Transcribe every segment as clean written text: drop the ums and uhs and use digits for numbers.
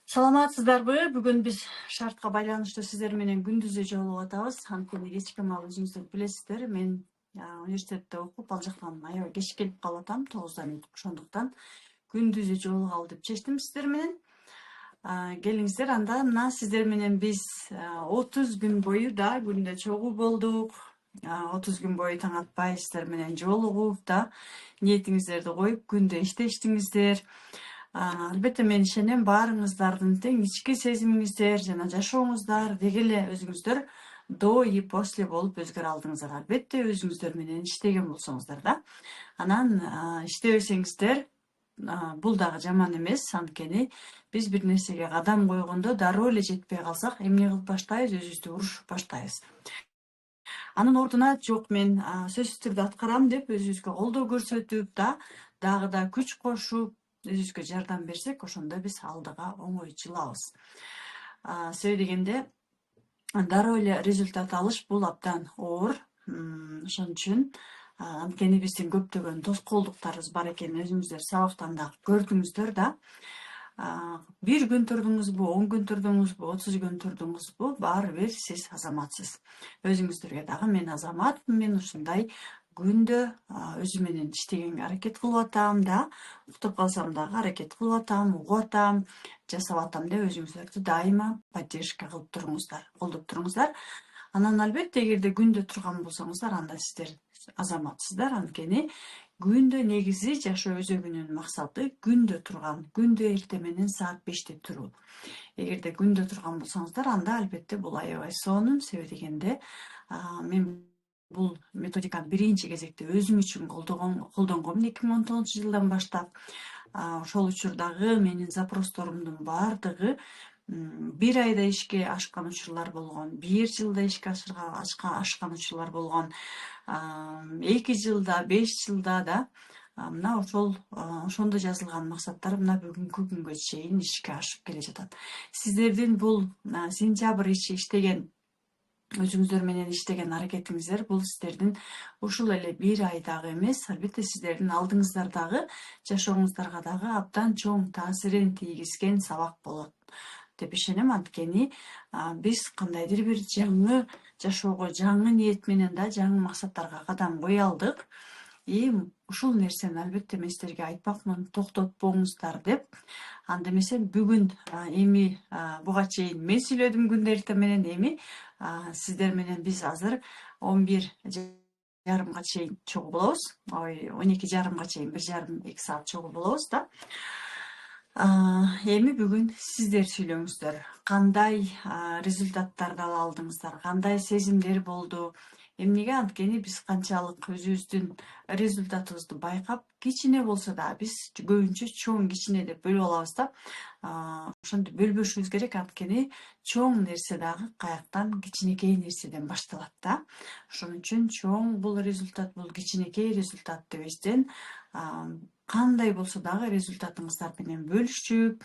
Саламатсыздарбы? Бүгүн биз шартка байланыштуу сиздер менен күндүзү жолугуп атабыз. Анткени кечки маал өзүңүздөр билесиздер. Мен университетте окуп, ал жактан аябай кеч келип калып атам, 9-дан өтүп. Ошондуктан күндүзү жолугалы деп чечтим сиздер менен. Келиңиздер, анда мына сиздер менен биз 30 күн бою да күндө чогуу болдук. 30 күн бою таң атпай сиздер менен жолугуп да ниетиңиздерди коюп күндө иштештиңиздер. Албетте мен ишенем баарыңыздардын тең ички сезимиңиздер жана жашооңуздар деги эле өзүңүздөр до и после болуп өзгөрө алдыңыздар. Албетте өзүңүздөр менен иштеген болсоңуздар да. Анан иштебесеңиздер бул дагы жаман эмес. Анткени биз бир нерсеге кадам койгондо дароо эле жетпей калсак эмне кылып баштайбыз, өзүбүздү урушуп баштайбыз. Анын ордуна жок мен сөзсүз түрдө аткарам деп өзүбүзгө колдоо көрсөтүп дагы да күч кошуп өзүбүзгө жардам берсек, ошондо биз алдыга оңой жылабыз. Себеби дегенде дароо эле результат алыш бул абдан оор. Ошон үчүн анткени биздин көптөгөн тоскоолдуктарыбыз бар экенин өзүңүздөр сабактан да көрдүңүздөр да. Бир күн турдуңузбу, 10 күн турдуңузбу, 30 күн турдуңузбу, баары бир сиз азаматсыз. Өзүңүздөргө дагы мен азаматмын, мен ушундай күндө өзү менен иштегенге аракет кылып атам да, уктуп калсам дагы аракет кылып атам, угуп атам, жасап атам деп өзүңүздөрдү дайыма поддержка кылып туруңуздар, колдоп туруңуздар. Анан албетте эгерде күндө турган болсоңуздар, анда сиздер азаматсыздар. Анткени күндө негизи жашоо өзөгүнүн максаты күндө турган, күндө эртең менен саат 5-те туруу. Эгерде күндө турган болсоңуздар, анда албетте бул аябай сонун. Себеби дегенде мен бул методиканы биринчи кезекте өзүм үчүн колдонгом 2019 жылдан баштап. Ошол учурдагы менин запросторумдун баардыгы бир айда ишке ашкан учурлар болгон, 1 жылда ишке ашкан учурлар болгон, 2 жылда, 5 жылда да. Мына ошондо жазылган максаттар мына бүгүнкү күнгө чейин ишке ашып келе жатат. Сиздердин бул сентябрь ичи иштеген өзүңүздөр менен иштеген аракетиңиздер бул сиздердин ушул эле бир айдагы эмес, албетте сиздердин алдыңыздардагы жашооңуздарга дагы абдан чоң таасирин тийгизген сабак болот деп ишенем. Анткени биз кандайдыр бир жаңы жашоого жаңы ниет менен да жаңы максаттарга кадам кое алдык. Ушул нерсени албетте мен сиздерге айтпакмын, токтотпоңуздар деп. Анда эмесе бүгүн эми буга чейин мен сүйлөдүм күндө эртең менен, эми сиздер менен биз азыр 11:30 чейин чогуу болобуз. 12:30 чейин 1,5-2 саат чогуу болобуз да. Эми бүгүн сиздер сүйлөңүздөр. Кандай результаттарды ала алдыңыздар? Кандай сезимдер болду? Эмнеге? Анткени биз канчалык өзүбүздүн результатыбызды байкап, кичине болсо да биз көбүнчө чоң кичине деп бөлүп алабыз да. Ошентип бөлбөшүбүз керек. Анткени чоң нерсе дагы каяктан кичинекей нерседен башталат да. Ошон үчүн чоң бул результат, бул кичинекей результат дебестен кандай болсо дагы результатыңыздар менен бөлүшүп,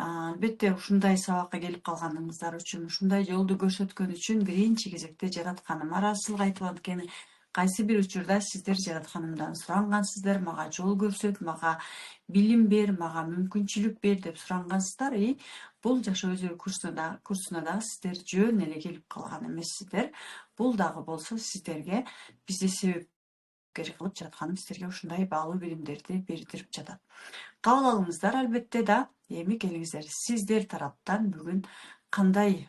албетте ушундай сабакка келип калганыңыздар үчүн, ушундай жолду көрсөткөн үчүн биринчи кезекте жаратканыма ыраазычылык айтып, анткени кайсы бир учурда сиздер жаратканымдан сурангансыздар, мага жол көрсөт, мага билим бер, мага мүмкүнчүлүк бер деп сурангансыздар. Бул жашоо өзөгү курсуна дагы сиздер жөн эле келип калган эмессиздер. Бул дагы болсо сиздерге бизди себеп кылып жатканым сиздерге ушундай баалуу билимдерди бердирип жатат. Кабыл алыңыздар албетте да. Эми келиңиздер, сиздер тараптан бүгүн кандай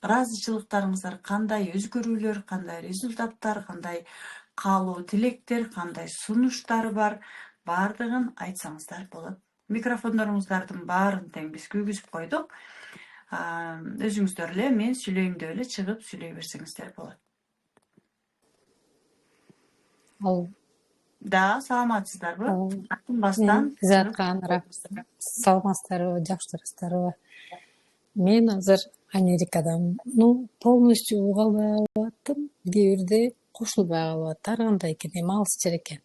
ыраазычылыктарыңыздар, кандай өзгөрүүлөр, кандай результаттар, кандай каалоо тилектер, кандай сунуштар бар, баардыгын айтсаңыздар болот. Микрофондоруңуздардын баарын тең биз күйгүзүп койдук. Өзүңүздөр эле мен сүйлөйм деп эле чыгып сүйлөй берсеңиздер болот. Да, саламатсыздарбы? Аттанбастан саламатсыздарбы, жакшырасыздарбы? Мен азыр Америкадамын. Полностью уга албай калып аттым, кээ бирде кошулбай калып атты. Ар кандай экен, эми алыс жер экен.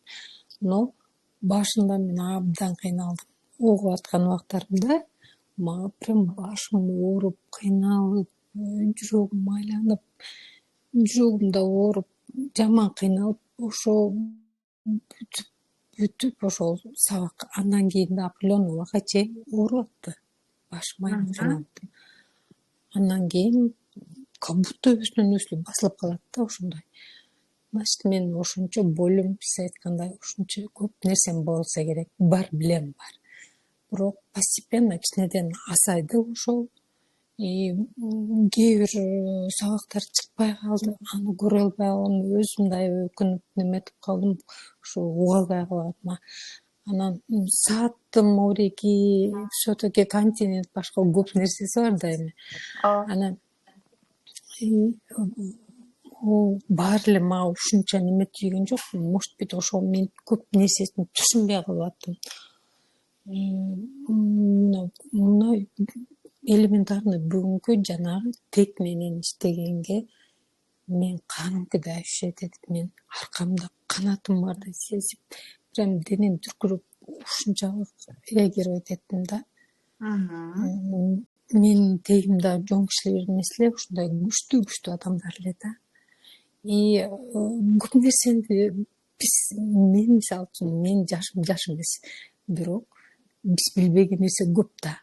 Но башында мен абдан кыйналдым. Угуп аткан убактарымда мага прям башым ооруп, кыйналып, жүрөгүм айланып, жүрөгүм да ооруп, жаман кыйналып, ошо бүтүп ошол сабак андан кийин да определенный убакка чейин ооруп атты. башым айнып канаттым. Андан кийин как будто өзүнөн басылып калат да ошондой. Значит, мен ошончо бөлүм, сиз айткандай ушунча көп нерсем болсо керек. Бар билем бар. Бирок постепенно кичинеден азайды ошол. Кээ бир сабактар чыкпай калды. Аны көрө албай калдым. Өзүм мындай өкүнүп неметип калдым. Ушу уга албай калып атам. Анан сааттым ореки, все-таки континент башка көп нерсеси бар да эми. Анан баары эле мага ушунча неме тийген жок. Может быть, ошол мен көп нерсесин түшүнбөй калып аттым. Мына элементарный бүгүнкү жанагы тек менен иштегенге мен кадимкидей ощущать этип, мен аркамда канатым барды сезип, прям денем дүркүрөп ушунчалык реагировать эттим да. Менин тегимде жон кишилер эмес эле, ушундай күчтүү адамдар эле да. Көп нерсени мен мисалы үчүн менин жаш эмес, бирок биз билбеген нерсе көп да.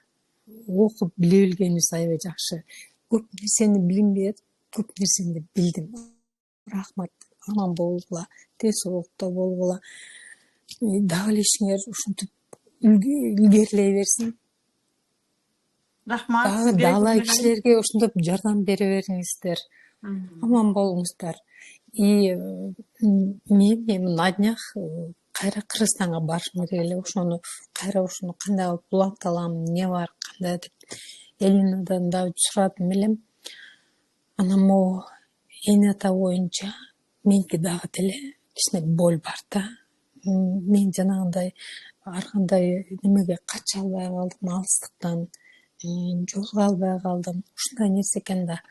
Окуп биле билгенибиз аябай жакшы. Көп нерсени билинбей, көп нерсени билдим. Рахмат, аман болгула, тез соолукта болгула. Дагы эле ишиңер ушинтип илгерилей берсин. Рахмат. Дагы далай кишилерге ошондоп жардам бере бериңиздер. Аман болуңуздар. Мен эми на днях кайра Кыргызстанга барышым керек эле. Ошону кандай кылып уланта алам, эмне бар, кандай деп Элинадан да сурадым элем. Анан могу эни ата боюнча меники дагы деле кичине боль бар да. Мен жанагындай ар кандай немеге кача албай калдым, алыстыктан жолуга албай калдым. Ушундай нерсе экен да.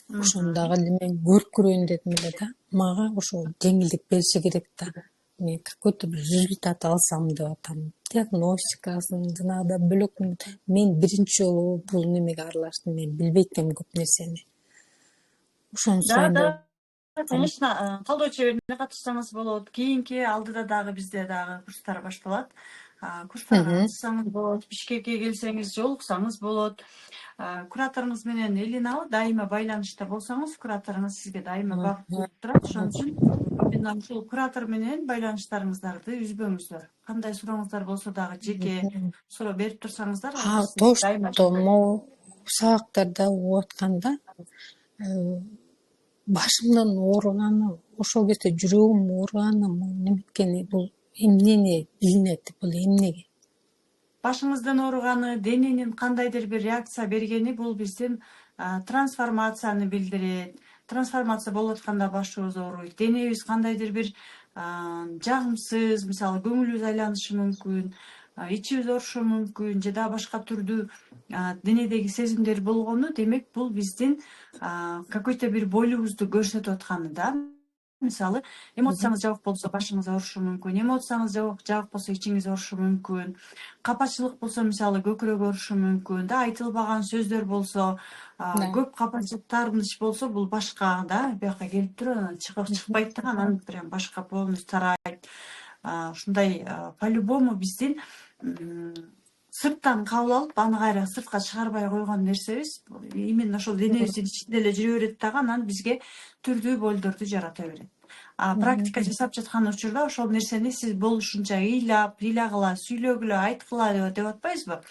Ошону дагы мен көрүп көрөйүн дедим эле да. Мага ошо жеңилдик бериши керек да. Мен какой-то бир результат алсам деп атам. Диагностикасын жанагыда бөлөк. Мен биринчи жолу бул немеге аралаштым. Мен билбейт экенмин көп нерсени. Ошону сурайын деп. Конечно, колдоо чеберине катышсаңыз болот. Кийинки алдыда дагы бизде дагы курстар башталат. Курстарга катышсаңыз болот. Бишкекке келсеңиз жолуксаңыз болот. Кураторуңуз менен Элинабы дайыма байланышта болсаңыз, кураторуңуз сизге дайыма багып берип турат. Ошон үчүн мен ушул куратор менен байланыштарыңыздарды үзбөңүздөр. Кандай сурооңуздар болсо дагы жеке суроо берип турсаңыздар, точно могу сабактарда угуп атканда башымдан ооруганы, ошол кезде жүрөгүм ооруганы неметкени, бул эмнени билинет, бул эмнеге? Башыңыздын ооруганы, дененин кандайдыр бир реакция бергени бул биздин трансформацияны билдирет. Трансформация болуп атканда башыбыз ооруйт. Денебиз кандайдыр бир жагымсыз, мисалы көңүлүбүз айланышы мүмкүн, ичибиз оорушу мүмкүн, же да башка түрдүү денедеги сезимдер болгону, демек бул биздин какой-то бир болубузду көрсөтүп атканы да. Мисалы, эмоцияңыз жабык болсо башыңыз оорушу мүмкүн, эмоцияңыз жабык болсо ичиңиз оорушу мүмкүн, капачылык болсо мисалы көкүрөк оорушу мүмкүн да, айтылбаган сөздөр болсо, көп капачылык таарыныч болсо бул башка да, бияка келип туруп анан чыкпайт да, анан прям башка полностью тарайт. Ушундай по-любому биздин сырттан кабыл алып, аны кайра сыртка чыгарбай койгон нерсебиз именно ошол денебиздин ичинде эле жүрө берет дагы, анан бизге түрдүү болдорду жарата берет. Практика жасап жаткан учурда ошол нерсени сиз болушунча ыйлагыла, сүйлөгүлө, айткыла деп атпайсызбы?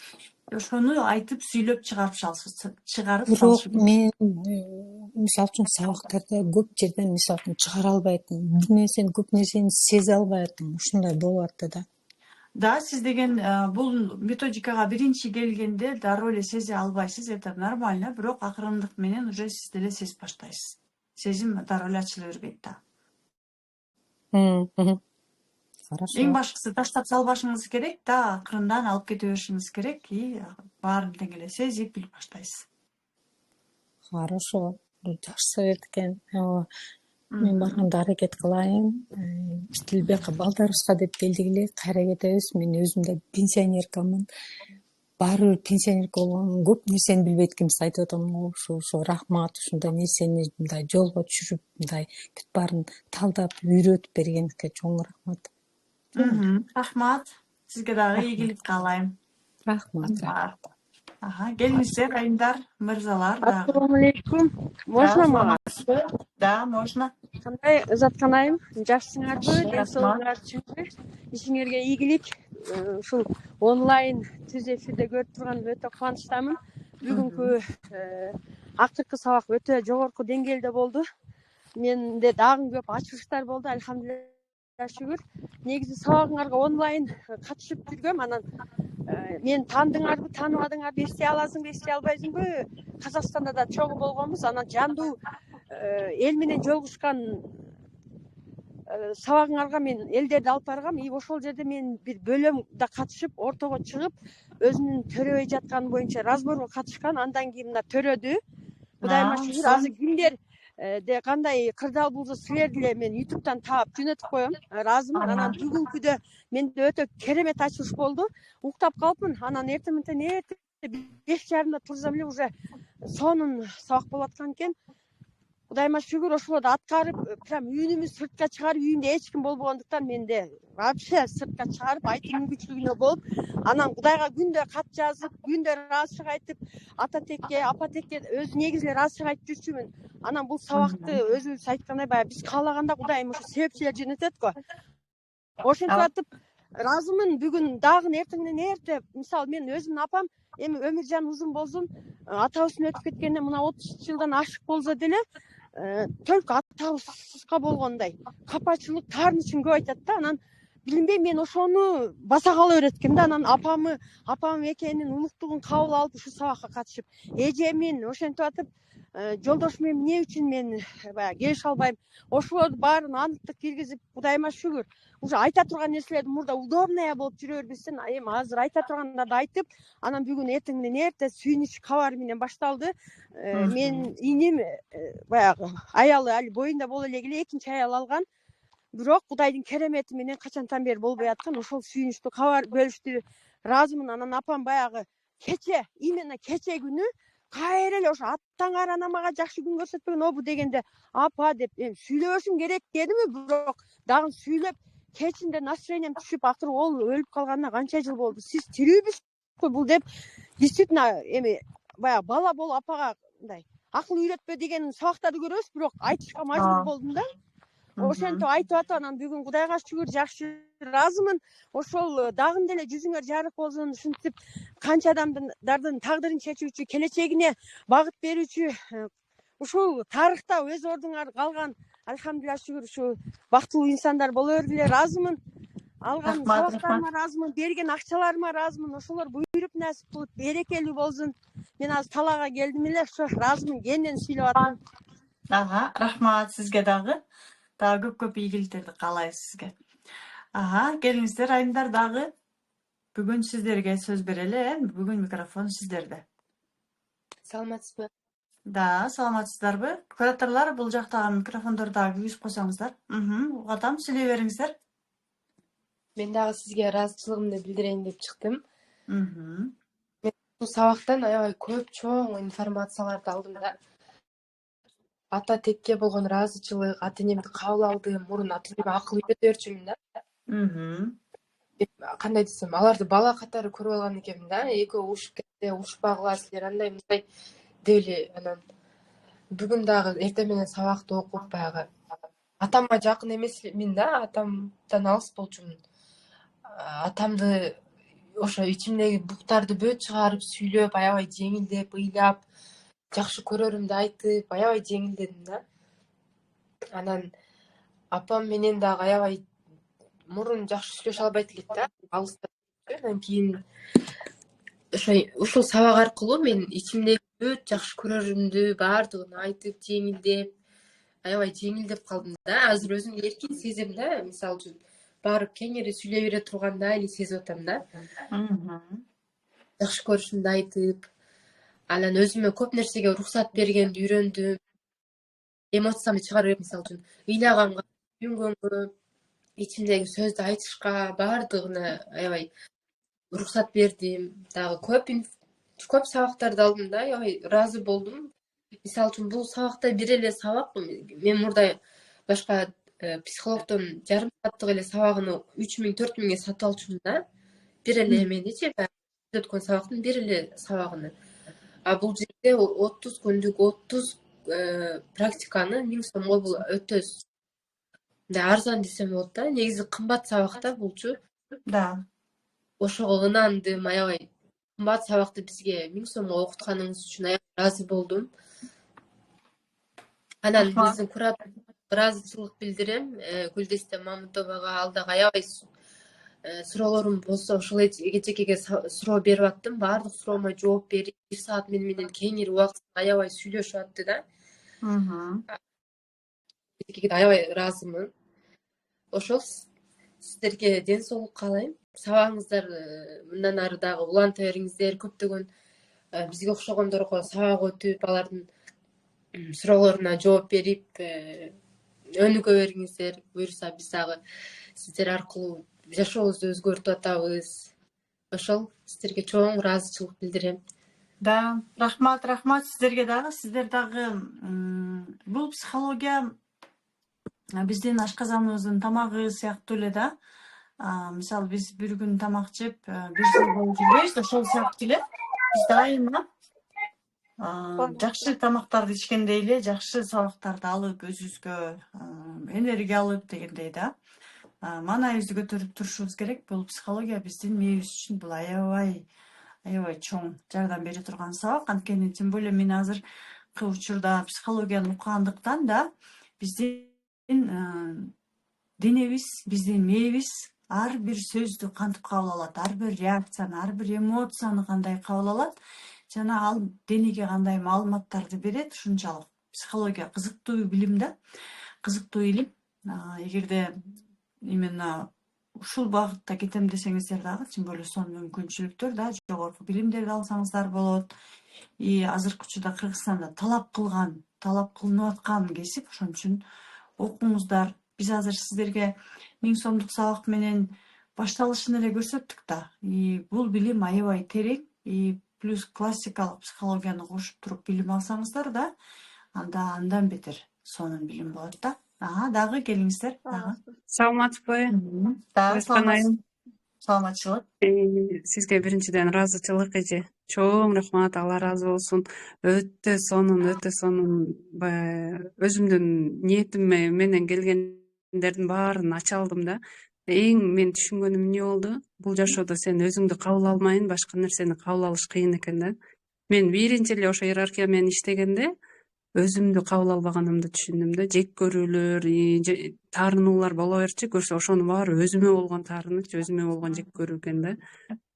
Ошону айтып сүйлөп чыгарып салышыңыз. Бирок мен мисалы үчүн сабактарда көп жерден мисалы үчүн чыгара албайтым. Бир нерсени, көп нерсени сезе албайтым. Ушундай болуп атты да. Да, сиз деген бул методикага биринчи келгенде дароо эле сезе албайсыз, это нормально, бирок акырындык менен уже сиз деле сезип баштайсыз. Сезим дароо эле ачыла бербейт да. Хорошо. Эң башкысы таштап салбашыңыз керек да, акырындан алып кете беришиңиз керек и баарын тең эле сезип билип баштайсыз. Хорошо. Жакшы совет экен. Мен барганда аракет кылайын. Тилбека балдарыбызга деп келдик эле, кайра кетебиз. Мен өзүм да пенсионеркамын. Баары бир пенсионерка болгону көп нерсени билбейт экенбиз айтып атам го. Ошо рахмат, ушундай нерсени мындай жолго түшүрүп, мындай бүт баарын талдап, үйрөтүп бергениңизге чоң рахмат. Рахмат. Сизге дагы ийгилик каалайм. Рахмат. Ага, келиңиздер, айымдар, мырзалар дагы. Ассалаумалейкум. Можно мага? Да, можно. Кандай ызатканайым? Жакшысыңарбы? Жакшы, Ден соолугуңар үчүнбү? Ишиңерге ийгилик. Ушул онлайн түз эфирде көрүп турганымда өтө кубанычтамын. Бүгүнкү акыркы сабак өтө жогорку деңгээлде болду. Менде дагы көп ачылыштар болду, альхамдулилля шүгүр. Негизи сабагыңарга онлайн катышып жүргөм. Анан мен таандыңарбы, тааныбадыңарбы, эстей аласыңбы, эстей албайсыңбы? Казакстанда да чогуу болгонбуз. Анан жандуу эл менен жолугушкан сабагыңарга мен элдерди алып баргам. И ошол жерде мен бир бөлөмдө катышып, ортого чыгып, өзүнүн төрөбөй жатканы боюнча разборго катышкан. Андан кийин мына төрөдү. Кудайыма шүгүр, азыр кимдер де кандай кырдаал болсо силерди эле мен YouTube'дан таап жөнөтүп коем. Ыраазымын. Анан бүгүнкүдө менде өтө керемет ачылыш болду. Уктап калыпмын. Анан эртең менен 5:30 турсам эле уже сонун сабак болуп аткан экен. Кудайыма шүгүр, ошолорду аткарып, прям үнүмүз сыртка чыгарып, үйүмдө эч ким болбогондуктан менде вообще сыртка чыгарып айтуу мүмкүнчүлүгүнө болуп, анан Кудайга күндө кат жазып, күндө ыраазычылык айтып, ата текке, апа текке өзү негизи эле ыраазычылык айтып жүрчүмүн. Анан бул сабакты өзүбүз айткандай баягы биз каалаганда Кудайым ушу себепчилер жөнөтөт го. Ошентип атып ыраазымын. Бүгүн дагы эртең менен эрте, мисалы мен өзүмдүн апам эми өмүржан узун болсун, атабыздын өтүп кеткенине мына 30 жылдан ашык болсо деле, только атабызга болгондой капачылык, таарынычын көп айтат да. Анан билинбейм, мен ошону баса кала берет да. Анан апам экенин улуктугун кабыл алып ушу сабакка катышып, эжемин ошентип атып, жолдошум эмне үчүн мен баягы келише албайм. Ошолорду баарын аныктык киргизип, Кудайыма шүгүр. Уже айта турган нерселерди мурда удобная болуп жүрө бербестен, эми азыр айта тургандарды айтып, анан бүгүн эртең менен эрте сүйүнүч кабары менен башталды. Мен иним баягы аялы али боюнда боло эле келе экинчи аял алган. Бирок Кудайдын керемети менен качантан бери болбой аткан. Ошол сүйүнүчтүү кабар бөлүштү. Ыраазымын. Анан апам баягы именно кече күнү кайра эле ошо атаңар анамага жакшы күн көрсөтпөгөн обу дегенде, апа деп сүйлөбөшүм керек дедими, бирок дагы сүйлөп кечинде настроением түшүп, акыры ол өлүп калганына канча жыл болду. Сиз тирүүбүз бул деп, действительно эми баягы бала болуп апага мындай акыл үйрөтпө деген сабактарды көрөбүз, бирок айтышка мажбур болдум да. Ошентип айтып атып, анан бүгүн Кудайга шүгүр жакшы ыраазымын. Ошол дагы деле жүзүңөр жарык болсун, ушинтип канча адамдардын тагдырын чечүүчү, келечегине багыт берүүчү ушул тарыхта өз ордуңар калган, альхамдулилля шүгүр, ушу бактылуу инсандар боло бергиле. Ыраазымын. Алган сабактарыма ыраазымын, берген акчаларыма ыраазымын. Ошолор буйруп насип кылып берекелүү болсун. Мен азыр талаага келдим эле, ошо ыраазымын. Кенен сүйлөп атам. Ага, рахмат сизге дагы. Дагы көп ийгиликтерди каалайбыз сизге. Ага, келиңиздер айымдар дагы. Бүгүн сиздерге сөз берели, бүгүн микрофон сиздерде. Саламатсызбы? Да, саламатсыздарбы? Кураторлор, бул жактагы микрофондорду дагы күйгүзүп койсоңуздар. Угатам, сүйлөй бериңиздер. Мен дагы сизге ыраазычылыгымды билдирейин деп чыктым. Мен Бул сабактан аябай көп чоң информацияларды алдым да. Ата текке болгон ыраазычылык, ата энемди кабыл алдым, мурун ата энеме акыл үйрөтө берчүмүн да. Кандай десем, аларды бала катары көрүп алган экенмин да. Экөө ушуп кетсе, ушпагыла силер андай мындай деп эле. Анан бүгүн дагы эртең менен сабакты окуп баягы атамга жакын эмесмин да, атамдан алыс болчумун. Атамды ошо ичимдеги буктарды бөт чыгарып сүйлөп, аябай жеңилдеп, ыйлап, жакшы көрөрүмдү айтып, аябай жеңилдедим да. Анан апам менен дагы аябай мурун жакшы сүйлөшө албайт элек да, алыста. Анан кийин ушул сабак аркылуу мен ичимдеги бөт жакшы көрөрүмдү баардыгын айтып, жеңилдеп, аябай жеңилдеп калдым да. Азыр өзүмдү эркин сезем да. Мисалы үчүн барып кеңири сүйлөй бере тургандай эле сезип атам да. Жакшы көрүшүмдү айтып, анан өзүмө көп нерсеге уруксат бергенди үйрөндүм. Эмоциямды чыгарып, мисалы үчүн ыйлаганга, сүйүнгөнгө, ичимдеги сөздү айтышка, баардыгына аябай уруксат бердим. Дагы көп сабактарды алдым да, аябай ыраазы болдум. Мисалы үчүн бул сабакта бир эле сабак, мен мурда башка психологдон жарым сааттык эле сабагын 3000-4000ге сатып алчумун да. Бир эле эмедичи. өткөн сабактын бир эле сабагыны. А бул жерде 30 күндүк 30 практиканы 1000 сомго бул өтө арзан десем болот да. Негизи кымбат сабак да булчу. Да. Ошого ынандым, аябай кымбат сабакты бизге 1000 сомго окутканыңыз үчүн аябай ыраазы болдум. Анан Рахмат. биздин куратор ыраазычылык билдирем. Гүлдесте Мамутовага ал дагы аябай суроолорум болсо ошол кечекеге суроо берип аттым. Баардык суроомо жооп берип, 1 саат менен кеңири убакыт аябай сүйлөшүп атты да. Кечекеге аябай ыраазымын. Ошол сиздерге ден соолук каалайм. Сабагыңыздар мындан ары дагы уланта бериңиздер. Көптөгөн бизге окшогондорго сабак өтүп, алардын суроолоруна жооп берип, өнүгө бериңиздер. Буюрса биз дагы сиздер аркылуу жашообузду өзгөртүп атабыз. Ошол сиздерге чоң ыраазычылык билдирем. Да, рахмат сиздерге дагы. Сиздер дагы бул психология биздин ашказаныбыздын тамагы сыяктуу эле да. Мисалы биз бир күн тамак жеп, бир жыл бою жүрбөйбүз, ошол сыяктуу эле. Биз дайыма жакшы тамактарды ичкендей эле, жакшы сабактарды алып, өзүбүзгө энергия алып дегендей да. Маанайыбызды көтөрүп турушубуз керек. Бул психология биздин мээбиз үчүн бул аябай чоң жардам бере турган сабак. Анткени тем более мен азыркы учурда психологияны уккандыктан да биздин денебиз, биздин мээбиз ар бир сөздү кантип кабыл алат, ар бир реакцияны, ар бир эмоцияны кандай кабыл алат, жана ал денеге кандай маалыматтарды берет. Ушунчалык психология кызыктуу билим да, кызыктуу илим. Эгерде именно ушул багытта кетем десеңиздер дагы, тем более сонун мүмкүнчүлүктөр да, жогорку билимдерди алсаңыздар болот. Азыркы учурда Кыргызстанда талап кылынып аткан кесип, ошон үчүн окуңуздар. Биз азыр сиздерге 1000 сомдук сабак менен башталышын эле көрсөттүк да. Бул билим аябай терең, плюс классикалык психологияны кошуп туруп билим алсаңыздар да, андан бетер сонун билим болот да. Дагы келиңиздер. Саламатсызбы? Да, Саламатчылык. Сизге биринчиден ыраазычылык эже. Чоң рахмат, Алла ыраазы болсун. Өтө сонун. Өзүмдүн ниетим менен келгендердин баарын ача алдым да. Эң мен түшүнгөнүм эмне болду? Бул жашоодо сен өзүңдү кабыл алмайын, башка нерсени кабыл алыш кыйын экен да. Мен биринчи эле ошо иерархия менен иштегенде өзүмдү кабыл албаганымды түшүндүм да. Жек көрүүлөр, таарынуулар боло берчи, көрсө ошонун баары өзүмө болгон таарыныч, өзүмө болгон жек көрүү экен да.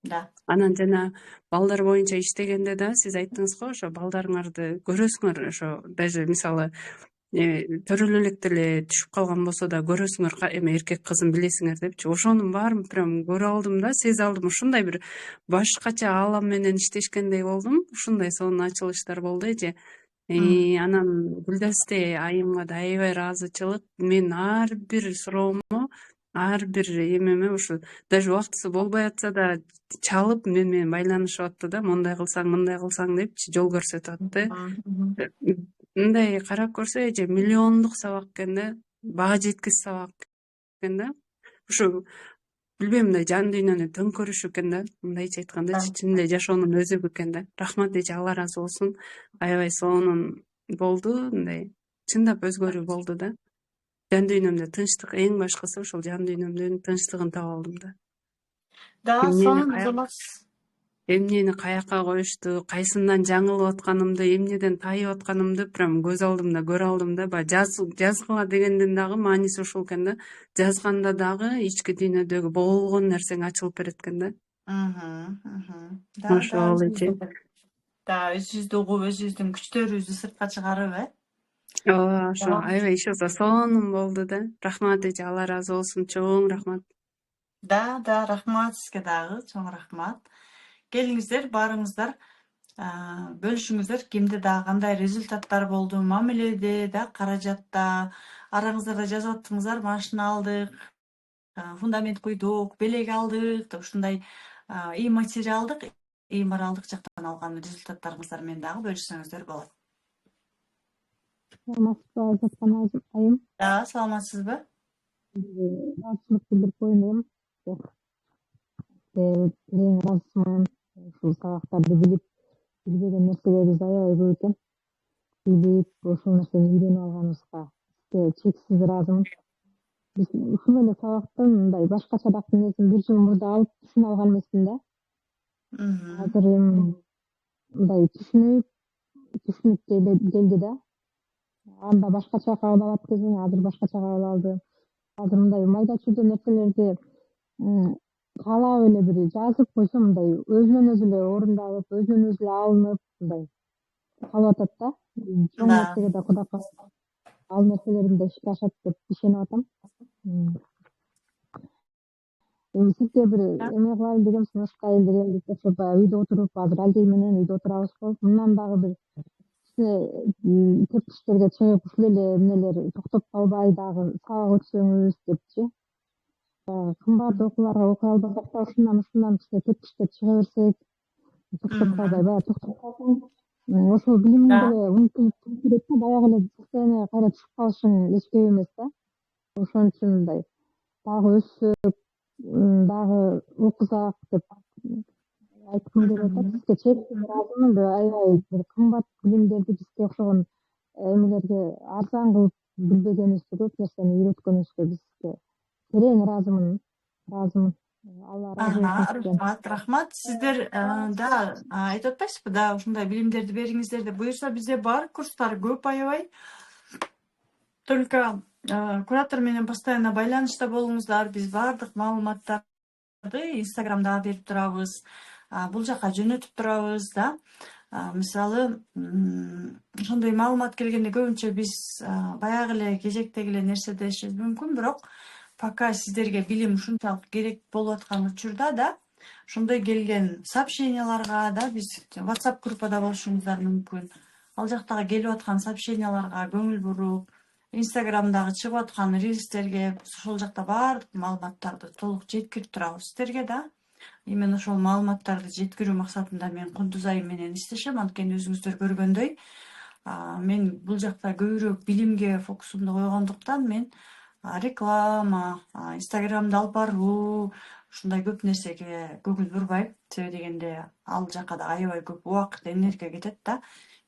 Да. Анан жана балдар боюнча иштегенде да сиз айттыңыз го, ошо балдарыңарды көрөсүңөр, ошо даже мисалы төрөлө электе эле түшүп калган болсо да көрөсүңөр, эми эркек кызын билесиңер депчи. Ошонун баарын прям көрө алдым да, сезе алдым. Ушундай бир башкача аалам менен иштешкендей болдум. Ушундай сонун ачылыштар болду эже. Анан Гүлдесте айымга да аябай ыраазычылык. Мен ар бир суроомо, ар бир эмеме ушу даже убактысы болбой атса да чалып менен байланышып атты да. Мындай кылсаң депчи жол көрсөтүп атты. Мындай карап көрсө эже миллиондук сабак экен да, баа жеткис сабак экен да. Ушу билбейм, мындай жан дүйнөнү төңкөрүш экен да. Мындайча айтканда чын эле жашоонун өзөгү экен да. Рахмат эже, Алла ыраазы болсун. Аябай сонун болду, мындай чындап өзгөрүү болду да. Жан дүйнөмдө тынчтык, эң башкысы ошол жан дүйнөмдүн тынчтыгын таба алдым да. Да, сонун азаматсыз. Эмнени каяка коюшту, кайсынан жаңылып атканымды, эмнеден тайып атканымды прям көз алдымда көрө алдым да. Жазгыла дегендин дагы мааниси ушул экен да. Жазганда дагы ички дүйнөдөгү болгон нерсең ачылып берет экен да. Ошол эже. Да, өзүбүздү угуп, өзүбүздүн күчтөрүбүздү сыртка чыгарып, Ошо аябай иш болсо сонун болду да. Рахмат эже, Алла ыраазы болсун, чоң рахмат. Да, рахмат сизге дагы, чоң рахмат. Келиңиздер, барыңыздар, бөлүшүңүздөр, кимде дагы кандай результаттар болду, мамиледе да, каражатта, араңыздарда жазып аттыңыздар, машина алдык, фундамент куйдук, белек алдык деп ушундай и материалдык, и моралдык жактан алган результаттарыңыздар менен дагы бөлүшсөңүздөр болот. Саламатсызбы, айым? Да, саламатсызбы? Ыраазычылык билдирип коеюн дегем. Терең ыраазычымын. ушул сабактарды билип билбеген нерселерибиз аябай көп экен. Билип ошол нерсени үйрөнүп алганыбызга сизге чексиз ыраазымын. Биз ушул эле сабактын мындай башкачараак нерсин бир жыл мурда алып түшүнө алган эмесмин да. Азыр мындай түшүнүк келди да. Анда башкача кабыл алат кезиң азыр башкача кабыл алды. Азыр мындай майда чүйдө нерселерди каалап эле бир жазып койсо мындай өзүнөн өзү эле орундалып, өзүнөн өзү эле алынып мындай калып атат да. Чоң Да. нерсеге да Кудай кааласа ал нерселерим да ишке ашат деп ишенип атам. Сизге бир эме кылайын дегем, сунуштайын дегем деп ошо баягы үйдө отуруп, азыр Алгей менен үйдө отурабыз го. Мындан дагы бир тепкичтерге чыгып ушул эле эмнелер токтоп калбай дагы сабак өтсөңүз депчи. Кымбат окууларга окуй албасак да ушундан кичине тепкичтер чыга берсек, токтоп калбай, баягы токтоп калсаң, ошол билимиң деле унутулуп кетет да, баягы эле состояние кайра түшүп калышың эч көп эмес да. Ошон үчүн мындай дагы өссөк, дагы окусак деп айткым келип атат. Сизге чексиз ыраазымын. Аябай бир кымбат билимдерди бизге окшогон эмелерге арзан кылып билбегенибизди көп нерсени үйрөткөнүңүзгө бизге терең ыраазымын. Алла ыраазы болсун сизден. Рахмат. Сиздер да айтып атпайсызбы да ушундай билимдерди бериңиздер деп. Буюрса bizde бар курстар көп аябай. Только куратор менен постоянно байланышта болуңуздар. Биз бардык маалыматтарды Инстаграмда берип турабыз. Бул жака жөнөтүп турабыз да. Мисалы ошондой маалымат келгенде көбүнчө биз баягы эле кезектеги эле нерсе дешибиз мүмкүн, бирок пока сиздерге билим ушунчалык керек болуп аткан учурда да ошондой келген сообщенияларга да биз WhatsApp группада болушуңуздар мүмкүн. Ал жактагы келип аткан сообщенияларга көңүл буруп, Инстаграмдагы чыгып аткан рилстерге ошол жакта баардык маалыматтарды толук жеткирип турабыз сиздерге да. Именно ошол маалыматтарды жеткирүү максатында мен Кундуз айым менен иштешем. Анткени өзүңүздөр көргөндөй, мен бул жакта көбүрөөк билимге фокусумду койгондуктан мен реклама, Инстаграмды алып баруу, ушундай көп нерсеге көңүл бурбайм. Себеби дегенде ал жака да аябай көп убакыт, энергия кетет да.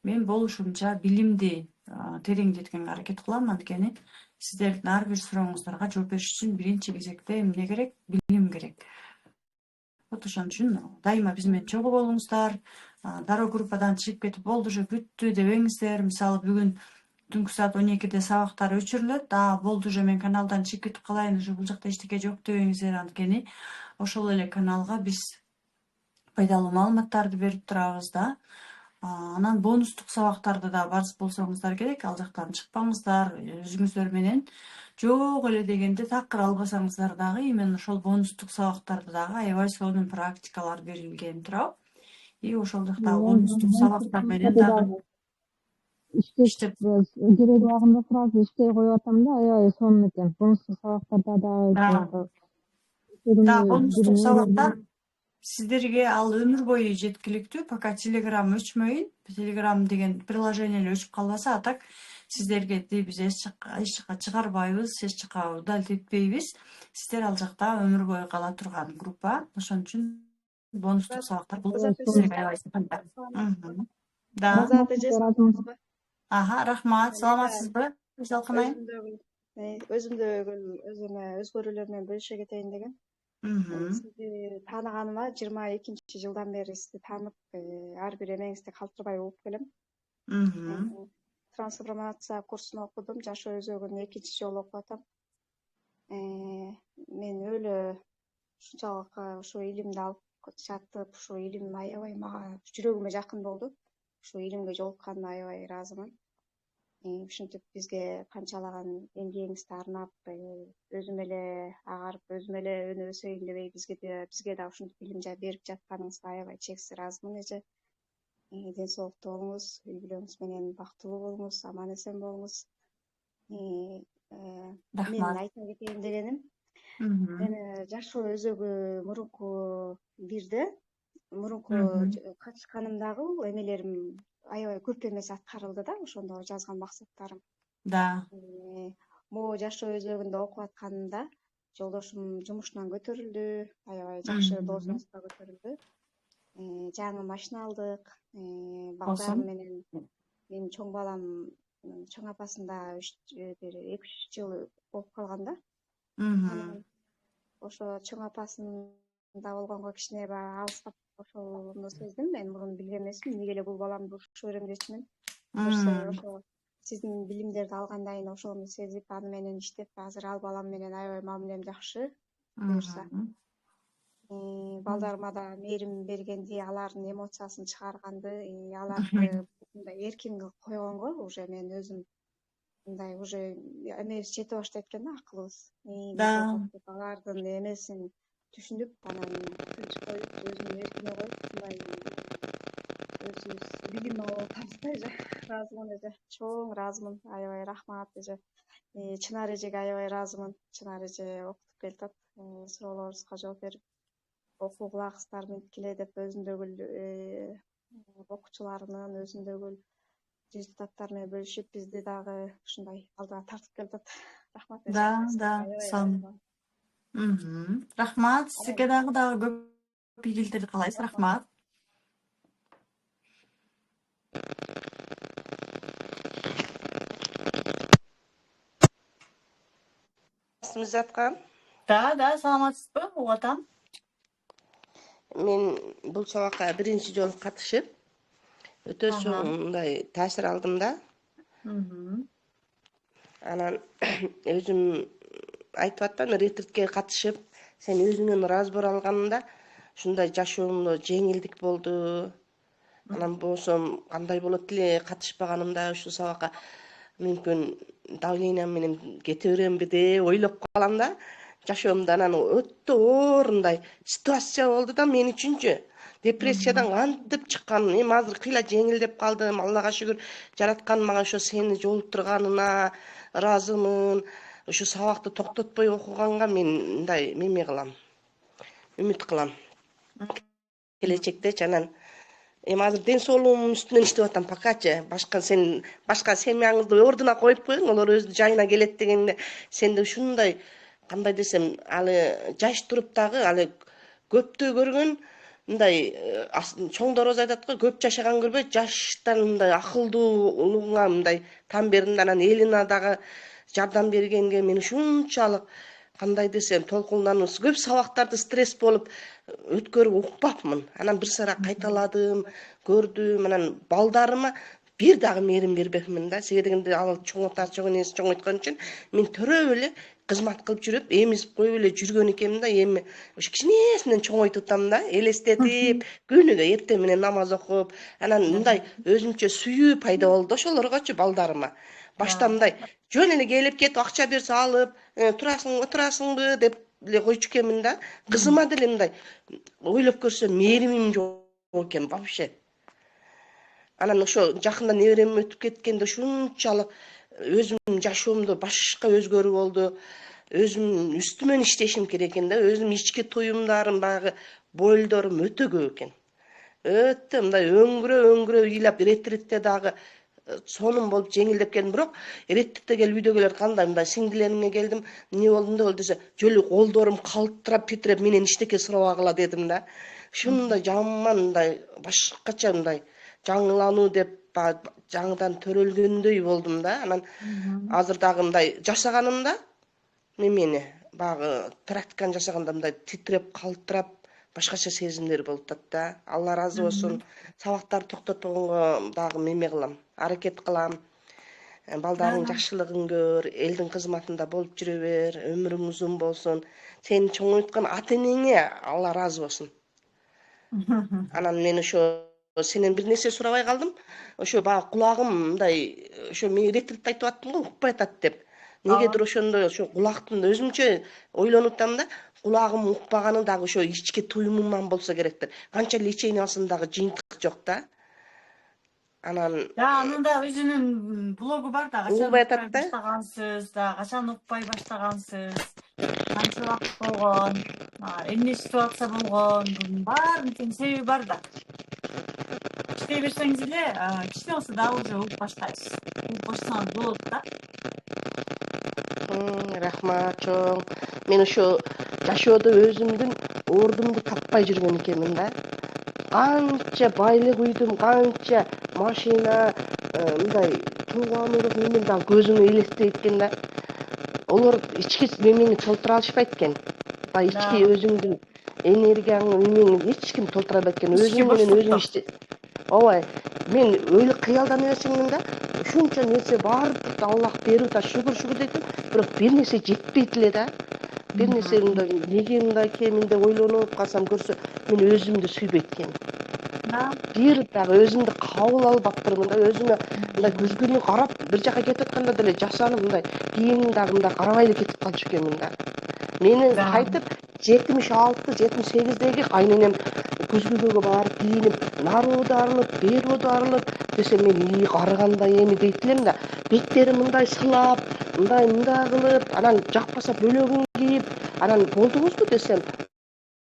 Мен болушунча билимди тереңдеткенге аракет кылам. Анткени сиздердин ар бир сурооңуздарга жооп бериш үчүн биринчи кезекте эмне керек? Билим керек. Вот ошон үчүн дайыма биз менен чогуу болуңуздар. Дароо группадан чыгып кетип болду уже бүттү дебеңиздер. Мисалы бүгүн түнкү саат 12-де сабактар өчүрүлөт. Болду уже мен каналдан чыгып кетип калайын, уже бул жакта эчтеке жок дебеңиздер. Анткени ошол эле каналга биз пайдалуу маалыматтарды берип турабыз да. Анан бонустук сабактарды да барыс болсоңуздар керек. Ал жактан чыкпаңыздар, өзүңүздөр менен жок эле дегенде такыр албасаңыздар дагы именно ошол бонустук сабактарды дагы аябай сонун практикалар берилген турат. И ошол жактагы бонустук сабактар менен дагы иштеп керек убагында сразу иштей коюп атам да, аябай сонун экен. Бонустук сабактарда дагы да бонустук сабактар сиздерге ал өмүр бою жеткиликтүү. Пока Telegram өчмөйүн. Telegram деген приложение эле өчүп калбаса, а так сиздерге биз эч жака чыгарбайбыз, эч жака удалить этпейбиз. Сиздер ал жакта өмүр бою кала турган группа. Ошон үчүн бонустук сабактар бул сиздерге аябай сыйпайт. Да. Назат эже саламатсызбы? Рахмат. Саламатсызбы? Жалкынайым. Өзүмдө өзүмө өзгөрүүлөр менен бөлүшө кетейин деген. Сизди тааныганыма 22-жылдан бери сизди таанып, ар бир эмеңизди калтырбай угуп келем. Трансформация курсун окудум, жашоо өзөгүн 2-жолу окуп атам. Мен өлө ушунчалык ушу илимди алып жатып, ушу илим аябай мага жүрөгүмө жакын болду. Ушу илимге жолукканыма аябай ыраазымын. Ушинтип бизге канчалаган эмгегиңизди арнап, өзүм эле агарып, өзүм эле өнө өсөйүн дебей бизге да ушинтип билим берип жатканыңызга аябай чексиз ыраазымын эже. Ден соолуктуу болуңуз, үй бүлөңүз менен бактылуу болуңуз, аман эсен болуңуз. Мен айта кетейин дегеним, эми жашоо өзөгү мурунку катышканымдагы эмелерим аябай көп эмес аткарылды да, ошондо жазган максаттарым. Да. Могу жашоо өзөгүндө окуп атканымда жолдошум жумушунан көтөрүлдү, аябай жакшы должностко көтөрүлдү. жаңы машина алдык. Болсун. Балдарым менен менин чоң балам чоң апасында бир 2-3 жыл болуп калган да. Анан ошо чоң апасында болгонго кичине баягы алыстап ошону сездим. Мен мурун билген эмесмин. Эмнеге эле бул баламды ушу берем дечимин. Нерсе ошо сиздин билимдерди алгандан кийин ошону сезип, аны менен иштеп, азыр ал балам менен аябай мамилем жакшы. Буюрса. Балдарыма да мээрим бергенди, алардын эмоциясын чыгарганды, аларды мындай эркин кылып койгонго уже мен өзүм мындай уже эмебиз жете баштайт экен да, акылыбыз. Да. Алардын эмесин түшүнүп, анан тынч коюп, өзүмдүн эркиме коюп, мындай өзүбүз билим алып атабыз да эже. Ыраазымын эже. Чоң ыраазымын. Аябай рахмат эже. Чынар эжеге аябай ыраазымын. Чынар эже окутуп келатат. Суроолорубузга жооп берип, окугула кыздар минтип келе деп өзүндөгүл окуучуларынын өзүндөгүл результаттары менен бөлүшүп, бизди дагы ушундай алдыга тартып келатат. Рахмат эже. Да, сон. Рахмат. Сизге дагы көп ийгиликтерди каалайбыз. Рахмат. Жаткан. Да, саламатсызбы? Угуп атам. Мен бул сабакка биринчи жолу катышып, өтө чоң мындай таасир алдым да. Анан өзүм айтып атпаймынбы, ретритке катышып, сен өзүңөн разбор алганымда ушундай жашоомдо жеңилдик болду. Анан болсом кандай болот эле катышпаганымда ушул сабакка мүмкүн давлениям менен кете беремби деп ойлоп калам да. Жашоомдо анан өтө оор мындай ситуация болду да мен үчүнчү. Депрессиядан кантип чыкканым, эми азыр кыйла жеңилдеп калдым. Аллага шүгүр, жараткан мага ошо сени жолуктурганына ыраазымын. Ушу сабакты токтотпой окуганга мен мындай меме кылам. Үмүт кылам. Келечектечи анан эми азыр ден соолугумдун үстүнөн иштеп атам покачы. Башка семьяңызды ордуна коюп коюң, олар өзү жайына келет дегенде сенде ушундай кандай десем, алы жаш туруп дагы алы көптү көргөн мындай чоңдор өзү айтат го, көп жашаган көрбөйт, жаштан мындай акылдуулугуңа мындай тан бердим. Анан элине дагы жардам бергенге мен ушунчалык кандай десем толкунданып, көп сабактарды стресс болуп өткөрүп укпапмын. Анан бир сара кайталадым, көрдүм. Анан балдарыма бир дагы мээрим бербепмин да. Себеби дегенде ал чоң энеси чоңойткон үчүн мен төрөп эле кызмат кылып жүрүп, эмизип коюп эле жүргөн экенмин да. Эми ушу кичинесинен чоңойтуп атам да, элестетип, күнүгө эртең менен намаз окуп, анан мындай өзүмчө сүйүү пайда болду ошолоргочу балдарыма. Башта мындай жөн эле келип кетип акча берсе алып, отурасыңбы деп эле койчу экенмин да. Кызыма деле мындай ойлоп көрсөм мээримим жок экен вообще. Анан ошо жакында неберем өтүп кеткенде ушунчалык өзүмдүн жашоомдо башка өзгөрүү болду. Өзүм үстүмөн иштешим керек экен да. Өзүм ички туюмдарым, баягы бойлдорум өтө көп экен. Өтө мындай өңгүрөө ыйлап ретритте дагы сонун болуп жеңилдеп келдим. Бирок ретритте келип үйдө келер кандай мындай сиңдилериңе келдим. Эмне болду, эмне болду десе, жөлү колдорум калтырап титиреп менен иштеке сурабагыла дедим да. Ушундай жаман мындай башкача мындай жаңылануу деп жаңыдан төрөлгөндөй болдум да. Анан азыр дагы мындай жасаганымда мени баягы практиканы жасаганда мындай титиреп калтырап башкача сезимдер болуп атат да. Алла ыраазы болсун. Сабактарды токтотпогонго дагы меме кылам, аракет кылам. Балдарың жакшылыгын көр, элдин кызматында болуп жүрө бер, өмүрүң узун болсун. Сени чоңойткон ата энеңе Алла ыраазы болсун. Анан мен ошо сенен бир нерсе сурабай калдым. Ошо баягы кулагым мындай, ошо мен ретритте айтып аттым го, укпай атат деп. Негедир ошондой ошо кулактын өзүмчө ойлонуп атам да, кулагым укпаганы дагы ошо ички туюмуман болсо керек деп. Канча лечение алсам дагы жыйынтык жок да. Анан Анын да өзүнүн блогу бар да, качан укпай укпай атат да. баштагансыз, качан укпай баштагансыз, канча убакыт болгон, эмне ситуация болгон, bunun баарын себеби бар да. Иштей берсеңиз эле, кичине болсо дагы уже угуп баштайсыз. Угуп баштасаңыз болот да. Рахмат чоң. Мен ошо жашоодо өзүмдүн ордумду таппай жүргөн экенмин да. канча байлык үйдүм, канча машина, мындай тууганылык менен дагы көзүңө элестейт экен да. Олар ички немени толтура алышпайт экен. Баягы ички өзүңдүн энергияңды немени эч ким толтура албайт экен. Өзүң менен өзүң иште. Ооба, мен öyle кыялданып элесиңмин да. Ушунча нерсе бар Аллах берип да шүгүр дейт. Бирок бир нерсе жетпейт эле да. Бир нерсе мындай неге мындай экенин деп ойлонуп калсам көрсө, мен өзүмдү сүйбөйт экенмин. Бир дагы өзүмдү кабыл албаптырмын да, өзүмө мындай көзгөнү карап, бир жака кетип атканда деле жашанып мындай кийимим дагы мындай карабай эле кетип калчу экенмин да. Мени кайтып 76-78деги кайненем көзгөгөгө барып кийинип, нарыбы арылып, бериби арылып десе мен карыгандай эми дейт элем да. Беттерим мындай сылап, мындай кылып, анан жакпаса бөлөгүн кийип, анан болдуңузбу десем,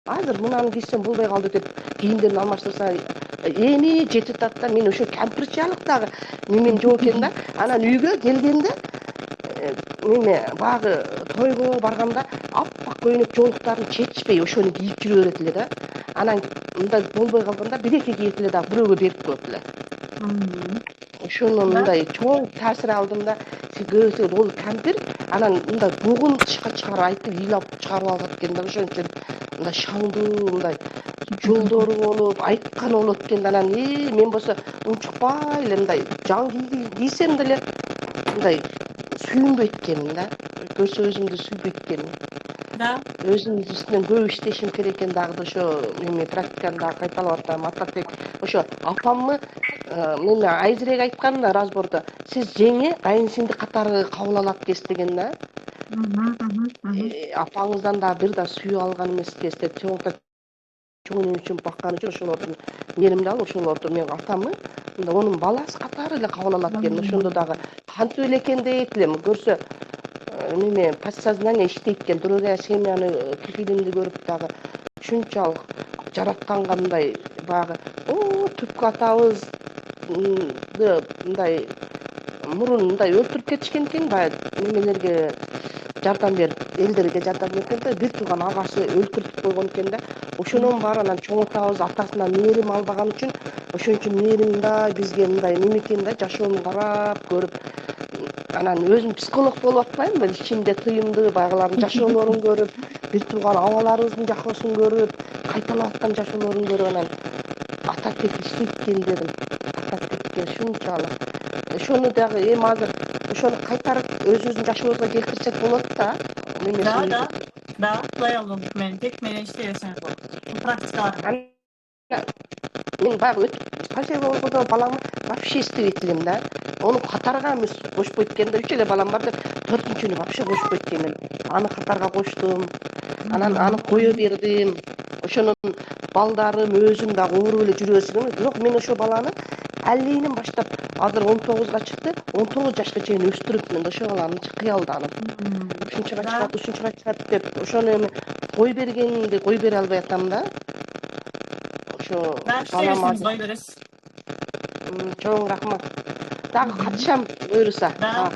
азыр мынаны кийсем болбой калды деп кийимдерин алмаштырса, эми жетип атат да. Мен ошо кампирчалык дагы немем жок экен да. Анан үйгө келгенде неме багы тойго барганда аппак көйнөк жоолуктарын чечпей ошону кийип жүрө берет эле да. Анан мындай болбой калганда бир-эки кийип эле дагы бирөөгө берип коет эле. Ошону мындай чоң таасир алдым да. Көбүсү ол кампир анан мындай бугун тышка чыгарып айтып ыйлап чыгарып алат экен да. Ошон үчүн мындай шаңдуу мындай жолдору болуп айтканы болот экен да. Анан мен болсо унчукпай эле мындай жан кийсем деле мындай сүйүнбөйт экенмин да. Көрсө өзүмдү сүйбөйт экенмин. Да. Өзүмдүн үстүнөн көп иштешим керек экен дагы ошо неме практиканы дагы кайталап атам. Ататбек ошо апаммы неме айзирек айткан разбордо, сиз жеңе кайынсиңди катары кабыл алат экенсиз деген да. Апаңыздан да бир да сүйүп алган эмеспиз деп чоң эме үчүн баккан үчүн ошолордун мээримди алып ошолорду мен атамы онун баласы катары эле кабыл алат экен. Ошондо дагы кантип эле экен дейт элем. Көрсө неме подсознание иштейт экен. Другая семьяны фильмди көрүп дагы ушунчалык жаратканга мындай баягы түпкү атабыз мындай мурун мындай өлтүрүп кетишкен экен, баягы немелерге жардам берип, элдерге жардам берген да, бир тууган агасы өлтүрүп койгон экен да. Ошонун баары анан чоң атабыз атасынан мээрим албаган үчүн, ошон үчүн мээрим да бизге мындай неме экен да, жашоону карап көрүп, анан өзүм психолог болуп атпаймынбы, ичимде тыйымды баягылардын жашоолорун көрүп, бир тууган абаларыбыздын жашоосун көрүп, кайталап аткан жашоолорун көрүп анан Ататбек иштейт экен дедим. Ататбекке ушунчалык. Ошону дагы эми азыр ошону кайтарып өзүбүздүн жашообузга келтирсек болот да. Да, кылай алдым мен. Тек менен иштебесең болот. Практикалар. Мен баягы канча болгондо баламы вообще иштебейт элем да. Ону катарга эмес кошпойт экен да. 3 эле балам бар деп 4-күнү вообще кошпойт экенмин. Аны катарга коштум. Анан аны кое бердим. Ошонун балдарым өзүм дагы ооруп эле жүрө берсем, бирок мен ошо баланы 50-ден баштап азыр 19га чыкты, 19 жашка чейин өстүрүпмүн да ошо баланы кыялданып. Ушунчага чыгат деп ошону эми кой бергенди кой бере албай атам да. Ошо балам азыр кой бересиз. Чоң рахмат. Дагы катышам буюрса. Да.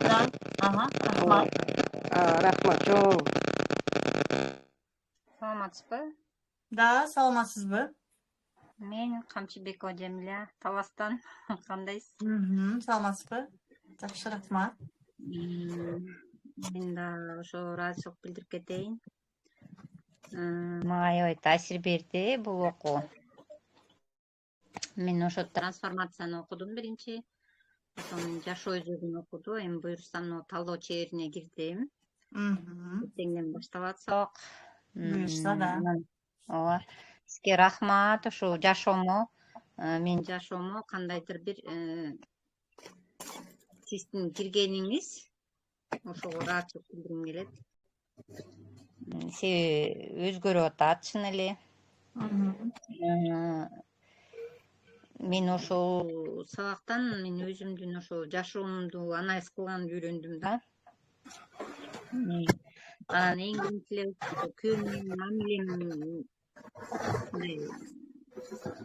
Рахмат. Рахмат чоң. Саламатсызбы? Да, саламатсызбы? Мен Камчыбекова Жамиля, Таластан. Кандайсыз? Саламатсызбы? Жакшы, рахмат. Мен да ошо ыраазычылык билдирип кетейин. Мага аябай таасир берди бул окуу. Мен ошо трансформацияны окудум биринчи. Ошонун жашоо өзөгүн окуду. Эми буюрса талдоо чеберине кирдим. Эртеңден башталат сабак. Буюрса да. Ооба. Сизге рахмат ушул жашоомо, менин жашоомо кандайдыр бир сиздин киргениңиз ошого ыраазычылык билдиргим келет. Себеби өзгөрүп атат чын эле. Мен ошол сабактан мен өзүмдүн ошо жашоомду анализ кылганды үйрөндүм да. Анан эң биринчи эле күйөөм мамилем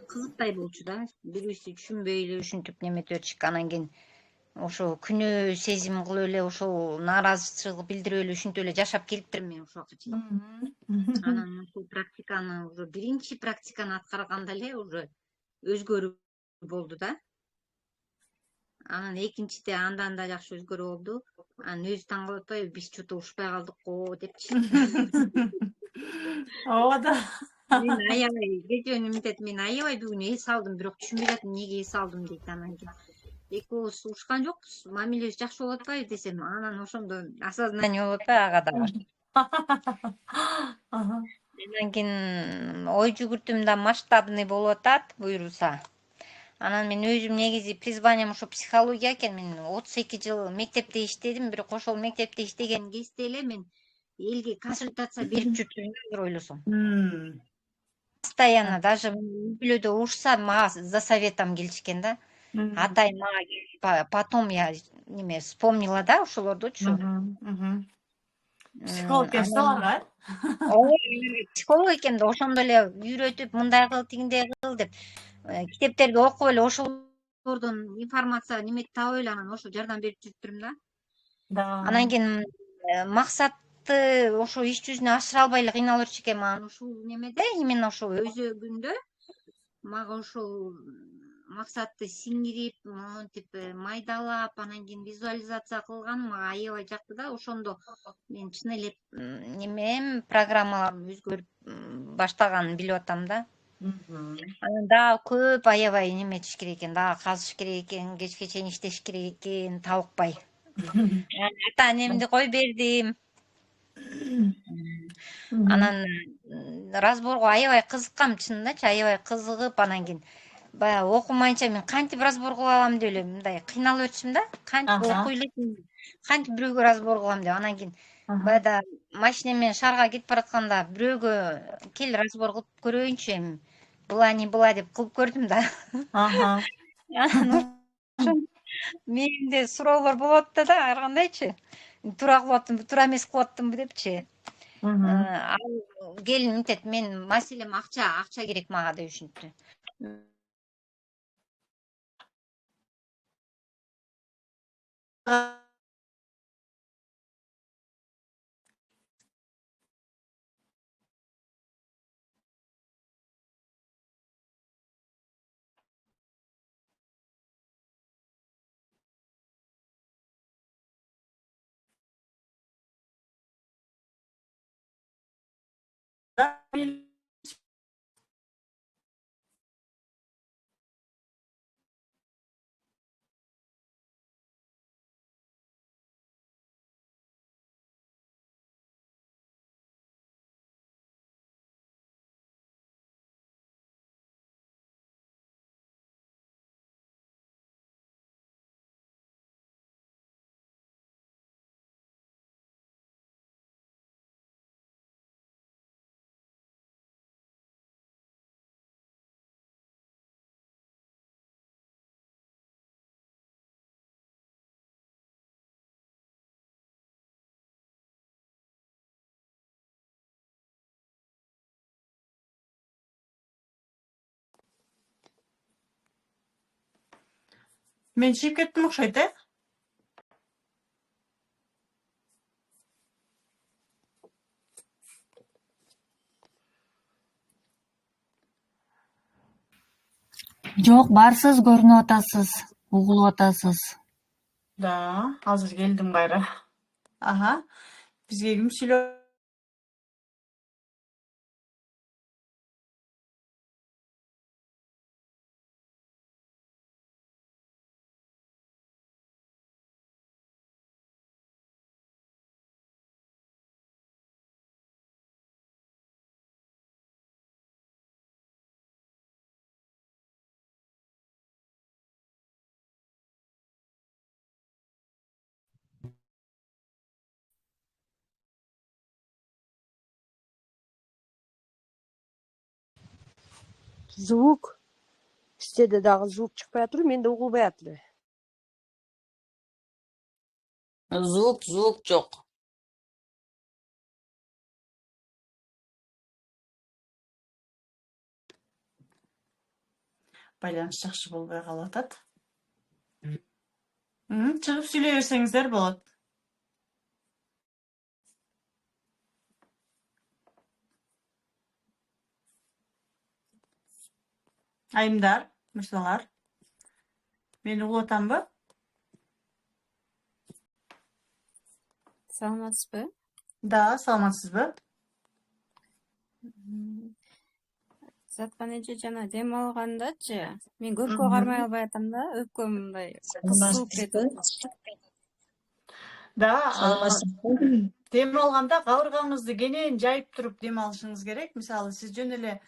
кызыктай болчу да. Бири бирибизди түшүнбөй эле ушинтип неметип өтүшүк. Анан кийин ошо күнөө сезим кылып эле ошол нааразычылык билдирип эле ушинтип эле жашап келиптирмин мен ушулга чейин. Анан ушул практиканы уже биринчи практиканы аткарганда эле уже өзгөрүү болду да. Анан экинчиде андан да жакшы өзгөрүү болду. Анан өзү таң калып атпайбы, биз что-то ушпай калдык го депчи. Ооба да. Мен аябай кечээ мынтет мен аябай бүгүн эс алдым, бирок түшүнбөй жатам эмнеге эс алдым дейт. Анан кийин экөөбүз ушкан жокпуз, мамилебиз жакшы болуп атпайбы десем, анан ошондо осознание болуп атпайбы ага дагы. Аха. Андан кийин ой жүгүртүүм да масштабный болуп атат буюрса. Анан мен өзүм негизи призванием ошо психология экен. Мен 32 жыл мектепте иштедим, бирок ошол мектепте иштеген кезде эле мен элге консультация берип жүрчүмүн азыр ойлосом. Постоянно даже үй бүлөдө урушса мага за советом келишкен да. Атайын мага келип, потом я неме вспомнила да ошолордучу. Психолог эмес аларга? Ой, психолог экен да, ошондо эле үйрөтүп, мындай кыл, тигиндей кыл деп китептерди окуп эле ошолордон информация неметип таап эле анан ошо жардам берип жүрүптүрмүн да. Да. Анан кийин максатты ошо иш жүзүнө ашыра албай эле кыйналып жүрчү экен. Анан ушул немеде именно ошо өзөгүндө мага ошол максатты сиңирип, монтип майдалап, анан кийин визуализация кылган мага аябай жакты да. Ошондо мен чын эле немем программаларым өзгөрүп баштаганын билип атам да. Анан дагы көп аябай неметиш керек экен, дагы казыш керек экен, кечке чейин иштеш керек экен, табыкпай. Ата энемди кой бердим. Анан разборго аябай кызыккам, чынындачы аябай кызыгып, анан кийин баягы окумайынча мен кантип разбор кыла алам деп эле мындай кыйналып өтчүм да. Кантип окуй элесиң, кантип бирөөгө разбор кылам деп. Анан кийин баягы машина менен шаарга кетип баратканда бирөөгө кел разбор кылып көрөйүнчү эми. Була не була деп кылып көрдүм да. Менде суроолор болуп атты да, ар кандайчы. Туура кылып аттымбы, туура эмес кылып аттымбы депчи. Ал келин мынтет, мен маселем акча керек мага деп үшүнүптү. Мен чыгып кеттим окшойт, э? Жок, барсыз, көрүнүп атасыз, угулуп атасыз. Да, азыр келдим кайра. Аха. Бизге ким сүйлөп Звук. Сизде дагы звук чыкпай атырбы, менде угулбай атырбы? Звук жок. байланыш жакшы болбой калып атат. Чыгып сүйлөй берсеңиздер болот. Айымдар. мырзалар. Мени угуп атамбы? Саламатсызбы? Да, саламатсызбы? Заткан эже жана дем алгандачы мен көпкө кармай албай атам да, өпкөм мындай кысылып кетип. Да, Саламатсызбы? дем алганда кабыргаңызды кенен жайып туруп дем алышыңыз керек. Мисалы, сиз жөн эле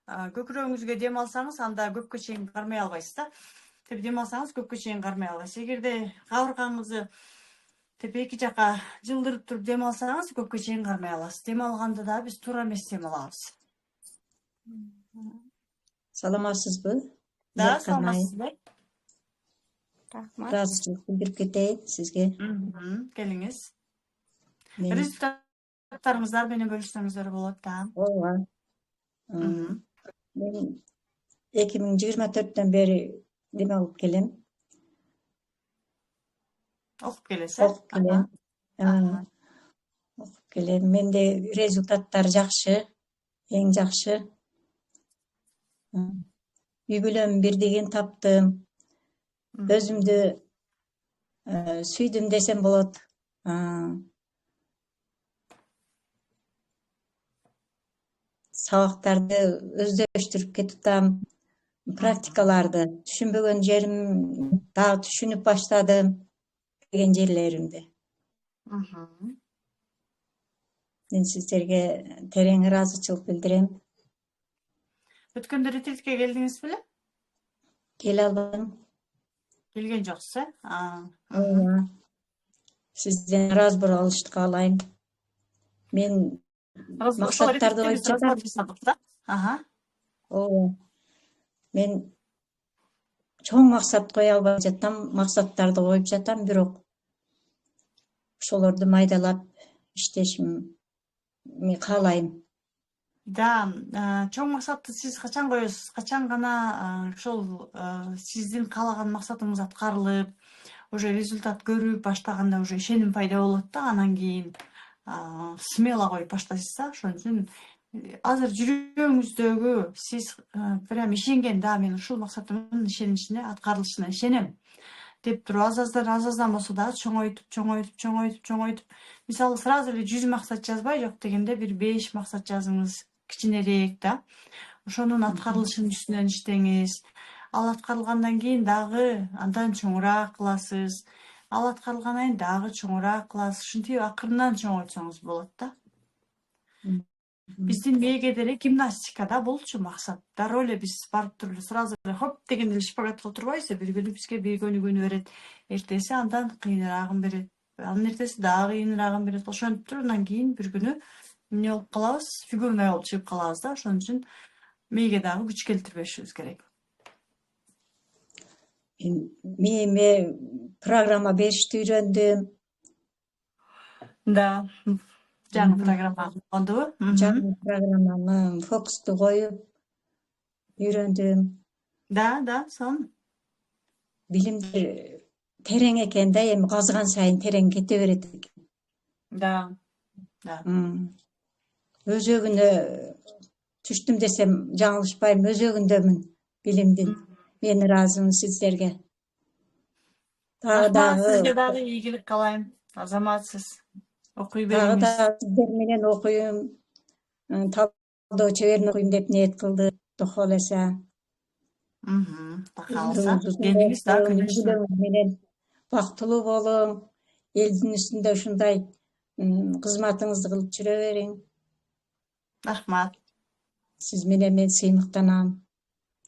көкүрөгүңүзгө дем алсаңыз, анда көпкө чейин кармай албайсыз да. Теп дем алсаңыз көпкө чейин кармай аласыз. Эгерде кабыргаңызды теп эки жака жылдырып туруп дем алсаңыз, көпкө чейин кармай аласыз. Дем алганда да биз туура эмес дем алабыз. Саламатсызбы? Да, саламатсызбы? Рахмат. Ыраазычылык билдирип кетейин сизге. Келиңиз. Мен Результаттарыңыздар менен бөлүшсөңүздөр болот да. ооба. Мен 2024-төн бери неме алып келем. Окуп келесиз. Окуп келем. Окуп келем. Менде результаттар жакшы, эң жакшы. Үй бүлөм бирдигин таптым. Өзүмдү сүйдүм десем болот. Сабактарды өздөштүрүп кетиптам. Практикаларды түшүнбөгөн жерим дагы түшүнүп баштадым деген жерлеримди. Мен сиздерге терең ыраазычылык билдирем. Өткөндө ретритке келдиңиз беле? Келе алдым. Келген жоксуз, э? Ооба. Сизден разбор алышты каалайм. Мен максаттарды коюп жатам. Да? Ооба. Мен чоң максат кое албай жатам, максаттарды коюп жатам, бирок ошолорду майдалап иштешим мен каалайм. Да, чоң максатты сиз качан коесуз? Качан гана ошол сиздин каалаган максатыңыз аткарылып, уже результат көрүп баштаганда уже ишеним пайда болот да, анан кийин смело коюп баштайсыз да. Ошон үчүн азыр жүрөгүңүздөгү сиз прям ишенген, да, мен ушул максатымдын ишеничине, аткарылышына ишенем деп туруп аз-аздан болсо да чоңойтуп. Мисалы, сразу эле 100 максат жазбай, жок дегенде бир 5 максат жазыңыз, кичинерээк да. Ошонун аткарылышынын үстүнөн иштеңиз. Ал аткарылгандан кийин дагы андан чоңураак кыласыз. Ал аткарылгандан кийин дагы чоңураак кыласыз. Ушинтип акырындан чоңойтсоңуз болот да. Биздин мээге деле гимнастикада болчу максат. Дароо эле биз барып туруп сразу эле хоп дегенде эле шпагатка отурбайбыз, белгилүү бизге бир көнүгүүнү берет. Эртеси андан кыйыныраагын берет. Анын эртеси дагы кыйыныраагын берет. Ошентип туруп андан кийин бир күнү эмне болуп калабыз? Фигурный болуп чыгып калабыз да. Ошон үчүн мээге дагы күч келтирбешибиз керек. Мээме программа беришти үйрөндүм. Да. Жаңы программа болгондубу? Жаңы программаны фокусту коюп үйрөндүм. Да, сонун. Билимдер терең экен да, эми казган сайын терең кете берет экен. Да. Өзөгүнө түштүм десем жаңылышпайм, өзөгүндөмүн билимдин. Мен ыраазымын сиздерге. Сизге дагы ийгилик каалайм. Азаматсыз. Окуй бериңиз. Дагы сиздер менен окуйм. Талдоо чеберин окуйм деп ниет кылдым. Кудай кааласа. Кааласа. Келиңиз да, конечно. Менен бактылуу болуң. Элдин үстүндө ушундай кызматыңызды кылып жүрө бериң. Рахмат. Сиз менен мен сыймыктанам.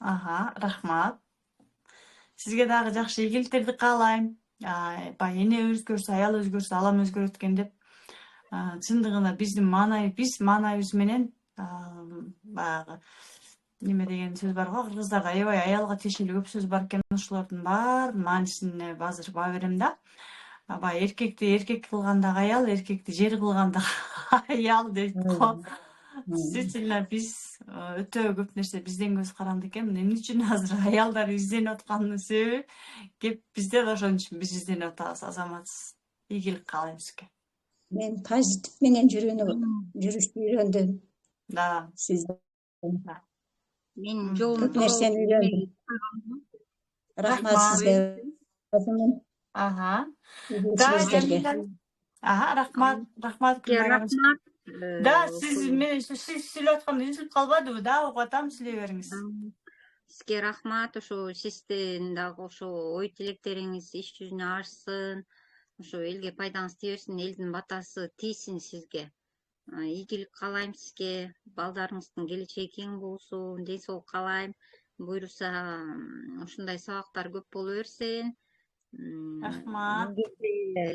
Рахмат. Сизге дагы жакшы ийгиликтерди каалайм. Баягы эне өзгөрсө, аял өзгөрсө, алам өзгөрөт экен деп. Чындыгында биздин маанайыбыз менен баягы неме деген сөз бар го, кыргыздарда аябай аялга тиешелүү көп сөз бар экен. Ошолордун баардын маанисине азыр баа берем да. Баягы эркекти эркек кылгандагы аял, эркекти жер кылгандагы аял дейт го. Действительно, биз өтө көп нерсе бизден көз каранды экен. Эмне үчүн азыр аялдар изденип атканынын себеби кеп бизде да ошон үчүн биз изденип атабыз. Азаматсыз. Ийгилик каалайм сизге. Мен позитив менен жүрүштү үйрөндүм. Да. Сиз Мен жолун Көп нерсени үйрөндүм. Рахмат сизге. Ага. Да, Игіліктерге. Jamila. Ага, рахмат Гүлнар. рахмат. Да, siz сүйлөткөндө үзүлүп калбадыбы? Да, угуп атам, сүйлөй бериңиз. Сизге рахмат, ошо сиздин дагы ошо ой тилектериңиз иш жүзүнө ашсын, ошо элге пайдаңыз тийбесин, элдин батасы тийсин сизге. Ийгилик каалайм сизге, балдарыңыздын келечеги кең болсун, ден соолук каалайм. Буюрса ушундай сабактар көп боло берсин. Рахмат.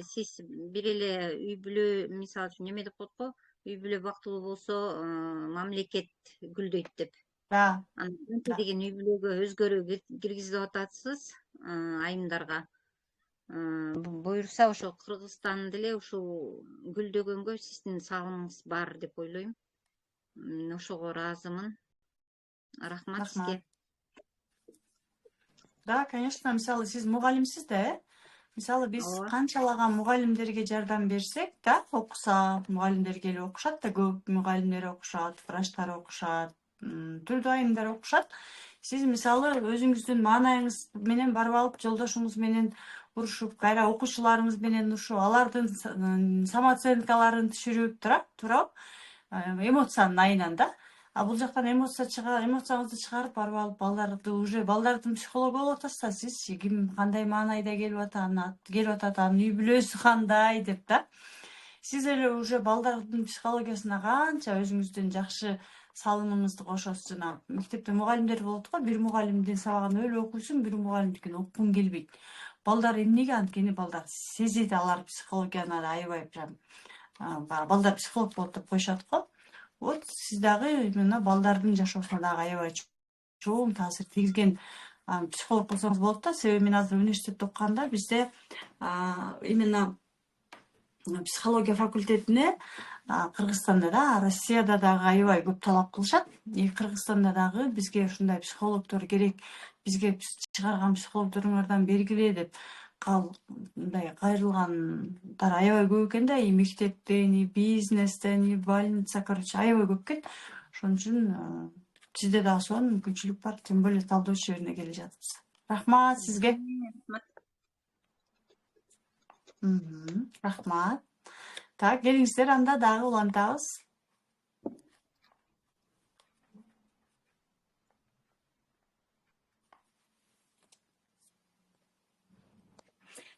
Сиз бир эле үй бүлө, мисалы үчүн неме деп коет го, үй бүлө бактылуу болсо мамлекет гүлдөйт деп. Да. Анткы деген үй бүлөгө өзгөрүү киргизип атасыз айымдарга. Буюрса ошо Кыргызстан деле ушул гүлдөгөнгө сиздин салымыңыз бар деп ойлойм. Ошого ыраазымын. Рахмат сизге. Да, конечно, мисалы сиз мугалимсиз да, э? Мисалы биз канчалаган мугалимдерге жардам берсек да, окуса, мугалимдер келип окушат да, көп мугалимдер окушат, врачтар окушат, түрдүү айымдар окушат. Сиз мисалы өзүңүздүн маанайыңыз менен барып алып, жолдошуңуз менен урушуп, кайра окуучуларыңыз менен урушуп, алардын самооценкаларын түшүрүп туруп, эмоциянын айынан да. А бул жактан эмоцияңызды чыгарып барып алып балдарды уже балдардын психологу болуп атасыз, сиз ким кандай маанайда келип атат, анын үй бүлөсү кандай деп да. Сиз эле уже балдардын психологиясына канча өзүңүздүн жакшы салымыңызды кошосуз. Жана мектепте мугалимдер болот го, бир мугалимдин сабагын өлү окуйсуң, бир мугалимдикин окугуң келбейт. Балдар эмнеге? Анткени балдар сезет, алар психологияны аябай прям балдар психолог болот деп коюшат го. Вот сиз дагы именно балдардын жашоосуна дагы аябай чоң таасир тийгизген психолог болсоңуз болот да. Себеби мен азыр университетте окуганда бизде именно психология факультетине Кыргызстанда да, Россияда дагы аябай көп талап кылышат. Кыргызстанда дагы бизге ушундай психологдор керек, бизге чыгарган психологдоруңардан бергиле деп мындай кайрылгандар аябай көп экен да, и мектептен, и бизнестен, и больница, короче, аябай көп экен. Ошон үчүн сизде дагы сонун мүмкүнчүлүк бар, тем более талдоо ишерине келе жатырсыз. Рахмат сизге. Рахмат. Так, келиңиздер, анда дагы улантабыз.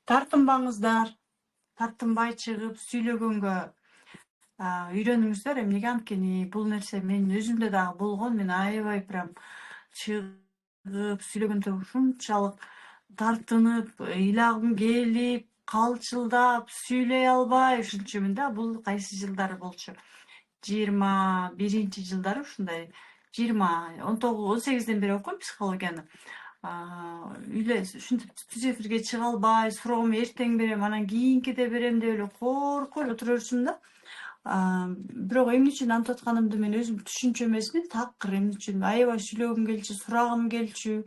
Тартынбаңыздар, тартынбай чыгып сүйлөгөнгө үйрөнүңүздөр. Эмнеге? Анткени бул нерсе мен өзүмдө дагы болгон. Мен аябай прям чыгып сүйлөгөндө ушунчалык тартынып, ыйлагым келип, калчылдап, сүйлөй албай ушунчумун да. Бул кайсы жылдары болчу? 21-жылдары ушундай. 18-ден бери окуйм психологияны. Ушинтип түз эфирге чыга албай, суроогумду эртең берем, анан кийинкиде берем деп эле коркуп эле отура берчүмүн да. Бирок эмне үчүн антип атканымды мен өзүм түшүнчү эмесмин. Такыр эмне үчүн аябай сүйлөгүм келчү, сурагым келчү.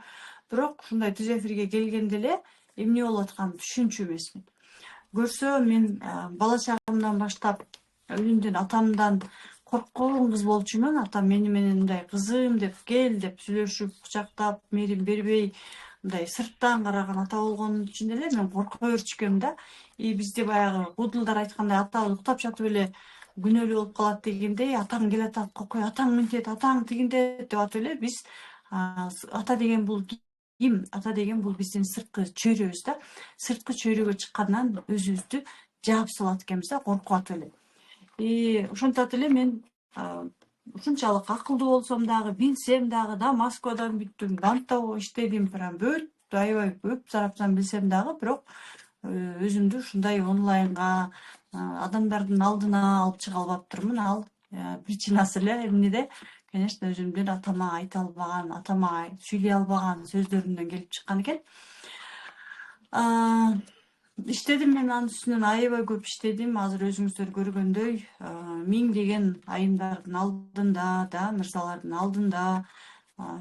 Бирок ушундай түз эфирге келгенде эле эмне болуп атканын түшүнчү эмесмин. Көрсө мен бала чагымдан баштап өзүмдүн атамдан корккон кыз болчумун. Атам мени менен мындай кызым деп, кел деп сүйлөшүп, кучактап, мээрим бербей, мындай сырттан караган ата болгон үчүн эле мен корко берчү экенмин да. И бизде баягы куудулдар айткандай, атабыз уктап жатып эле күнөөлүү болуп калат дегендей, атаң келатат, кокой, атаң мынтет, атаң тигинде деп атып эле биз ата деген бул ким? Ата деген бул биздин сырткы чөйрөбүз да. Сырткы чөйрөгө чыккандан өзүбүздү жаап салат экенбиз да, коркуп атып эле. Ошентип эле мен ушунчалык акылдуу болсом дагы, билсем дагы да, Москвадан бүттүм, банкта иштедим, прям бөт аябай көп зарабтан билсем дагы, бирок өзүмдү ушундай онлайнга адамдардын алдына алып чыга албаптырмын. Ал причинасы эле эмнеде? Конечно, өзүмдүн атама айта албаган, атама сүйлөй албаган сөздөрүмдөн келип чыккан экен. Иштедим мен анын үстүнөн, аябай көп иштедим. Азыр өзүңүздөр көргөндөй, миңдеген айымдардын алдында да, мырзалардын алдында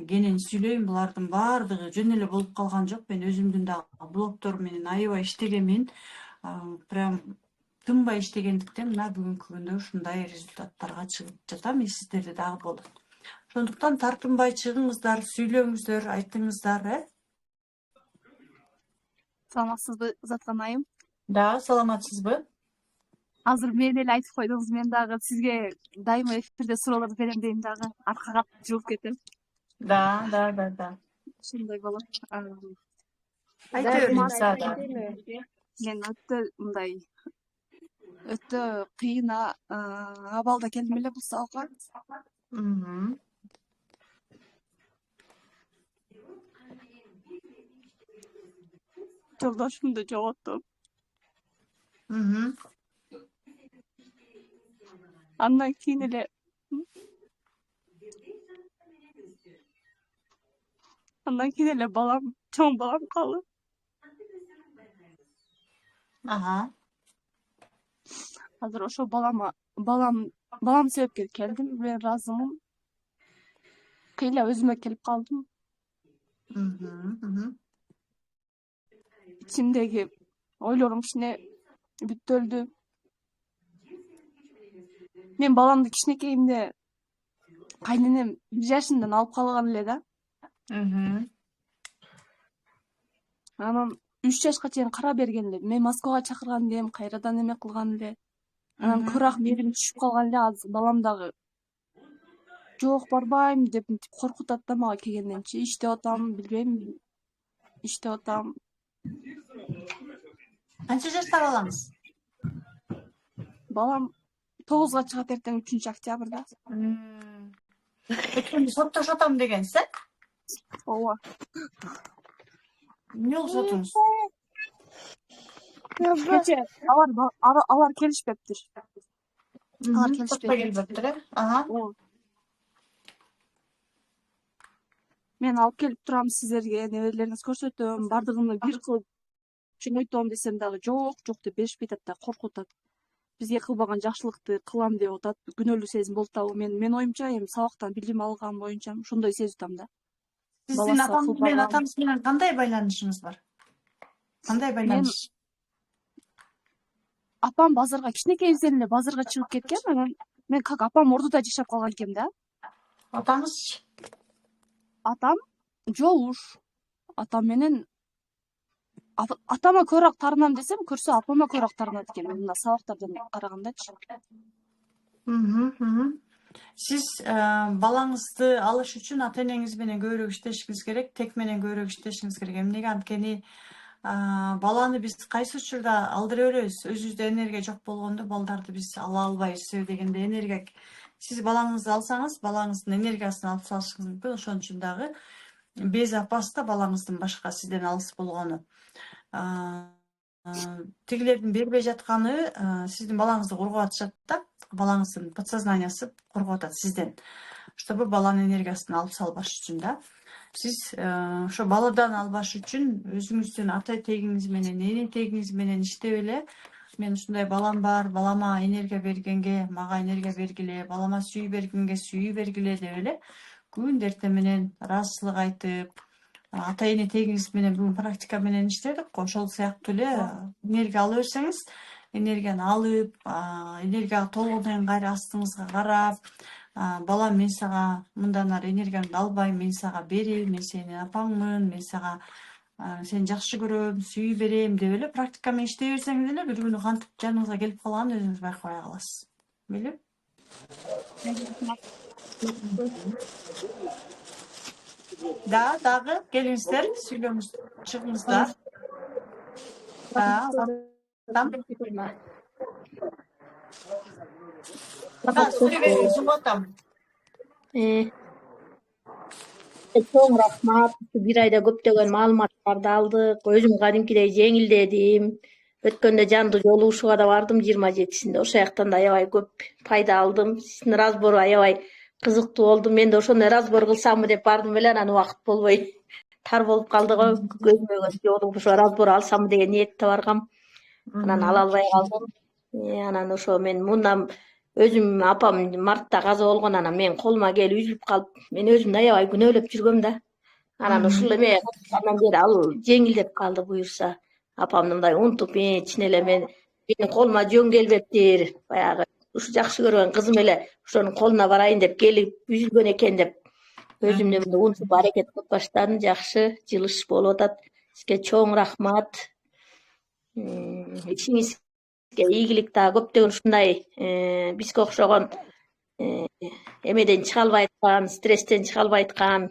кенен сүйлөйм. Булардын баардыгы жөн эле болуп калган жок. Мен өзүмдүн дагы блогторум менен аябай иштегенмин. Прям тынбай иштегендиктен мына бүгүнкү күндө ушундай результаттарга чыгып жатам. Сиздерде дагы болот. Ошондуктан тартынбай чыгыңыздар, сүйлөңүздөр, айтыңыздар, Саламатсызбы, Узаткан айым? Да, саламатсызбы? Азыр мен эле айтып койдуңуз, мен дагы сизге дайыма эфирде суроолор берем дейм дагы, аркага жылып кетем. Да. Ошондой болот. Айта бериңиз, Мен өтө мындай өтө кыйын абалда келдим эле бул сабакка. Жолдошумду жоготтум. Андан кийин эле балам, чоң балам калды. Азыр ошо балам себепке келдим. Мен ыраазымын. Кыйла өзүмө келип калдым. İçimdeki ойлорум кичине бүттөлдү. Мен баламды кичинекейимде кайненем 1 жашындан алып калган эле да. Анан 3 жашка чейин кара берген эле. Мен Москвага чакырган элем, кайрадан эме кылган эле. Анан көбүрөөк мээрим түшүп калган эле. Азыр балам дагы жок барбайм деп коркутат да мага келгенденчи. Иштеп атам, билбейм. Иштеп атам. Канча жашта балаңыз? Балам 9га чыгат эртең 3 октябрда. Өткөндө соттошотом дегенсиз, Ооба. Эмне болуп сотуңуз? Алар келишпептир. Мен алып келип турам сиздерге, неберелериңиз көрсөтөм, бардыгын бир кылып чоңойтом десем дагы жок деп беришпей атат да, коркутат. Бизге кылбаган жакшылыкты кылам деп атат. Күнөөлүү сезим болуп атабы? Мен оюмча эми сабактан билим алган боюнча ошондой сезип атам да. Сиздин атаңыз менен кандай байланышыңыз бар? Кандай байланыш? Апам базарга кичинекейибизден эле базарга чыгып кеткен. Анан мен как апам ордуда жашап калган экем да. Атаңыз? Атам жолуш. Атам менен атама көбүрөөк тарынам десем, көрсө апама көбүрөөк тарынат экен. Мына сабактардан карагандачы. Сиз балаңызды алыш үчүн ата энеңиз менен көбүрөөк иштешиңиз керек, тек менен көбүрөөк иштешиңиз керек. Эмнеге? Анткени баланы биз кайсы учурда алдыра беребиз. Өзүбүздө энергия жок болгондо балдарды биз ала албайбыз дегенде энергия. Сиз балаңызды алсаңыз, балаңыздын энергиясын алып салышыңыз мүмкүн. Ошон үчүн дагы без опасно балаңыздын башка сизден алыс болгону. Тигилердин бербей жатканы сиздин балаңызды коргоп атышат да. Балаңыздын подсознаниясы коргоп атат сизден. Чтобы баланын энергиясын алып салбаш үчүн да. Сиз ошо баладан албаш үчүн өзүңүздүн ата тегиңиз менен, эне тегиңиз менен иштеп эле, мен ушундай балам бар, балама энергия бергенге мага энергия бергиле, балама сүйүү бергенге сүйүү бергиле деп эле күн эртең менен ыраазычылык айтып, ата эне тегиңиз менен бүгүн практика менен иштедик го. Ошол сыяктуу эле энергия ала берсеңиз, энергияны алып, энергияга толгондон кайра астыңызга карап, балам мен сага мындан ары энергияңды албайм, мен сага берейин, мен сенин апаңмын, мен сага сени жакшы көрөм, сүйүү берем деп эле практика менен иштей берсеңиз эле бир күнү кантип жаныңызга келип калганын өзүңүз байкабай каласыз. Белип? Дагы келиңиздер, сүйлөңүз, чыгыңыздар. Чоң рахмат. Бир айда көптөгөн маалыматтарды алдык. Өзүм кадимкидей жеңилдедим. Өткөндө жанды жолугушууга да бардым 27-синде. Ошол жактан да аябай көп пайда алдым. Сиздин разбор аябай кызыктуу болду. Мен да ошондой разбор кылсамбы деп бардым эле, анан убакыт болбой тар болуп калды го. Көзмө көз жолугушуу разбор алсам деген ниетте баргам. Анан ала албай калдым. Анан ошо мен мындан өзүм апам мартта каза болгон, анан мен колума келип үзүлүп калып, мен өзүмдү аябай күнөөлөп жүргөм да. Анан ушул эме андан бери ал жеңилдеп калды буюрса. Апамды мындай унутуп, чын эле мени колума жөн келбептир, баягы ушу жакшы көргөн кызым эле ошонун колуна барайын деп келип үзүлгөн экен деп өзүмдө мындай унсуп аракет кылып баштадым. Жакшы жылыш болуп атат. Сизге чоң рахмат. Ишиңизге ийгилик дагы көптөгөн ушундай бизге окшогон эмеден чыга албай аткан, стресстен чыга албай аткан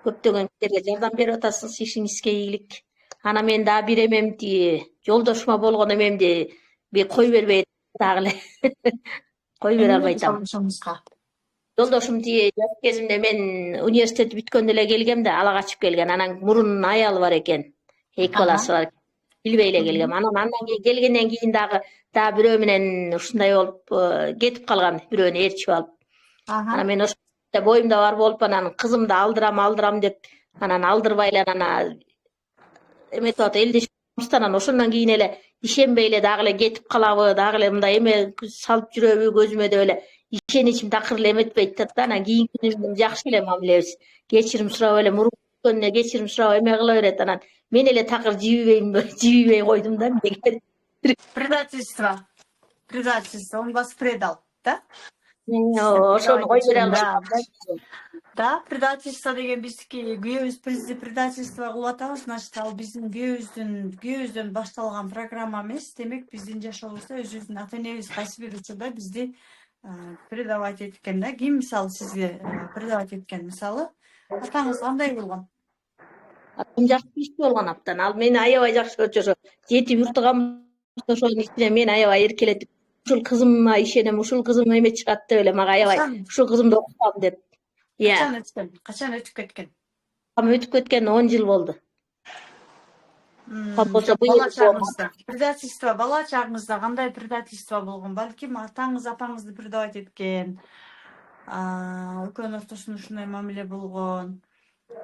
көптөгөн кишилерге жардам берип атасыз. Ишиңизге ийгилик. Ана мен дагы бир эмемди, жолдошума болгон эмемди бир кой бербей дагы эле. Кой бере албай атам. Жолдошум тиги жаш кезимде мен университет бүткөндө эле келгем да, ала качып келген. Анан мурунун аялы бар экен. Эки баласы бар. Билбей эле келгем. Андан кийин келгенден кийин дагы бирөө менен ушундай болуп кетип калган, бирөөнү ээрчип алып. Анан мен ошо боюмда бар болуп анан кызымды алдырам деп анан алдырбай эле анан эметип атып элдешип анан ошондон кийин эле ишенбей эле дагы эле кетип калабы, дагы эле мындай эме салып жүрөбү көзүмө деп эле ишеничим такыр эле эметпейт да. Анан кийинки күнү жакшы эле мамилебиз. Кечирим сурап эле мурун өткөнүнө кечирим сурап эме кыла берет. Анан мен эле такыр жибибей койдум да. Предательство. Он вас предал, да? Ошону кой бере албайм. Да, предательство деген биздики күйөөбүз бизди предательство кылып атабыз, значит ал биздин күйөөбүздөн башталган программа эмес. Демек биздин жашообузда өзүбүздүн ата энебиз кайсы бир учурда бизди предавать эткен да. Ким мисалы сизге предавать эткен? Мисалы атаңыз кандай болгон? Атам жакшы ишчи болгон аптан. Ал мени аябай жакшы көрчү. Ошо жетип юртуган ошонун ичине мен аябай эркелетип, ушул кызымга ишенем, ушул кызым эме чыгат деп эле мага аябай ушул кызымды окутам деп. Качан өтүп кеткен? Өтүп кеткен 10 жыл болду. Предательство бала чагыңызда кандай предательство болгон? Балким атаңыз апаңызды предавать эткен. Экөөнүн ортосунда ушундай мамиле болгон.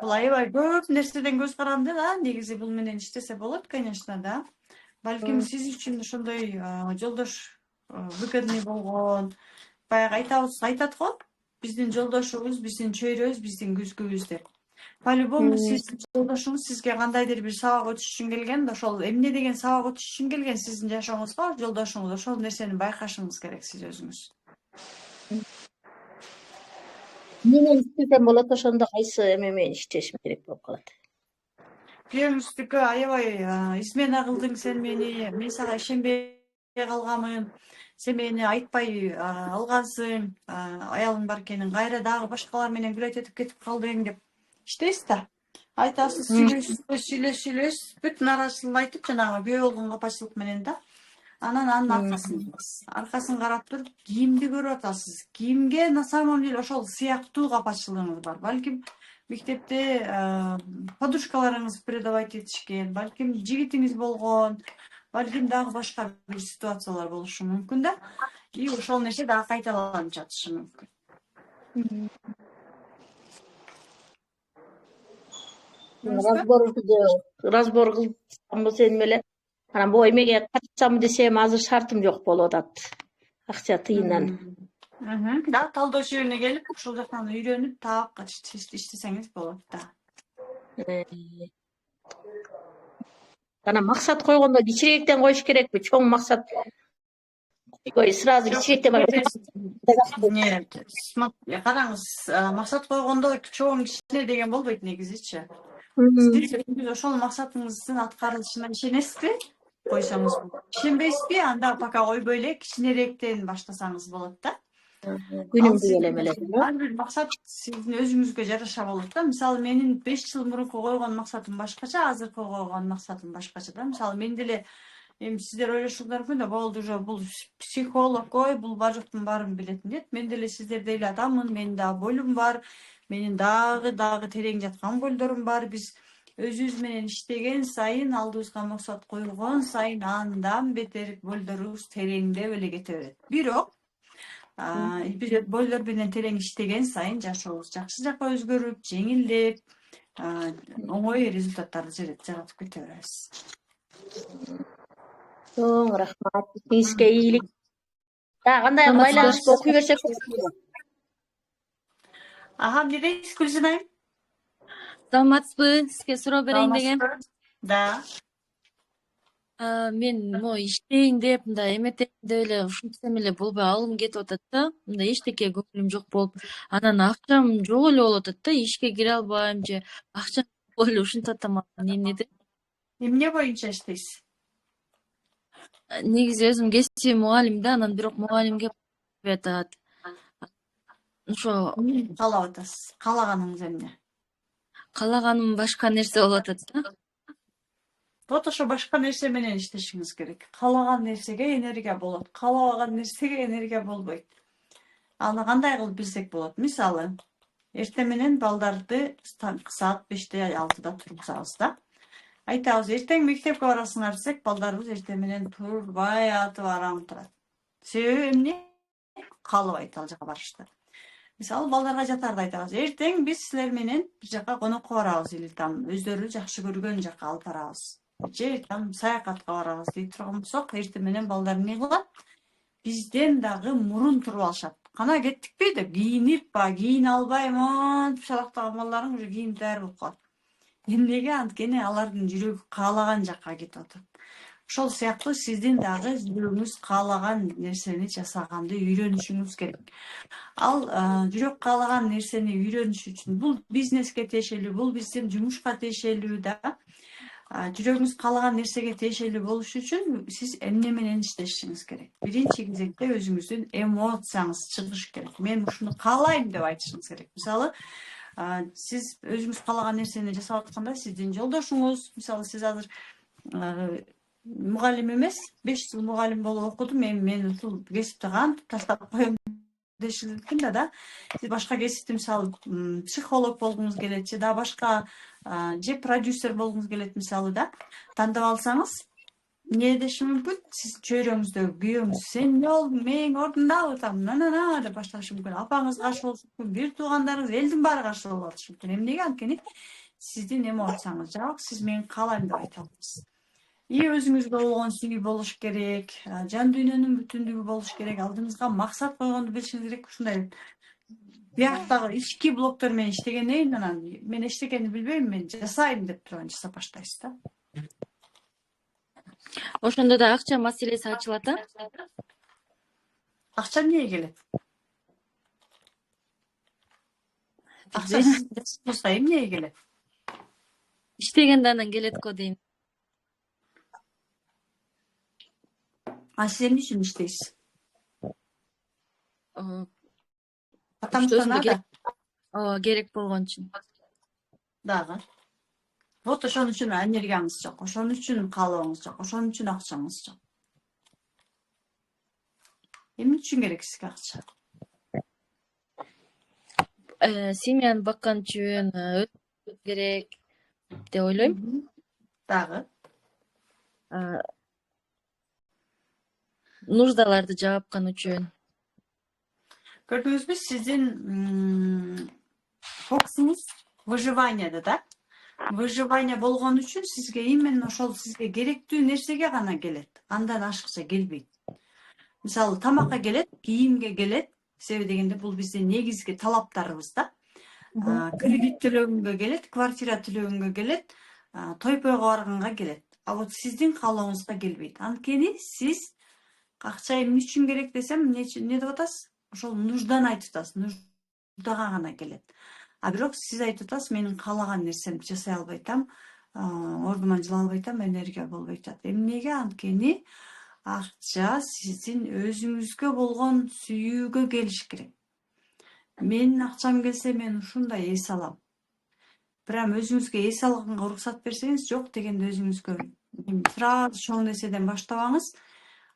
Бул аябай көп нерседен көз каранды да. Негизи бул менен иштесе болот, конечно, да. Балким сиз үчүн ошондой жолдош выгодный болгон. Баягы айтат го, биздин жолдошубуз, биздин чөйрөбүз, биздин күзгүбүз деп. По-любому сиздин жолдошуңуз сизге кандайдыр бир сабак өтүш үчүн келген, ошол эмне деген сабак өтүш үчүн келген сиздин жашооңузга, жолдошуңуз ошол нерсени байкашыңыз керек сиз өзүңүз. Эмне менен иштесем болот, ошондо кайсы эме менен иштешим керек болуп калат. Күйөөңүздүкү аябай измена кылдың сен мени, мен сага ишенбей калганмын. Сен мени айтпай алгансың, аялың бар экенин, кайра дагы башкалар менен гүлөт этип кетип калдың деп иштейсиз да. Айтасыз, сүйлөшүбүз, бүт нааразычылыгын айтып жанагы күйөө болгон капачылык менен да. Анан анын аркасын карап туруп, кимди көрүп атасыз? Кимге на самом деле ошол сыяктуу капачылыгыңыз бар? Балким мектепте подружкаларыңыз предавать этишкен, балким жигитиңиз болгон, балким дагы башка бир ситуациялар болушу мүмкүн да. И ошол нерсе дагы кайталанып жатышы мүмкүн. Разбор кылсам сеним эле. Анан бу эмеге катышсам десем азыр шартым жок болуп атат. Акча тыйындан. Да, талдоо шебине келип, ошол жактан үйрөнүп, таап иштесеңиз болот да. Анан максат койгондо кичирээктен коюш керекпи? Чоң максат койбой, сразу кичирээктен Нет, караңыз, максат койгондо чоң кичине деген болбойт негизичи. Сиз ошол максатыңыздын аткарылышына ишенесизби? Койсоңуз болот. Ишенбейсизби? Анда пока койбой эле кичинерээктен баштасаңыз болот да. Күнүмдүк эле эле. Ар бир максат сиздин өзүңүзгө жараша болот да. Мисалы менин 5 жыл мурунку койгон максатым башкача, азыркы койгон максатым башкача да. Мисалы мен деле эми сиздер ойлошуңар мүмкүн да, болду уже бул психолог ой, бул бар жоктун баарын билетин дейт. Мен деле сиздердей эле адаммын, менин дагы бойлум бар, менин дагы терең жаткан бойлдорум бар. Биз өзүбүз менен иштеген сайын, алдыбызга максат койгон сайын андан бетер бойлдорубуз тереңдеп эле кете берет. Бирок биз бойлор менен терең иштеген сайын жашообуз жакшы жакка өзгөрүп, жеңилдеп, оңой результаттарды жаратып кете беребиз. Чоң рахмат. Сизге ийгилик. Кандай байланышып окуй берсек болот. Эмне дейсиз, Гүлжан? Саламатсызбы? Сизге суроо берейин дегем. Да. Мен могу иштейин деп мындай эметейин деп эле ушинтсем эле болбой алым кетип атат да. Мындай эчтеке көңүлүм жок болуп, анан акчам жок эле болуп атат да. Ишке кире албайм же акчам жок эле ушинтип атам. Эмнеде? Эмне боюнча иштейсиз? Негизи өзүм кесибим мугалим да, анан бирок мугалимге атат. Ошо Эмне каалап атасыз? Каалаганыңыз эмне? каалаганым башка нерсе болуп атат да. Вот ошо башка нерсе менен иштешиңиз керек. Каалаган нерсеге энергия болот, каалабаган нерсеге энергия болбойт. Аны кандай кылып билсек болот? Мисалы, эртең менен балдарды саат 5-те 6-да тургузабыз да. Айтабыз, эртең мектепке барасыңар десек, балдарыбыз эртең менен турбай атып араң турат. Себеби эмне? Каалабайт ал жака барышты. Мисалы, балдарга жатарда айтабыз, эртең биз силер менен бир жака конокко барабыз или там өздөрү жакшы көргөн жака алып барабыз. Же там саякатка барабыз дей турган болсок, эртең менен балдар эмне кылат? Бизден дагы мурун туруп алышат. Кана кеттикпи деп кийинип, кийине албайм деп шалактаган балдарың уже кийинип даяр болуп калат. Эмнеге? Анткени алардын жүрөгү каалаган жакка кетип атат. Ошол сыяктуу сиздин дагы жүрөгүңүз каалаган нерсени жасаганды үйрөнүшүңүз керек. Ал жүрөк каалаган нерсени үйрөнүш үчүн бул бизнеске тиешелүү, бул биздин жумушка тиешелүү да. Жүрөгүңүз каалаган нерсеге тиешелүү болуш үчүн сиз эмне менен иштешиңиз керек? Биринчи кезекте өзүңүздүн эмоцияңыз чыгыш керек. Мен ушуну каалайм деп айтышыңыз керек. Мисалы, сиз өзүңүз каалаган нерсени жасап атканда сиздин жолдошуңуз, мисалы, сиз азыр мугалим эмес, 5 жыл мугалим болуп окудум, мен ушул кесипти кантип таштап коем деши мүмкүн да. Сиз башка кесипти, мисалы, психолог болгуңуз келет, же да башка же продюсер болгуңуз келет, мисалы да. Тандап алсаңыз, эмне деши мүмкүн? Сиз чөйрөңүздөгү күйөөңүз, сен эмне болдуң, менин ордумдабы там, на деп башташы мүмкүн. Апаңыз каршы болушу мүмкүн, бир туугандарыңыз, элдин баары каршы болуп атышы мүмкүн. Эмнеге? Анткени сиздин эмоцияңыз жок, сиз мен каалайм деп айта аласыз. И өзүңүзгө болгон сүйүү болуш керек, жан дүйнөнүн бүтүндүгү болуш керек, алдыңызга максат койгонду билишиңиз керек. Ушундай бияктагы ички блоктор менен иштегенден кийин анан мен эчтекени билбейм, мен жасайм деп туруп жасап баштайсыз да. Ошондо да акча маселеси ачылат, Акча эмнеге келет? Акча сиз болсо эмнеге келет? Иштегенде анан келет го дейм. Сиз эмне үчүн иштейсиз? Потому что Өзүмө надо. керек болгон үчүн. Дагы. Вот ошон үчүн энергияңыз жок, ошон үчүн каалооңуз жок, ошон үчүн акчаңыз жок. Эмне үчүн керек сизге акча? Семьяны баккан үчүн керек деп ойлойм. Дагы. Нуждаларды жаапкан үчүн. Көрдүңүзбү, сиздин фокусуңуз выживанияда да. Выживание болгон үчүн сизге именно ошол сизге керектүү нерсеге гана келет. Андан ашыкча келбейт. Мисалы, тамакка келет, кийимге келет. Себеби дегенде бул биздин негизги талаптарыбыз да. Кредит төлөгөнгө келет, квартира төлөгөнгө келет, той-пойго барганга келет. А вот сиздин каалооңузга келбейт. Анткени сиз акча эмне үчүн керек десем, эмне деп атасыз? Ошол нужданы айтып атасыз. Нуждага гана келет. А бирок сиз айтып атасыз, менин каалаган нерсемди жасай албайтам, ордуман жыла албайтам, энергия болбой жатат. Эмнеге? Анткени акча сиздин өзүңүзгө болгон сүйүүгө келиш керек. Менин акчам келсе, мен ушундай эс алам. Прям өзүңүзгө эс алганга уруксат берсеңиз, жок дегенде өзүңүзгө сразу чоң нерседен баштабаңыз.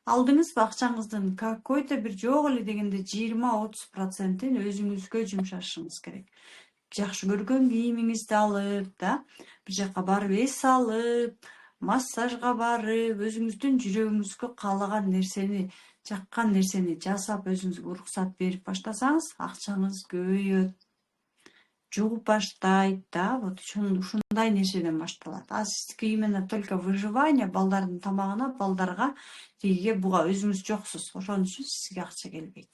Алдыңыз акчаңыздын какой-то бир жок эле дегенде 20-30%-ин өзүңүзгө жумшашыңыз керек. Жакшы көргөн кийимиңизди алып, да, бир жака барып эс алып, массажга барып, өзүңүздүн жүрөгүңүзгө каалаган нерсени, жаккан нерсени жасап өзүңүзгө уруксат берип баштасаңыз, акчаңыз көбөйөт. Жугуп баштайт, да, вот ушундай нерседен башталат. А сиздики именно только выживание, балдардын тамагына, балдарга, тигиге буга өзүңүз жоксуз. Ошон үчүн сизге акча келбейт.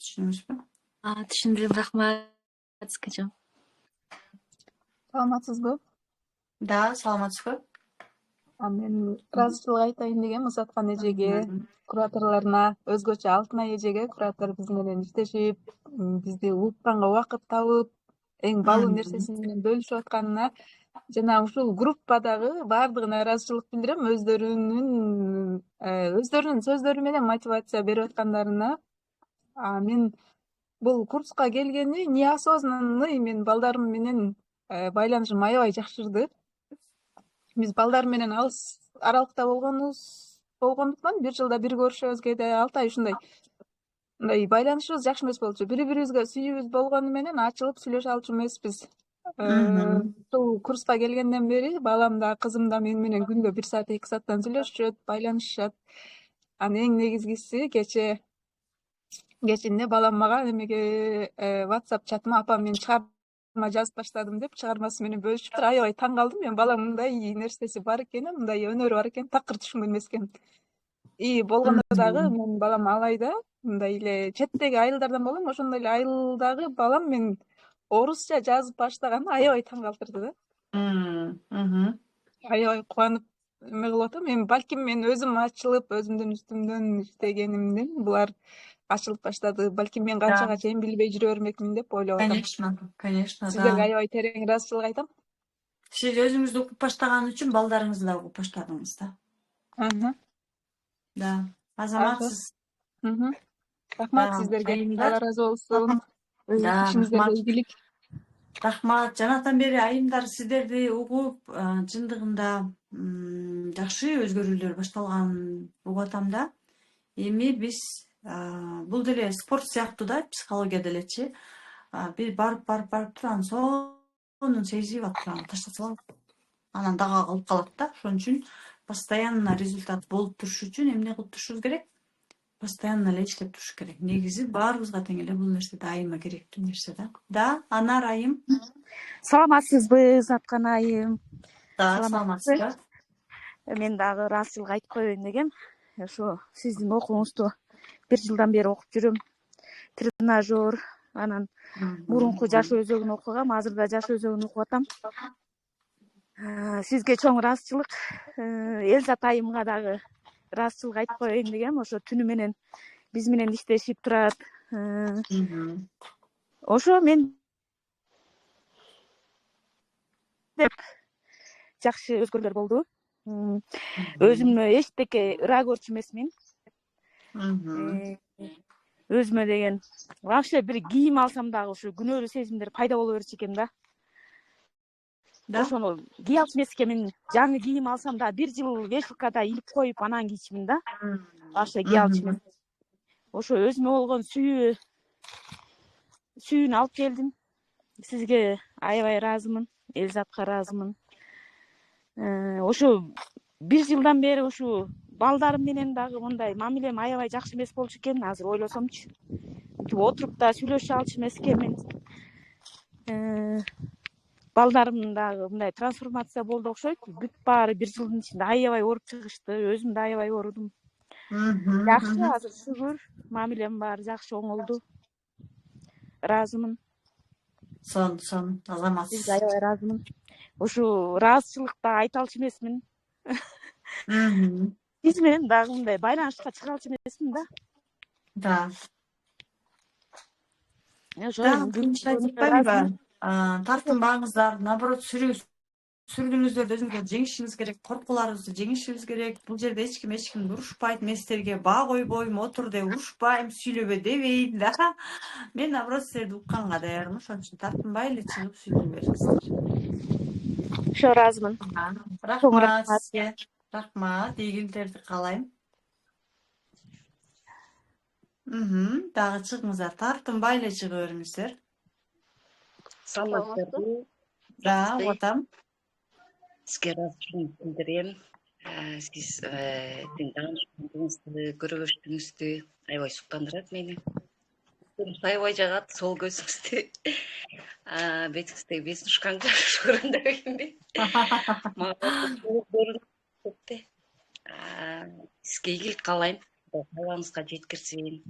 Түшүндүңүзбү? Түшүндүм, рахмат сизге. Саламатсызбы? Да, саламатсызбы. Мен ыраазычылык айтайын дегем Узаткан эжеге, кураторлоруна, өзгөчө Алтынай эжеге, куратор биз менен иштешип, бизди угукканга убакыт табып, эң балуу нерсеси менен бөлүшүп атканына жана ушул группадагы баардыгына ыраазычылык билдирем. Өздөрүнүн сөздөрү менен мотивация берип аткандарына. Мен бул курска келгени неосознанный мен балдарым менен байланышым аябай жакшырды. Биз балдар менен алыс аралыкта болгондуктан 1 жылда бир көрүшөбүз, кээде 6 ай ушундай байланышыбыз жакшы эмес болчу. Бири-бирибизге сүйүүбүз болгону менен ачылып сүйлөшө алчу эмеспиз. Ушул курска келгенден бери балам да, кызым да мен менен күндө 1 саат 2 сааттан сүйлөшүшөт, байланышышат. Анан эң негизгиси кечинде балам мага немеге WhatsApp чатыма апа мен чыгарма жазып баштадым деп чыгармасы менен бөлүшүптүр. Аябай таң калдым. Мен балам мындай нерсеси бар экен, мындай өнөрү бар экен, такыр түшүнгөн эмес экенмин. Болгондо дагы менин балам Алайда мындай эле четтеги айылдардан болом. Ошондой эле айылдагы балам мен орусча жазып баштаганы аябай таң калтырды да. Аябай кубанып эме кылып атам. Балким мен өзүм ачылып, өзүмдүн үстүмдөн иштегенимден булар ачылып баштады. Балким мен канчага чейин билбей жүрө бермекмин деп ойлоп атам. Конечно, Сиздерге да. аябай терең ыраазычылык айтам. Сиз өзүңүздү окуп баштаган үчүн балдарыңызды да окуп баштадыңыз да. Да. Азамат, сиз Рахмат сиздерге. Алла ыраазы болсун. Ишиңиздарга ийгилик. Рахмат. Жанатан бери айымдар сиздерди угуп, чындыгында жакшы өзгөрүүлөр башталганын угуп атам да. Эми биз бул деле спорт сыяктуу да, психология делечи. Бир барып туруп анан сонун сезип атып таштаса анан дагы калып калат да. Ошон үчүн постоянно результат болуп туруш үчүн эмне кылып турушубуз керек? Постоянно эле иштеп туруш керек. Негизи баарыбызга тең эле бул нерсе дайыма керектүү нерсе да. Да, Анар айым. Саламатсызбы, Заткан айым? Саламатсызбы. Мен дагы ыраазычылык айтып коеюн дегем. Ошо сиздин окууңузду 1 жылдан бери окуп жүрөм. Тренажер, анан мурунку Жаш өзөгүн окугам, азырда Жаш өзөгүн окуп атам. Сизге чоң ыраазычылык. Элзат айымга дагы ыраазычылык айтып коеюн дегем. Ошо түнү менен биз менен иштешип турат. Ошо мен деп жакшы өзгөрүүлөр болду. Өзүмө эчтеке ыра көрчү эмесмин. Өзүмө деген вообще бир кийим алсам дагы ушу күнөөлүү сезимдер пайда боло берчү экен да. Ошону кие алчу эмес экенмин. Жаңы кийим алсам да 1 жыл вешалкада илип коюп анан кийчүмүн да. Вообще кие алчу эмес. Ошо өзүмө болгон сүйүүнү алып келдим. Сизге аябай ыраазымын, Элзатка ыраазымын. Ошо 1 жылдан бери ушу балдарым менен дагы мындай мамилем аябай жакшы эмес болчу экен. Азыр ойлосомчу. Отуруп да сүйлөшө алчу эмес экенмин. Балдарым дагы мындай трансформация болду окшойт. Бүт баары 1 жылдын ичинде аябай ооруп чыгышты. Өзүм да аябай оорудум. Жакшы, азыр шүгүр, мамилем баары жакшы оңолду. Ыраазымын. Сон, Азамат. Сизге аябай ыраазымын. Ушу ыраазычылыкта айта алчу эмесмин. Сиз менен дагы мындай байланышка чыга алчу эмесмин да. Да. Тартынбаңыздар, наоборот сүрдүңүздөрдү өзүңүздөр жеңишиңиз керек, коркууларыңызды жеңишибиз керек. Бул жерде эч ким урушпайт, мен силерге баа койбойм, отур деп урушпайм, сүйлөбө дебейм да. Мен наоборот силерди укканга даярмын, ошон үчүн тартынбай эле чыгып сүйлөй бериңиздер. Ошо ыраазымын. Рахмат сизге. Рахмат, ийгиликтерди каалайм. Дагы чыгыңыздар, тартынбай эле чыга бериңиздер. Саламатсызбы? Да, отам. Сизге ыраазычылык билдирем. Сиз тыңдагыңызды, көрүбөштүңүздү аябай суктандырат мени. Аябай жагат сол көзүңүздү. Бетиңиздеги бесин ушканга көргөндөй экенби? Сизге ийгилик каалайм. Кааларыңызга жеткирсин.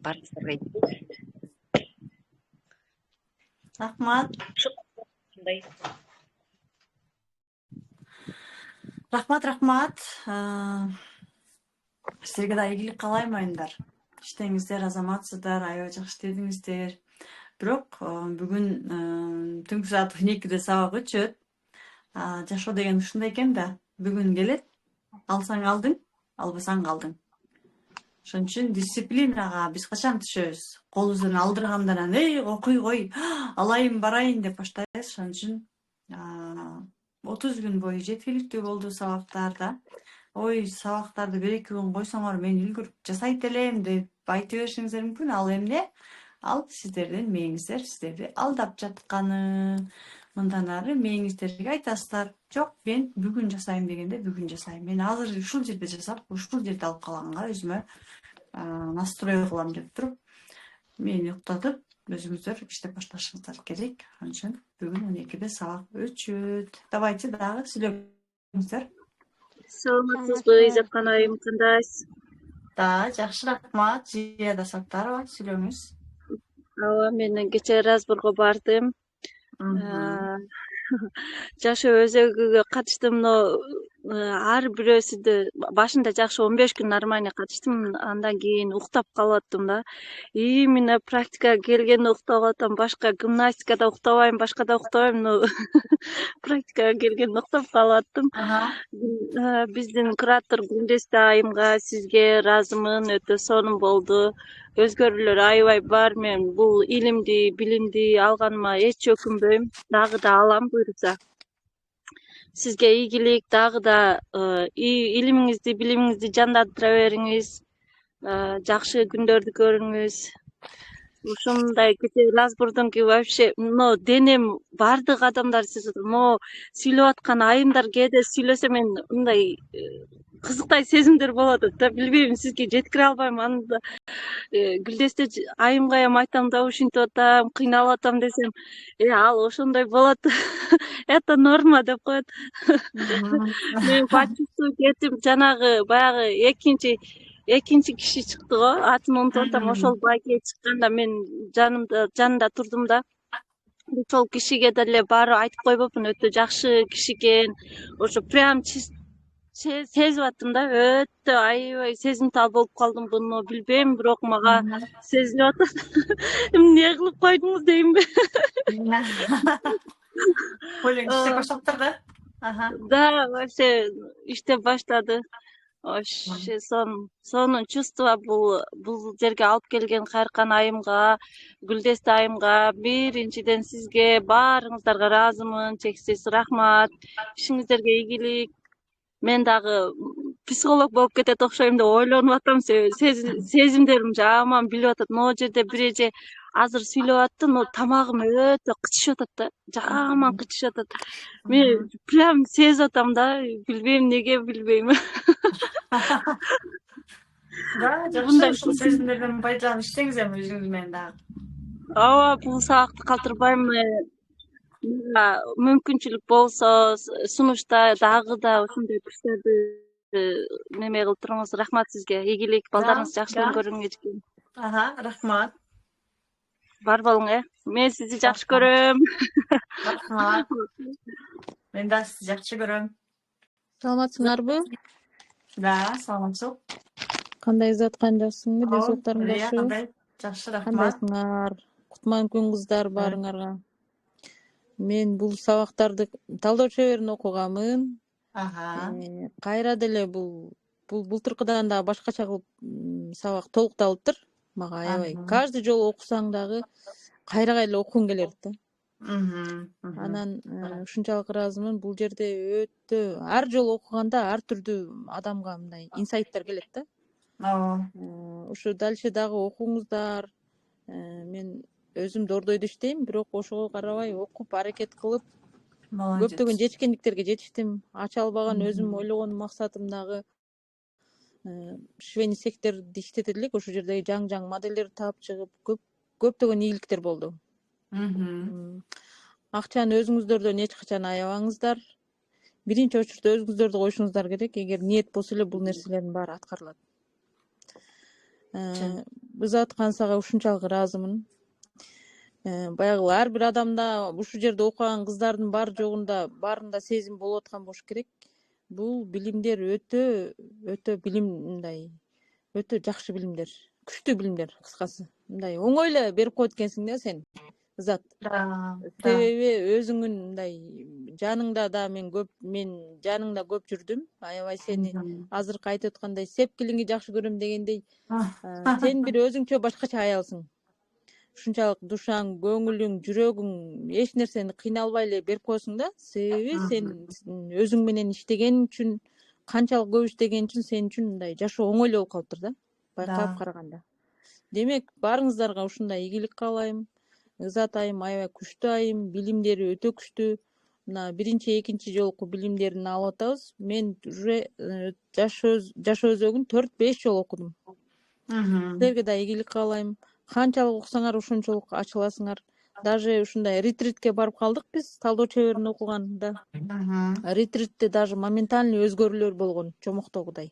Барыңыздарга ийгилик. Рахмат. Рахмат. Сіздерге да игілік қалаймайындар. Іштеңіздер, азаматсыздар, аябай жақсы істедіңіздер. Бирок бүгүн түнкү саат 12-де сабак өтүшөт. Жашоо деген ушундай экен да. Бүгүн келет, алсаң алдың, албасаң калдың. Ошон үчүн дисциплинага биз качан түшөбүз? Колубуздан алдыргандан анан окуй кой, алайын барайын деп баштайбыз. Ошон үчүн 30 күн бою жеткиликтүү болду сабактарда. Ой, сабактарды 1-2 күн койсоңор мен үлгүрүп жасайт элем деп айта беришиңиздер мүмкүн. Ал эмне? Ал сиздердин мээңиздер сиздерди алдап жатканы. Мындан ары мээңиздерге айтасыздар. Жок, мен бүгүн жасайм дегенде бүгүн жасайм. Мен азыр ушул жерде жасап, ушул жерде алып калганга өзүмө настрой кылам деп туруп, мени уктатып, өзүңүздөр иштеп башташыңыздар керек. Ошон үчүн бүгүн 12-де сабак өтүшөт. Давайте дагы сүйлөгүңүздөр. Саламатсызбы, Изаткан айым, кандайсыз? Да, жакшы, рахмат. Жия да Саттарова, сүйлөңүз. Ооба, мен кечээ разборго бардым. Жашоо өзөгүгө катыштым. Ар бирөөсүдө башында жакшы 15 күн нормально катыштым, андан кийин уктап калып аттым да. Именно практикага келгенде уктап атам, башка гимнастикада уктабайм, башкада уктабайм, практикага келгенде уктап калып аттым. Биздин куратор Гүлдесте айымга, сизге ыраазымын, өтө сонун болду. Өзгөрүүлөр аябай бар. Мен бул илимди, билимди алганыма эч өкүнбөйм. Дагы да алам буйрса. Сизге ийгилик, дагы да илимиңизди, билимиңизди жандандыра бериңиз. Жакшы күндөрдү көрүңүз. Ушундай кечээ разбордон кийин вообще, денем бардык адамдар сүйлөп аткан айымдар кээде сүйлөсө мен мындай кызыктай сезимдер болот да, билбейм, сизге жеткире албайм. Анда Гүлдесте айымга эми айтам да, ушинтип атам, кыйналып атам десем, ал ошондой болот. Это норма деп коет. Мен почувствую кетип, жанагы баягы экинчи киши чыкты го, атын унутуп атам. Ошол байке чыкканда мен жанында турдум да. Ошол кишиге деле баары айтып койбопмун, өтө жакшы киши экен. Ошо прям сезип аттым да, өтө аябай сезимтал болуп калдым. Буну билбейм, бирок мага сезилип атат. Эмне кылып койдуңуз деймби? Ойлойм, иштеп баштаптыр да. Да, вообще иштеп баштады. Вообще сонун чувство бул жерге алып келген Кайыркан айымга, Гүлдесте айымга, биринчиден сизге баарыңыздарга ыраазымын, чексиз рахмат. Ишиңиздерге ийгилик. Мен дагы психолог болуп кетет окшойм деп ойлонуп атам. Сезимдерим жаман билип атат. Могу жерде бир эже азыр сүйлөп атты, тамагым өтө кычышып атат да. Жаман кычышып атат. Мен прям сезип атам да, билбейм неге, билбейм. Да, жакшы, ушул сезимдерден пайдаланып иштеңиз эми өзүңүз менен дагы. Ооба, бул сабакты калтырбайм. Мүмкүнчүлүк болсо, сунушта дагы да ушундай күчтөрдү неме кылып туруңуз. Рахмат сизге. Ийгилик, балдарыңыз жакшылыгын көрүңүз эчким. Рахмат. Бар болуң, Мен сизди жакшы көрөм. Рахмат. Мен да сизди жакшы көрөм. Саламатсыңарбы? Да, саламатсыз. Кандай Изаткан, жакшысыңбы? Денсаулыктарың жакшы? Кандай? Жакшы, рахмат. Кандайсыңар? Кутман күн кыздар баарыңарга. Мен бул сабактарды талдоо чеберин окуганмын. Кайра деле бул былтыркыдан да башкача кылып сабак толукталыптыр. Мага аябай. Каждый жолу окусаң дагы кайра эле окугуң келет да. Анан ушунчалык ыраазымын. Бул жерде өтө ар жолу окуганда ар түрдүү адамга мындай инсайттар келет да. Ушу дальше дагы окуңуздар. Мен өзүм дордойдо иштейм, бирок ошого карабай окуп, аракет кылып, көптөгөн жетишкендиктерге жетиштим. Ача албаган өзүм ойлогон максатым дагы швейный секторду иштете элек, ошол жердеги жаң моделдерди таап чыгып, көптөгөн ийгиликтер болду. Акчаны өзүңүздөрдөн эч качан аябаңыздар. Биринчи очурда өзүңүздөрдү коюшуңуздар керек. Эгер ниет болсо эле бул нерселердин баары аткарылат. Изаткан сага ушунчалык ыраазымын. Баягы ар бир адамда ушу жерде окуган кыздардын бар жогунда баарында сезим болуп аткан болуш керек. бул билимдер өтө билим мындай өтө жакшы билимдер, күчтүү билимдер кыскасы. Мындай оңой эле берип коет экенсиң да сен. Зат. Себеби өзүңүн мындай жаныңда да мен жаныңда көп жүрдүм. Аябай сени азыркы айтып аткандай сепкилиңи жакшы көрөм дегендей, сен бир өзүңчө башкача аялсың. Ушунчалык душаң, көңүлүң, жүрөгүң эч нерсени кыйналбай эле берип коесуң да. Себеби сен өзүң менен иштеген үчүн, канчалык көп иштеген үчүн сен үчүн мындай жашоо оңой эле болуп калыптыр да. Байкап караганда. Демек, баарыңыздарга ушундай ийгилик каалайм. Ызат айым аябай күчтүү айым, билимдери өтө күчтүү. Мына биринчи, экинчи жолку билимдерин алып атабыз. Мен уже жаш өзөгүн 4-5 жол окудум. Силерге да ийгилик каалайм. Канчалык окусаңар ошончолук ачыласыңар. Даже ушундай ретритке барып калдык биз талдоо чеберин окуганда. Ретритте даже моментальный өзгөрүүлөр болгон чомоктогудай.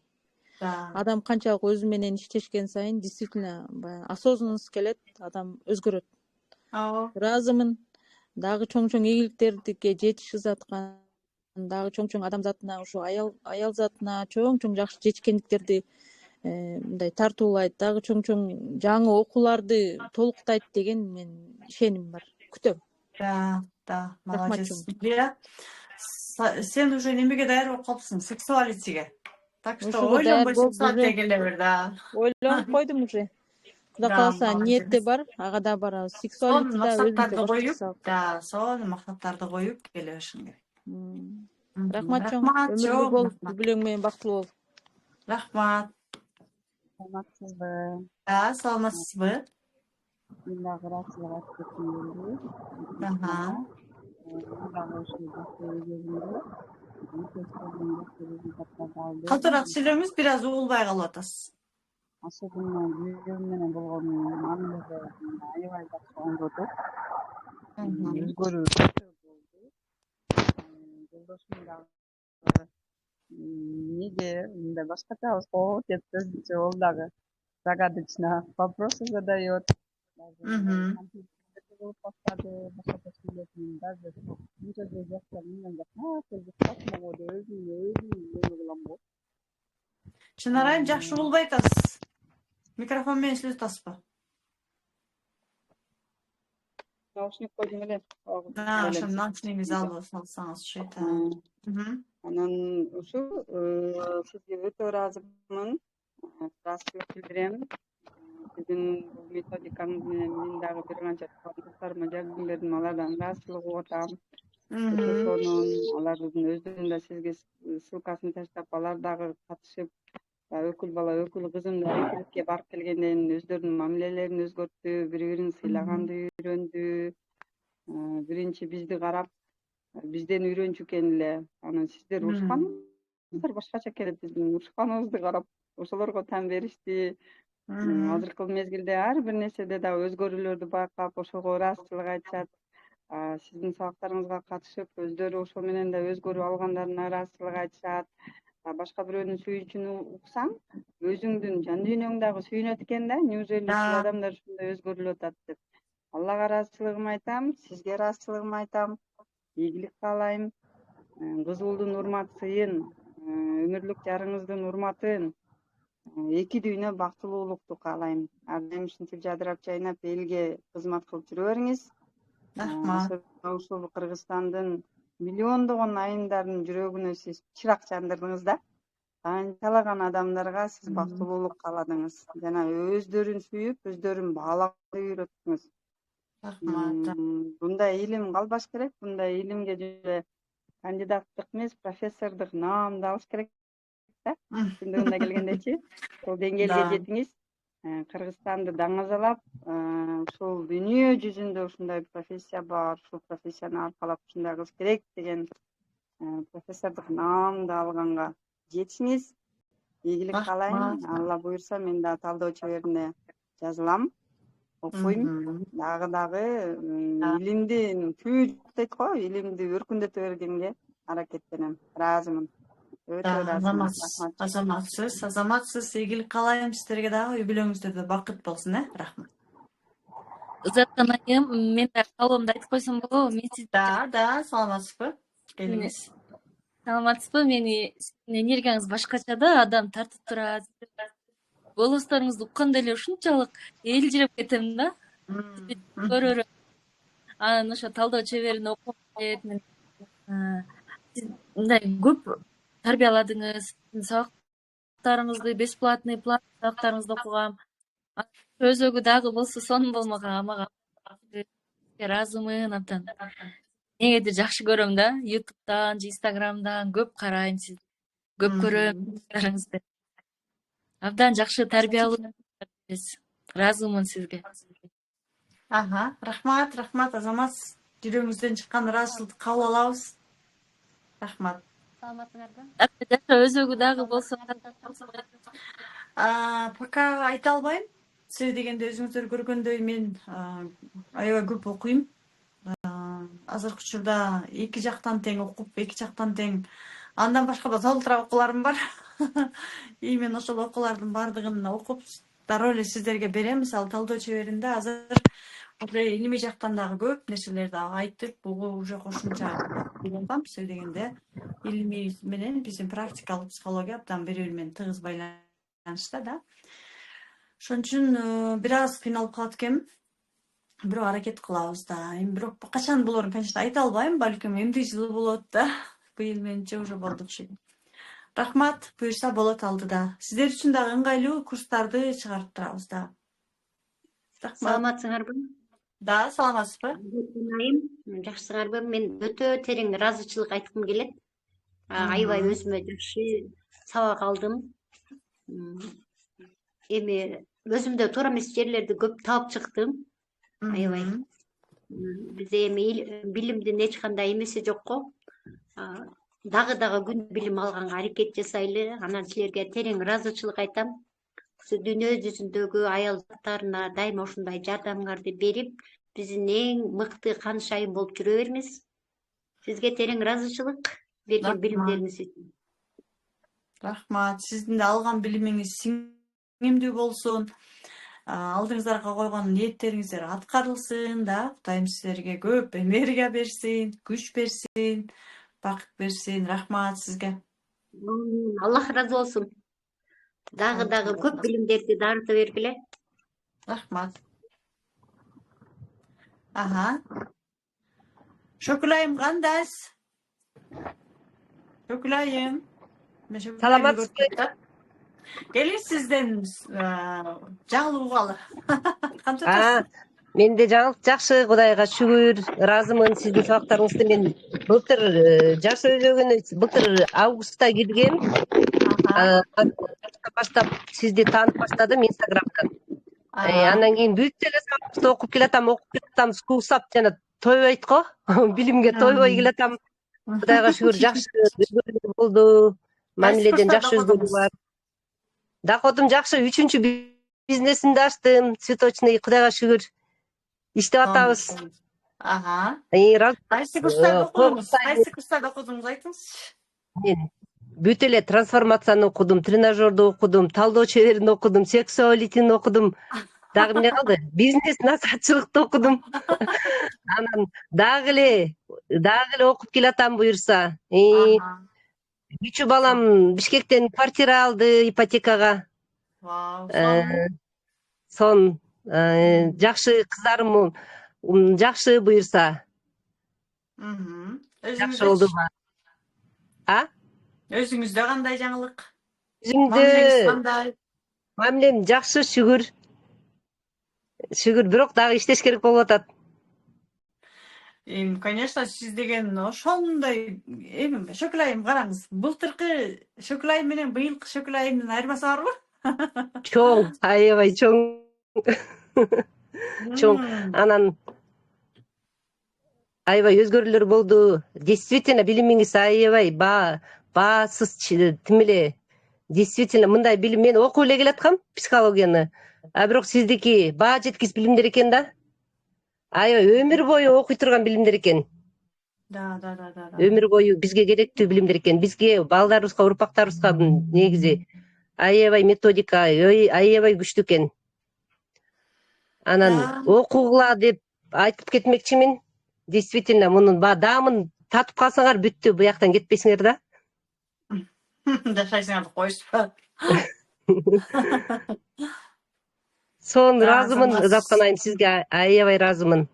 Адам канчалык өзү менен иштешкен сайын действительно осознанность келет, адам өзгөрөт. Ыраазымын. Дагы чоң-чоң ийгиликтерге жетишип жаткан, дагы чоң-чоң адам затына, ушу аял затына чоң-чоң жакшы жетишкендиктерди мындай тартуулайт, дагы чоң-чоң жаңы окууларды толуктайт деген мен ишеним бар. Күтөм. Да, молодец. Сен уже немеге даяр болуп калыпсың, сексуалитиге. Так что ойлонбой сексуалитиге келе бер да. Ойлонуп койдум уже. Кудай кааласа ниетте бар, ага да барабыз. Сексуалити да өзүнчө башкачасы. Да, сонун максаттарды коюп келе беришиң керек. Рахмат чоң. Өмүрлүү бол, үй-бүлөң менен бактылуу бол. Рахмат. Саламатсызбы? Саламатсызбы? Мен дагы ыраазычылык айтып кетким келди. Дагы ушул жакшы өзөгүндө калтыраак сүйлөңүз, бир аз угулбай калып атасыз. Особенно күйөөм менен болгон мамиледе аябай жакшы оңдоду. Өзгөрүү болду. Жолдошум дагы неге мындай башкачабыз го деп өзүнчө ол дагы загадочно вопросы задает. Болуп баштады, башкача сүйлөшүм даже мынча жыл жашап мындан өзүм эме кылам го. Чынар айым жакшы угулбай атасыз. Микрофон менен сүйлөп атасызбы? Наушник койдум эле. Ошо наушнигиңизди алып салсаңызчы. Анан ушу сизге өтө ыраазымын. Ыраазычылык билдирем. Сиздин бул методикаңыз менен мен дагы бир канча досторумга жардам бердим, алардан ыраазычылык угуп атам. Өтө сонун, алардын өздөрүн да сизге ссылкасын таштап, алар дагы катышып, өкүл бала, өкүл кызым да ретритке барып келгенден өздөрүнүн мамилелерин өзгөрттү, бири-бирин сыйлаганды үйрөндү. Биринчи бизди карап, бизден үйрөнчү экен эле. Анан сиздер урушканыңыздар башкача келет, биздин урушканыбызды карап, ошолорго тан беришти. Азыркы мезгилде ар бир нерседе да өзгөрүүлөрдү байкап, ошого ыраазычылык айтышат. Сиздин сабактарыңызга катышып, өздөрү ошо менен да өзгөрүп алгандарына ыраазычылык айтышат. Башка бирөөнүн сүйүнчүн уксаң, өзүңдүн жан дүйнөң дагы сүйүнөт экен да, неужели ушул адамдар ушундай өзгөрүлүп атат деп. Аллага ыраазычылыгымды айтам, сизге ыраазычылыгымды айтам. Ийгилик каалайм. Кызуулдун урматысын, өмүрлүк жарыңыздын урматын, эки дүйнө бактылуулукту каалайм. Ар дайым ушинтип жадырап жайнап элге кызмат кылып жүрө бериңиз. Рахмат. Ушул Кыргызстандын миллиондогон айымдардын жүрөгүнө сиз чырак жандырдыңыз да. Канчалаган адамдарга сиз бактылуулук кааладыңыз. Жана өздөрүн сүйүп, өздөрүн баалаганды үйрөттүңүз. Рахмат. Мындай илим калбаш керек. Мындай илимге же кандидаттык эмес, профессордук наамды алыш керек да. Чындыгында келгендечи, ошол деңгээлге жетиңиз. Кыргызстанды даңазалап, ушул дүйнө жүзүндө ушундай профессия бар, ушул профессияны аркалап ушундай кылыш керек деген профессордук наамды алганга жетишиңиз. Ийгилик каалайм. Алла буйрса мен да талдоо чеберине жазылам, окуйм. Дагы илимди түү дейт го, илимди өркүндөтө бергенге аракеттенем. Ыраазымын. Азаматсыз, ийгилик каалайм сиздерге дагы, үй бүлөңүздө да бакыт болсун, рахмат. Ызаткан айым, мен да каалоомду айтып койсом болобу? Мен сиз саламатсызбы? Келиңиз. Саламатсызбы? Сиздин энергияңыз башкача да, адам тартып турат. Голосторуңузду укканда эле ушунчалык элжиреп кетем да. Көрөрөм. Анан ошо талдоо чеберин окуп келет. Сиз мындай көп тарбияладыңыз. Сабактарыңызды бесплатный план сабактарыңызды окугам. Өзөгү дагы болсо сонун болмоган мага ыраазымын абдан. Негедир жакшы көрөм да. YouTube'дан же Instagram'дан көп карайм сизди. Көп көрөм. Абдан жакшы тарбиялуу. Ыраазымын сизге. Рахмат Азамат. Жүрөгүңүздөн чыккан ыраазычылыкты кабыл алабыз. Рахмат. Саламатсыңарбы? Өзөгү дагы болсо Пока айта албайм. Сиз дегенде өзүңүздөр көргөндөй мен аябай көп окуйм. Азыркы учурда эки жактан тең окуп, эки жактан тең андан башка да толтура окууларым бар. И мен ошол окуулардын баардыгын окуп, дароо эле сиздерге берем. Мисалы талдоо чеберинде азыр илимий жактан дагы көп нерселерди айтып, бугу уже кошумча болгом. Сиз дегенде илимий менен биздин практикалык психология абдан бири-бири менен тыгыз байланышта да. Ошон үчүн бир аз кыйналып калат экенмин. Бирок аракет кылабыз да. Эми бирок качан болорун, конечно, айта албайм. Балким эмди жылы болот да. Быйыл менимче уже болду окшойт. Рахмат, буюрса болот алдыда. Сиздер үчүн дагы ыңгайлуу курстарды чыгарып турабыз да. Рахмат. Саламатсыңарбы? Да, саламатсызбы? Жакшысыңарбы? Мен өтө терең ыраазычылык айткым келет. Аябай өзүмө жакшы сабак алдым. Эми өзүмдө туура эмес жерлерди көп таап чыктым. Аябай. Бизде эми билимдин эч кандай эмеси жок го. Дагы күн билим алганга аракет жасайлы. Анан силерге терең ыраазычылык айтам. Дүйнө жүзүндөгү аялдыктарына дайыма ушундай жардамыңарды берип, биздин эң мыкты канышайым болуп жүрө бериңиз. Сизге терең ыраазычылык берген билимдериңиз үчүн. Рахмат. Сиздин алган билимиңиз сиңимдүү болсун. Алдыңыздарга койгон ниеттериңиздер аткарылсын да. Кудайым силерге көп энергия берсин, күч берсин, бакыт берсин. Рахмат сизге. Аллах ыраазы болсун. Дагы көп билимдерди дарыта бергиле. Рахмат. Шөкүлайым кандайсыз? Шөкүлайым. Саламатсызбы? Келиңиз сизден жаңылык угалы. Канча Менде жаңылык жакшы, Кудайга шүгүр, ыраазымын сиздин сабактарыңызды. Мен былтыр жаш өзөгүнө былтыр августта киргем. Баштап сизди таанып баштадым Инстаграмдан. Андан кийин бүт эле сабакты окуп келатам, скусап жана тойбойт го. Билимге тойбой келатам. Кудайга шүгүр, жакшы өзгөрүү болду. Мамиледен жакшы өзгөрүү бар. Доходум жакшы, 3-чү бизнесимди ачтым, цветочный. Кудайга шүгүр. Иштеп атабыз. Кайсы курстарда окудуңуз айтыңызчы? Мен бүт эле трансформацияны окудум, тренажерду окудум, талдоо чеберин окудум, сексуалитин окудум. Дагы эмне калды? Бизнес насаатчылыкты окудум. Анан дагы эле окуп келатам буюрса. 3 балам Бишкектен квартира алды ипотекага. Сон жакшы кыздарым жакшы буюрса. Жакшы болду. Өзүңүздө кандай жаңылык? Өзүмдө мамилем жакшы, шүгүр. Бирок дагы иштеш керек болуп атат. Конечно, сиз деген ошондой Шөкүлайым караңыз. Былтыркы Шөкүлайым менен быйылкы Шөкүлайымдын айырмасы барбы? Чоң, аябай чоң. Анан аябай өзгөрүүлөр болду. Действительно билимиңиз аябай баасыз тим эле. Действительно мындай билим мен окуп эле келаткам психологияны. Бирок сиздики баа жеткис билимдер экен да. Аябай өмүр бою окуй турган билимдер экен. Өмүр бою бизге керектүү билимдер экен. Бизге, балдарыбызга, урпактарыбызга негизи аябай методика, аябай күчтүү экен. Анан окугула деп айтып кетмекчимин. Действительно мунун даамын татып калсаңар бүттү, буяктан кетпейсиңер да. Жашайсыңарды коюшпа. Son разымын Заткан айым сизге аябай разымын.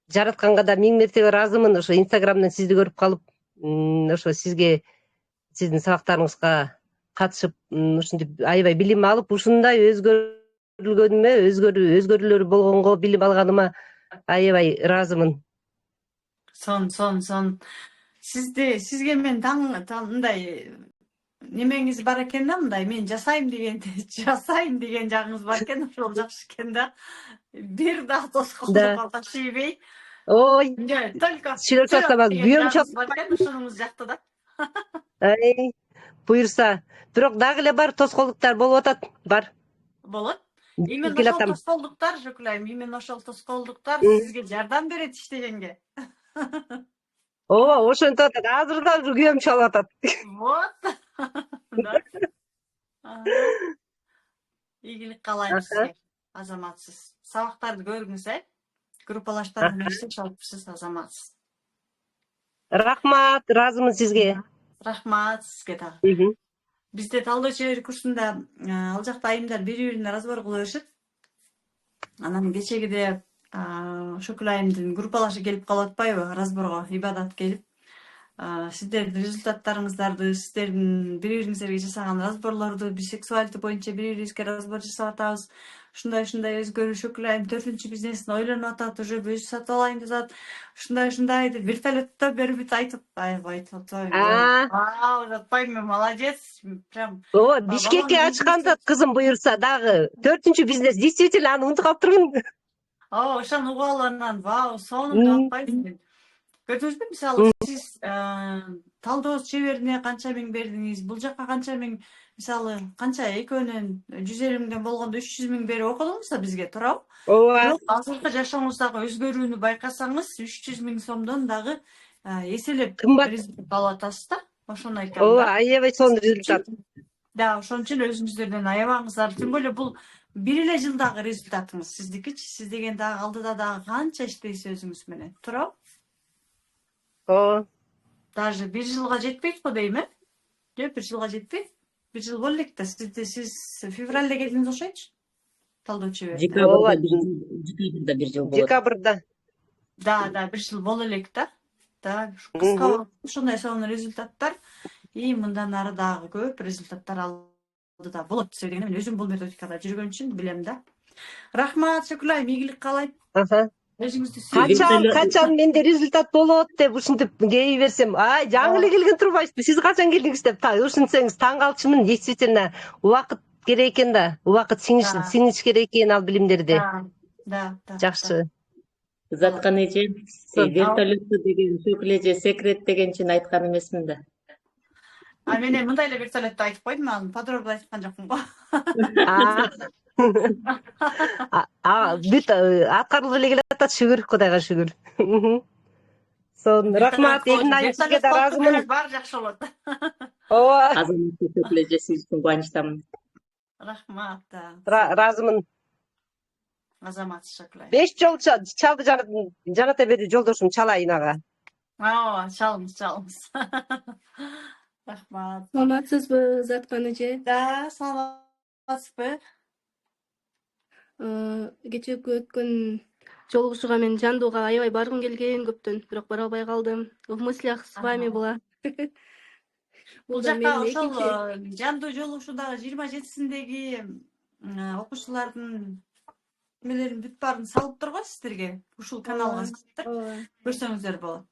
Жаратканга да 1000 мертебе разымын. Ошо Инстаграмдан сизди көрүп калып, ошо сизге сиздин сабактарыңызга катышып, ушинтип аябай билим алып, ушундай өзгөрүлгөнүмө, өзгөрүүлөр болгонго, билим алганыма аябай разымын. Son. Sizge men mындай немеңиз бар экен да, мындай мен жасайм деген жагыңыз бар экен, ошол жакшы экен да. Бир да тоскоолдук ташыйбай. Ой, Только сүйлөшөбүз, күйөөм чоп. бар экен, ошонуңуз жакты да. Ай, буюрса. Бирок дагы эле бар тоскоолдуктар болуп атат, бар. Болот. Именно ошол тоскоолдуктар, Жокулайым, именно ошол тоскоолдуктар сизге жардам берет иштегенге. Ооба, ошентип атат. Азыр да күйөөм чалып атат. Вот. Да. Ийгилик каалайм сизге, азаматсыз. Сабактарды көрүңүз, группалаштар менен иштеп жатыпсыз, азаматсыз. Рахмат, разымын сизге. Рахмат сизге дагы. Бизде талдоо чебери курсунда ал жакта айымдар бири-бирине разбор кыла беришет. Анан кечегиде Шөкүл айымдын группалашы келип калып атпайбы, разборго, ибадат келип. Сиздердин результаттарыңыздарды, сиздердин бири-бириңиздерге жасаган разборлорду, бисексуалдуу боюнча бири-бирибизге разбор жасап атабыз. Ушундай өзгөрүү Шөкүл айым 4-чү бизнесин ойлонуп атат, уже өзү сатып алайын деп атат. Ушундай деп вертолетто берип айтып атпайбы. Жатпайбы, молодец. Прям. О, Бишкекке ачканда кызым буюрса дагы 4-чү бизнес, действительно аны унутуп калыптырмын. Ошону угуп алып анан, вау, сонун атпайбы. Көрдүңүзбү, мисалы сиз талдоо чеберине канча миң бердиңиз, бул жакка канча миң, мисалы канча экөөнөн 150 миңден болгондо 300 миң берип окудуңуз да бизге, туурабы? Бирок азыркы жашооңуздагы өзгөрүүнү байкасаңыз, 300 миң сомдон дагы эселеп результат алып атасыз да. Ошону айтам. Ооба, аябай сонун результат. Да, ошон үчүн өзүңүздөрдөн аябаңыздар. Тим более бул бир эле жылдагы результатыңыз сиздикичи. Сиз деген дагы алдыда дагы канча иштейсиз өзүңүз менен, туурабы? Даже 1 жылга жетпейт го дейм, Жок, 1 жылга жетпейт. 1 жыл боло элек да. Сиз февралда келдиңиз окшойчу. Талдоо чебери. Декабрда 1 жыл болот. Декабрда. Да, 1 жыл боло элек да. Да, кыска ушундай сонун результаттар. И мындан ары дагы көп результаттар алдыда болот. Себеби мен өзүм бул методикада жүргөн үчүн билем да. Рахмат, Шөкүл айым, ийгилик каалайм. Качан менде результат болот деп ушинтип кей берсем, жаңы эле келген турбайсызбы, сиз качан келдиңиз деп ушинтсеңиз таң калчумун. Действительно, убакыт керек экен да, убакыт сиңиш керек экен ал билимдерди. Да. Жакшы. Заткан эже, вертолетту деген Шөкүл эже секрет дегенчини айткан эмесмин да. Мен мындай эле вертолетту айтып койдум, аны подробно айткан жокмун го. Бүт аткарылып эле келатат, шүгүр, Кудайга шүгүр. Сонун, рахмат, Элин айым, сизге да ыраазымын. Баары жакшы болот. Ооба. Азамат Шөкүл эже, сиз үчүн кубанычтамын. Рахмат. Ыраазымын. Азамат Шөкүл айым. 5 жол чалды жаната бери жолдошум чалайын ага. Чалыңыз. Рахмат. Саламатсызбы, Заткан эже? Да, саламатсызбы. Кечээки өткөн жолугушууга мен Жандууга аябай баргым келген көптөн, бирок бара албай калдым. В мыслях с вами была. Бул жакка ошол Жандуу жолугушуудагы 27-синдеги окуучулардын эмелерин бүт баарын салыптыр го сиздерге. Ушул каналга көрсөңүздөр болот.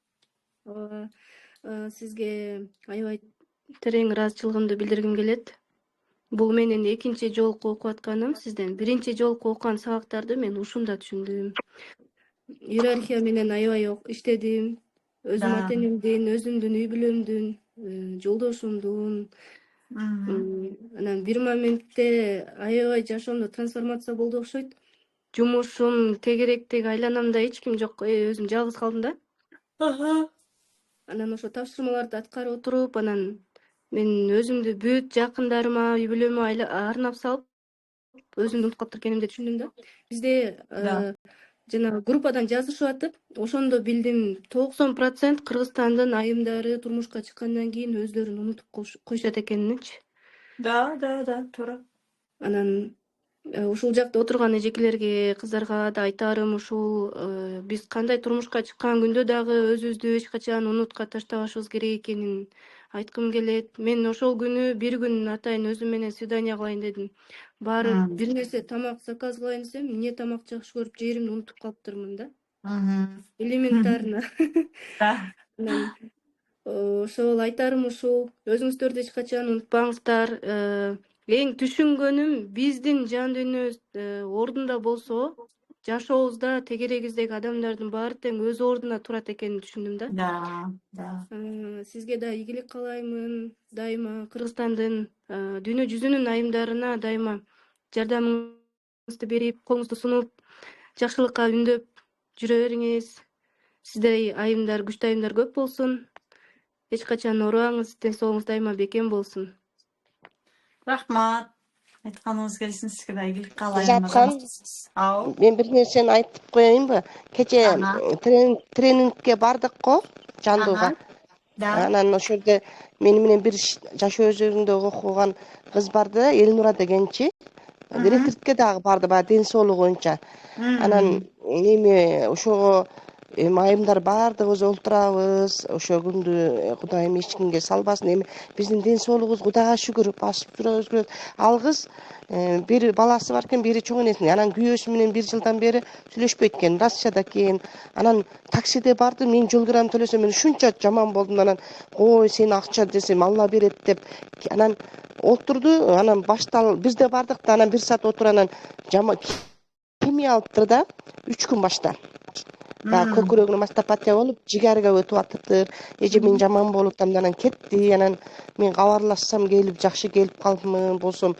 Сизге аябай терең ыраазычылыгымды билдиргим келет. Бул менин экинчи жолку окуп атканым. Сизден биринчи жолку окуган сабактарды мен ушунда түшүндүм. Иерархия менен аябай иштедим. Өзүм ата-энемдин, өзүмдүн үй бүлөмдүн, жолдошумдун. Анан бир моментте аябай жашоомдо трансформация болду окшойт. Жумушум, тегеректеги айланамда эч ким жок, өзүм жалгыз калдым да. Анан ошо тапшырмаларды аткарып отуруп, анан мен өзүмдү бүт жакындарыма, үй бүлөмө арнап салып, өзүмдү унутуп калып экенимди түшүндүм да. Бизде жана группадан жазышып атып, ошондо билдим 90% Кыргызстандын айымдары турмушка чыккандан кийин өздөрүн унутуп коюшат экенинчи. Да, туура. Анан ушул жакта отурган эжекелерге, кыздарга да айтарым ушул биз кандай турмушка чыккан күндө дагы өзүбүздү эч качан унутка таштабашыбыз керек экенин айткым келет. Мен ошол күнү бир күн атайын өзүм менен свидание кылайын дедим. Баары бир нерсе тамак заказ кылайын десем, эмне тамак жакшы көрүп жээримди унутуп калыптырмын да. Элементарно. Анан ошол айтарым ушул, өзүңүздөрдү эч качан унутпаңыздар. Эң түшүнгөнүм, биздин жан дүйнөбүз ордунда болсо, жашообузда тегерегибиздеги адамдардын баары тең өз ордуна турат экенин түшүндүм да. Сизге да ийгилик каалаймын. Дайыма Кыргызстандын дүйнө жүзүнүн айымдарына дайыма жардамыңызды берип, колуңузду сунуп, жакшылыкка үндөп жүрө бериңиз. Сиздей айымдар, күчтүү айымдар көп болсун. Эч качан оорубаңыз, ден соолугуңуз дайыма бекем болсун. Рахмат. Айтканыңыз келсин, сизге да ийгилик каалайм. Жаткан, мен бир нерсени айтып коеюнбу? Кече тренингке бардык го Жандууга. Анан ошол жерде мени менен бир жаш өзүрүндө окуган кыз барды, Элнура дегенчи. Ретритке дагы барды, баягы ден соолугу боюнча. Анан эми ошого айымдар баардыгыбыз олтурабыз, ошо күндү Кудайым эч кимге салбасын. Эми биздин ден соолугубуз Кудайга шүгүр басып жүрөбүз келет. Ал кыз бир баласы бар экен, бири чоң энеси. Анан күйөөсү менен 1 жылдан бери сүйлөшпөйт экен, Россияда экен. Анан таксиде барды, мен жол кирамды төлөсөм, мен ушунча жаман болдум. Анан ой, сен акча десем Алла берет деп. Анан отурду, анан бизде бардык да, анан 1 саат отуруп, анан химия алыптыр да, 3 күн башта. Көкүрөгүнө мастопатия болуп, жигарга өтүп атыптыр. Эже мен жаман болуп атам, анан кетти. Анан мен кабарлашсам келип, жакшы келип калдымын, болсом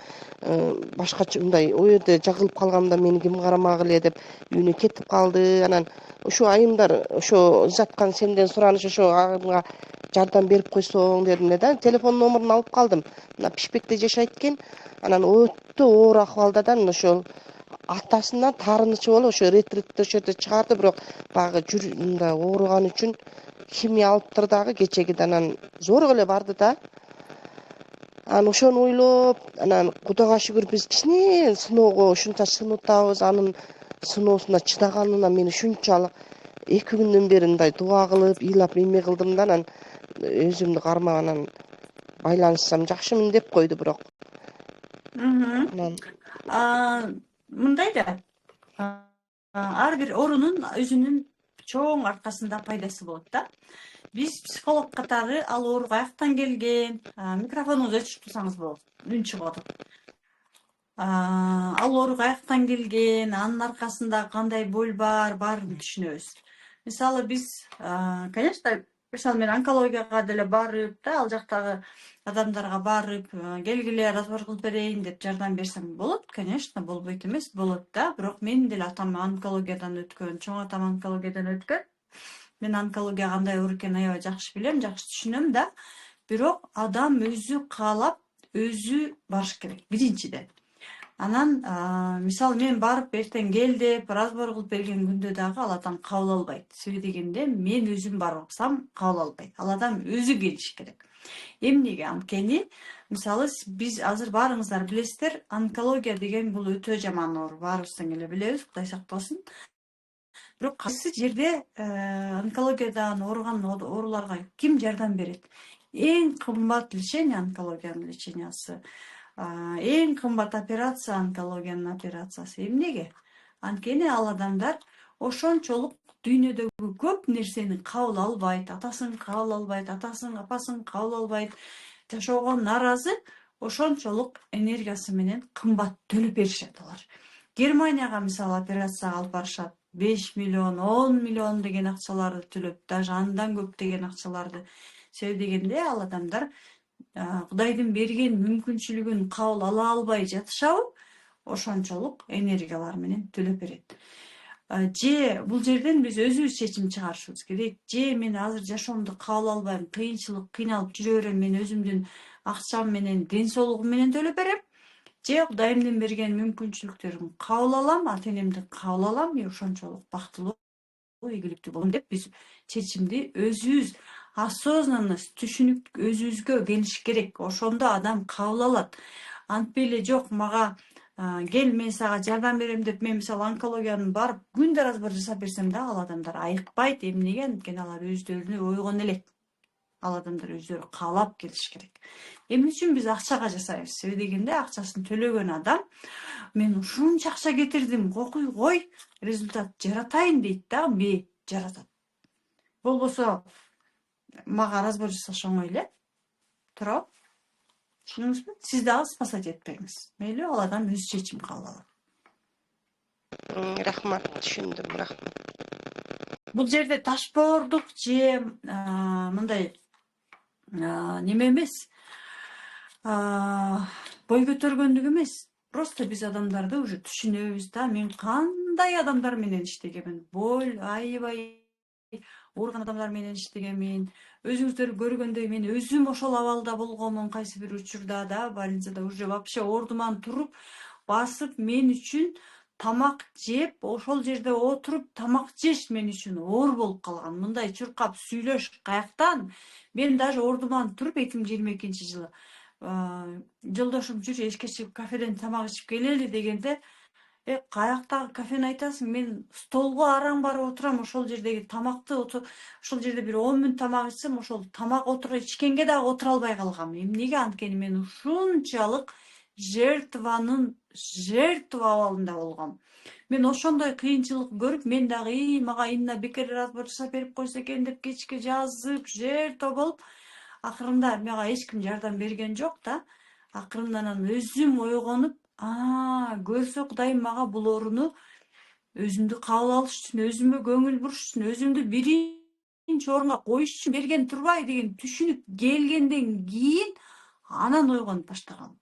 башкача мындай о жерде жагылып калгамда мени ким карамак эле деп үйүнө кетип калды. Анан ошо айымдар ошо жаткан сенден сураныш, ошо айымга жардам берип койсоң дедим да. Телефон номерин алып калдым. Мына Пишпекте жашайт экен. Анан өтө оор акыбалда да, ошол атасынан таарынычы болуп, ошо ретритте ошо жерде чыгарды, бирок баягы жүрүндө ооруган үчүн химия алыптыр дагы кечеги. Анан зорго эле барды да. Анан ошону ойлоп, анан Кудайга шүгүр биз кичине сыноого ушунча сынытабыз. Анын сыноосуна чыдаганына мен ушунчалык 2 күндөн бери мындай дуа кылып, ыйлап эме кылдым да. Анан өзүмдү кармап, анан байланышсам жакшымын деп койду бирок. Мындай да. Ар бир оорунун өзүнүн чоң аркасында пайдасы болот да. Биз психолог катары ал ооруга каяктан келген, микрофонуңузду өчүрүп турсаңыз болот, үн чыгып атат. Ал оору каяктан келген, анын аркасында кандай боль бар, баарын түшүнөбүз. Мисалы биз, конечно, мисалы мен онкологияга деле барып да, ал жактагы адамдарга барып, келгиле разбор кылып берейин деп жардам берсем болот, конечно, болбойт эмес, болот да. Бирок мен деле атам онкологиядан өткөн, чоң атам онкологиядан өткөн. Мен онкология кандай оор экенин аябай жакшы билем, жакшы түшүнөм да. Бирок адам өзү каалап, өзү барыш керек, биринчиден. Анан, мисалы мен барып эртең кел деп разбор кылып берген күндө дагы ал адам кабыл албайт. Себеби дегенде мен өзүм барсам кабыл албайт. Ал адам өзү келиш керек. Эмнеге? Анткени, мисалы биз азыр баарыңыздар билесиздер, онкология деген бул өтө жаман оору. Баарыбыз тең эле билебиз, Кудай сактасын. Бирок кайсы жерде онкологиядан ооруган ооруларга ким жардам берет? Эң кымбат лечение онкологиянын лечениясы. Эң кымбат операция онкологиянын операциясы. Эмнеге? Анткени ал адамдар ошончолук дүйнөдөгү көп нерсени кабыл албайт, атасын кабыл албайт, атасын, апасын кабыл албайт, жашоого нааразы, ошончолук энергиясы менен кымбат төлөп беришет алар. Германияга мисалы операцияга алып барышат, 5 миллион, 10 миллион деген акчаларды төлөп, даже андан көп деген акчаларды. Себеби дегенде ал адамдар Кудайдын берген мүмкүнчүлүгүн кабыл ала албай жатышабы, ошончолук энергиялар менен төлөп берет. Же бул жерден биз өзүбүз чечим чыгарышыбыз керек. Же мен азыр жашоомду кабыл албайм, кыйынчылык, кыйналып жүрө берем, мен өзүмдүн акчам менен, ден соолугум менен төлөп берем. же Кудайымдын берген мүмкүнчүлүктөрүн кабыл алам, ата энемди кабыл алам, мен ошончолук бактылуу, ийгиликтүү болом деп биз чечимди өзүбүз осознанность, түшүнүк өзүбүзгө келиш керек. Ошондо адам кабыл алат. Антпей эле жок мага кел мен сага жардам берем деп мен мисалы онкологияны барып күндө разбор жасап берсем да ал адамдар айыкпайт. Эмнеге? Анткени алар өздөрүнө ойгон элек. Ал адамдар өздөрү каалап келиш керек. Эмне үчүн биз акчага жасайбыз? Себеби дегенде акчасын төлөгөн адам мен ушунча акча кетирдим, кой результат жаратайын дейт да, жаратат. Болбосо мага разбор жасаш оңой эле. Туурабы? Түшүндүңүзбү? Сиз дагы спасать этпеңиз. Мейли ал адам өз чечим кабыл алат. Рахмат, түшүндүм, рахмат. Бул жерде ташбоордук же мындай неме эмес. Бой көтөргөндүк эмес. Просто биз адамдарды уже түшүнөбүз да. Мен кандай адамдар менен иштегенмин. Аябай ооруган адамдар менен иштегенмин. Өзүңүздөр көргөндөй мен өзүм ошол абалда болгонмун кайсы бир учурда да, больницада уже вообще ордуман туруп, басып мен үчүн тамак жеп, ошол жерде отуруп тамак жеш мен үчүн оор болуп калган. Мындай чуркап сүйлөш каяктан? Мен даже ордуман туруп 2022-жылы жолдошум жүр эшикке чыгып кафеден тамак ичип келели дегенде, каяктагы кафени айтасың? Мен столго араң барып отурам, ошол жердеги тамакты ошол жерде бир 10 мүнөт тамак ичсем, ошол тамак ичкенге дагы отура албай калгам. Эмнеге? Анткени мен ушунчалык жертва абалында болгом. Мен ошондой кыйынчылык көрүп, мен дагы мага Инна бекер разбор жасап берип койсо экен деп кечке жазып, жертва болуп, акырында мага эч ким жардам берген жок да. Акырындан өзүм ойгонуп, көрсө Кудайым мага бул ооруну өзүмдү кабыл алыш үчүн, өзүмө көңүл буруш үчүн, өзүмдү биринчи орунга коюш үчүн берген турбай деген түшүнүк келгенден кийин анан ойгонуп баштагам.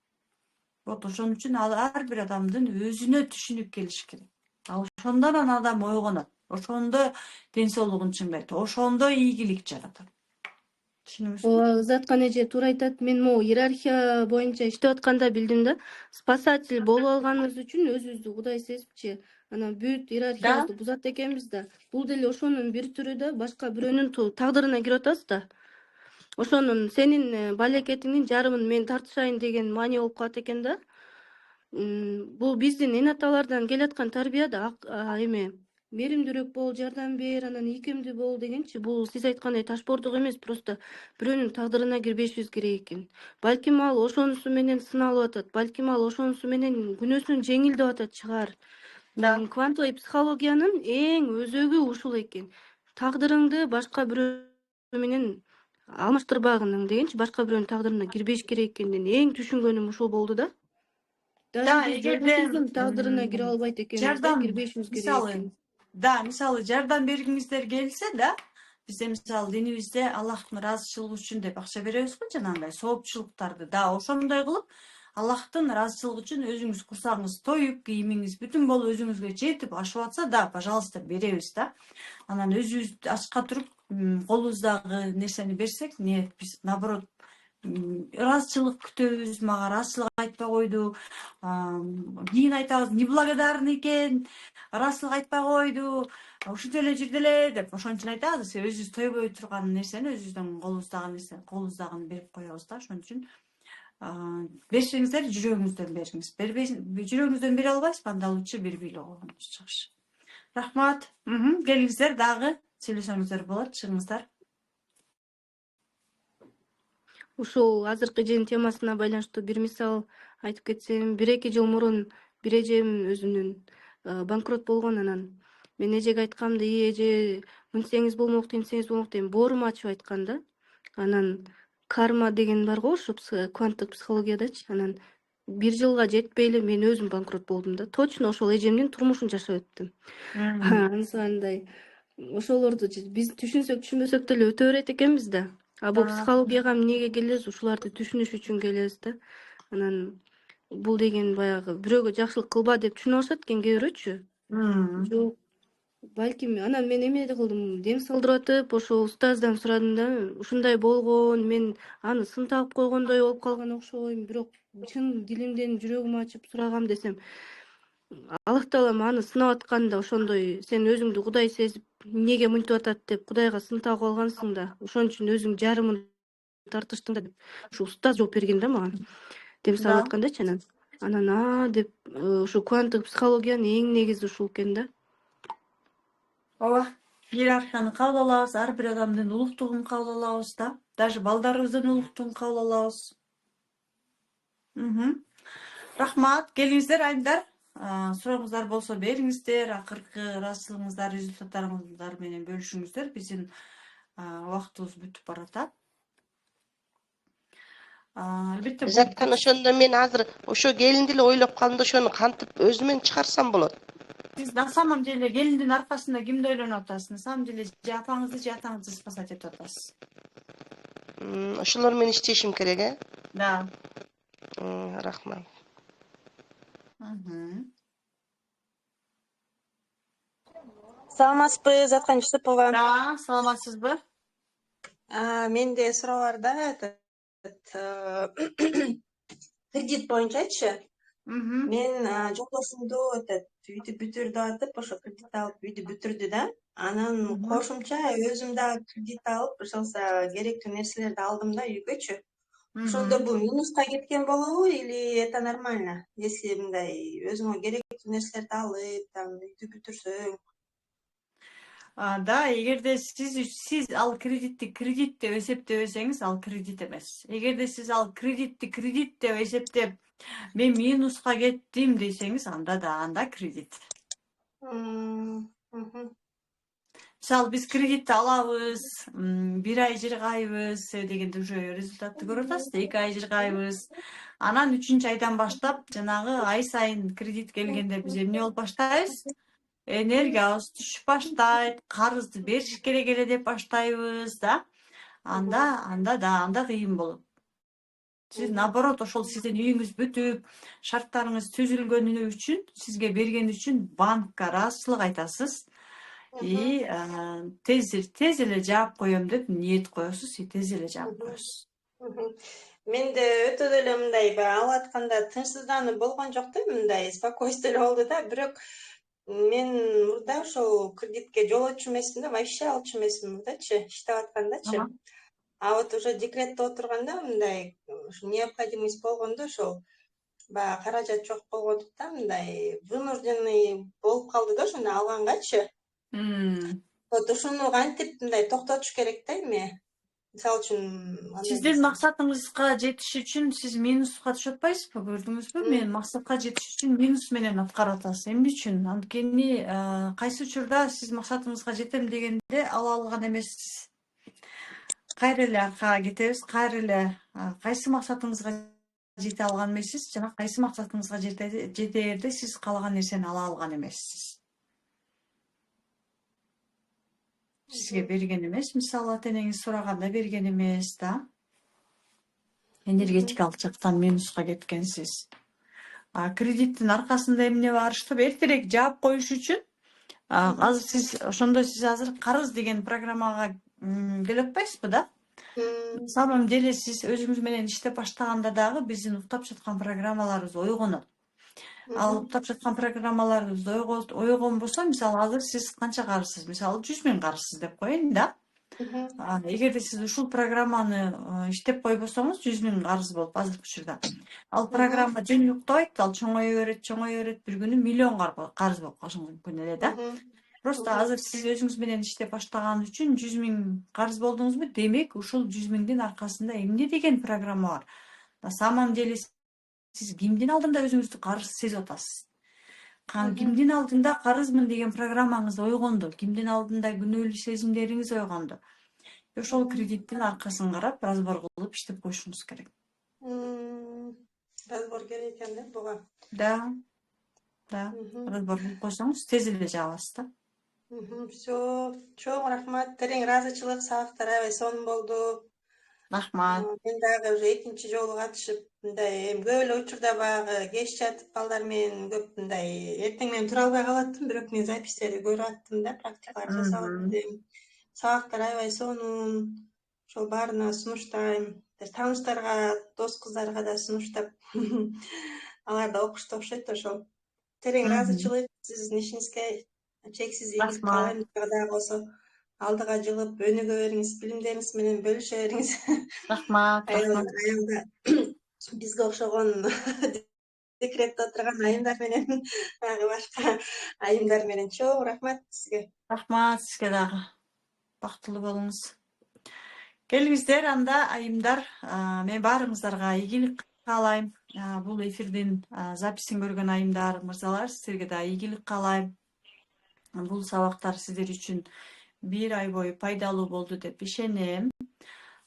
Вот ошон үчүн ар бир адамдын өзүнө түшүнүк келиш керек. Ошондон адам ойгонот. Ошондо ден соолугун чыңдайт. Ошондо ийгилик жаратат. Ооба, Узаткан эже туура айтат. Мен могу иерархия боюнча иштеп атканда билдим да. Спасатель болуп алганыбыз үчүн өзүбүздү Кудай сезипчи, анан бүт иерархиябызды бузат экенбиз да. Бул деле ошонун бир түрү да, башка бирөөнүн тагдырына кирип атабыз да. Ошонун сенин балекетиңдин жарымын мен тартышайын деген маани болуп калат экен да. Бул биздин эне аталардан келаткан тарбия да, эме меримдүүрөөк бол, жардам бер, анан ийкемдүү бол дегенчи, бул сиз айткандай ташбоордук эмес, просто бирөөнүн тагдырына кирбешибиз керек экен. Балким ал ошонусу менен сыналып атат, балким ал ошонусу менен күнөөсүн жеңилдеп атат чыгар. Квантовый психологиянын эң өзөгү ушул экен. Тагдырыңды башка бирөө менен алмаштырбагының дегенчи, башка бирөөнүн тагдырына кирбеш керек экендин эң түшүнгөнүм ушул болду да. Эгерде тагдырына кире албайт экенбиз да, кирбешибиз керек экен. Мисалы жардам бергиңиздер келсе да, бизде мисалы динибизде Аллахтын ыраазычылыгы үчүн деп акча беребиз го, жанагындай соопчулуктарды да ошондой кылып, Аллахтын ыраазычылыгы үчүн өзүңүз курсагыңыз тоюп, кийимиңиз бүтүн болуп, өзүңүзгө жетип, ашып атса да, пожалуйста, беребиз да. Анан өзүбүз ачка туруп, колубуздагы нерсени берсек, биз наоборот ыраазычылык күтөбүз, мага ыраазычылык айтпай койду, кийин айтабыз, неблагодарный экен, ыраазычылык айтпай койду, ушинтип эле жүрдү эле деп ошон үчүн айтабыз. Өзүбүз тойбой турган нерсени, өзүбүздүн колубуздагыны берип коебуз да. Ошон үчүн берсеңиздер жүрөгүңүздөн бериңиз. Жүрөгүңүздөн бере албайсызбы, анда лучше бербей эле койгонуңуз жакшы. Рахмат. Келиңиздер, дагы сүйлөсөңүздөр болот, чыгыңыздар. Ушул азыркы эженин темасына байланыштуу бир мисал айтып кетсем, 1-2 жыл мурун бир эжем өзүнүн банкрот болгон. Анан мен эжеге айткам да, эже, мынсеңиз болмок, тинтсеңиз болмок дейм, бооруму ачып айткан да. Анан карма деген бар го, ошо кванттык психологиядачы. Анан 1 жылга жетпей эле мен өзүм банкрот болдум да. Точно ошол эжемдин турмушун жашап өттүм. Ансандай ошолорду биз түшүнсөк, түшүнбөсөк деле өтө берет экенбиз да. Бул психологияга эмнеге келебиз? Ушуларды түшүнүш үчүн келебиз да. Анан бул деген баягы бирөөгө жакшылык кылба деп түшүнүп алышат экен кээ бирөөчү. Жок. Балким анан мен эме кылдым, дем салдырып атып, ошо устаздан сурадым да, ушундай болгон, мен аны сынтагып койгондой болуп калган окшойм, бирок чын дилимден жүрөгүм ачып сурагам десем, Аллах таалам аны сынап атканда ошондой сен өзүңдү Кудай сезип, эмнеге мынтип атат деп Кудайга сын тагып алгансың да, ошон үчүн өзүң жарымын тартыштың да деп, ушу устаз жооп берген да мага. Дем салып Да. аткандачы анан деп ушу кванттык психологиянын эң негизи ушул экен да. Ооба, иерархияны кабыл алабыз, ар бир адамдын улуктугун кабыл алабыз да. Даже балдарыбыздын улуктугун кабыл алабыз. Рахмат, келиңиздер айымдар. Сурооңуздар болсо бериңиздер, акыркы ыраазычылыгыңыздар, результаттарыңыздар менен бөлүшүңүздөр. Биздин убактыбыз бүтүп баратат. Албетте Жаткан ошондо мен азыр ошо келинди эле ойлоп калдым да ошону кантип өзүмөн чыгарсам болот. Сиз на самом деле келиндин аркасында кимди ойлонуп атасыз? На самом деле же апаңызды, же атаңызды спасать этип атасыз. Ошолор менен иштешим керек, э? Да. Рахмат. Саламатсызбы, Заткан Жусупова? Да, саламатсызбы? Менде суроо бар да, кредит боюнчачы. Мен жолдошумду үйдү бүтүр деп атып, ошо кредит алып үйдү бүтүрдү да. Анан кошумча өзүм дагы кредит алып, ошолса керектүү нерселерди алдым да үйгөчү. Ошондо бул минуска кеткен болобу или это нормально? Если мындай өзүңө керектүү нерселерди алып, там үйдү бүтүрсөң. Да, эгерде сиз ал кредитти кредит деп эсептебесеңиз, ал кредит эмес. Эгерде сиз ал кредитти кредит деп эсептеп, мен минуска кеттим десеңиз, анда кредит. Мисалы биз кредитти алабыз, 1 ай жыргайбыз дегенде уже результатты көрүп атасыз, 2 ай жыргайбыз. Анан 3-чү айдан баштап жанагы ай сайын кредит келгенде биз эмне болуп баштайбыз? Энергиябыз түшүп баштайт, карызды бериш керек эле деп баштайбыз да. Анда кыйын болот. Сиз наоборот ошол сиздин үйүңүз бүтүп, шарттарыңыз түзүлгөнү үчүн, сизге берген үчүн банкка ыраазычылык айтасыз. И тез эле жаап коем деп ниет коесуз, и тез эле жаап коесуз. Менде өтө деле мындай алып атканда тынчсыздануу болгон жок да, мындай спокойствие болду да, бирок мен мурда ошол кредитке жолоочу эмесмин да, вообще алчу эмесмин мурдачы, иштеп аткандачы. А вот уже декретте отурганда мындай необходимость болгондо ошол баягы каражат жок болгондуктан мындай вынужденный болуп калды да ошону алгангачы. Вот ошону кантип мындай токтотуш керек да эми? Мисалы үчүн Сиздин максатыңызга жетиш үчүн сиз минуска түшүп атпайсызбы? Көрдүңүзбү? Мен максатка жетиш үчүн минус менен аткарып атасыз. Эмне үчүн? Анткени кайсы учурда сиз максатыңызга жетем дегенде ала алган эмессиз. Кайра эле аркага кетебиз, кайра эле кайсы максатыңызга жете алган эмессиз, жана кайсы максатыңызга жетээрде сиз каалаган нерсени ала алган эмессиз. Сизге берген эмес, мисалы ата-энеңиз сураганда берген эмес да. Энергетикалык жактан минуска кеткенсиз. Кредиттин аркасында эмне бар, чтобы эртерээк жаап коюш үчүн азыр сиз азыр карыз деген программага келип атпайсызбы да? На самом деле сиз өзүңүз менен иштеп баштаганда дагы биздин уктап жаткан программаларыбыз ойгонот. Ал уктап жаткан программаларыбыз ойгонбосо, мисалы азыр сиз канча карызсыз? Мисалы 100 000 карызсыз деп коеюн да. Эгерде сиз ушул программаны иштеп койбосоңуз, 100 000 карыз болуп азыркы учурда. Ал программа жөн уктабайт, ал чоңое берет, бир күнү миллион карыз болуп калышы мүмкүн эле да. Просто азыр сиз өзүңүз менен иштеп баштаган үчүн 100 000 карыз болдуңузбу? Демек, ушул 100 000-дин аркасында эмне деген программа бар? На самом деле сиз кимдин алдында өзүңүздү карыз сезип атасыз? Кимдин алдында карызмын деген программаңыз ойгонду? Кимдин алдында күнөөлүү сезимдериңиз ойгонду? Ошол кредиттин аркасын карап, разбор кылып иштеп коюшуңуз керек. Разбор керек экен да буга. Да. Разбор кылып койсоңуз тез эле жаабасыз да. Всё, чоң рахмат, терең ыраазычылык, сабактар аябай сонун болду. Рахмат. Мен дагы уже экинчи жолу катышып, мындай көп эле учурда баягы кеч жатып балдар менен көп мындай эртең менен тура албай калаттым, бирок мен записьтерди көрүп аттым да, практикалар жасап аттым. Сабактар аябай сонун. Ошол баарына сунуштайм. Тааныштарга, дос кыздарга да сунуштап. Алар да окушту окшойт ошол. Терең ыраазычылык сиздин ишиңизге чексиз ийгилик каалайм. Дагы болсо алдыга жылып өнүгө бериңиз, билимдериңиз менен бөлүшө бериңиз. Рахмат. Аялда бизге окшогон декретте отурган айымдар менен дагы башка айымдар менен чоң рахмат сизге. Рахмат сизге дагы. Бактылуу болуңуз. Келиңиздер анда айымдар, мен баарыңыздарга ийгилик каалайм. Бул эфирдин записин көргөн айымдар, мырзалар, силерге да ийгилик каалайм. Бул сабактар сиздер үчүн 1 ай бою пайдалуу болду деп ишенем.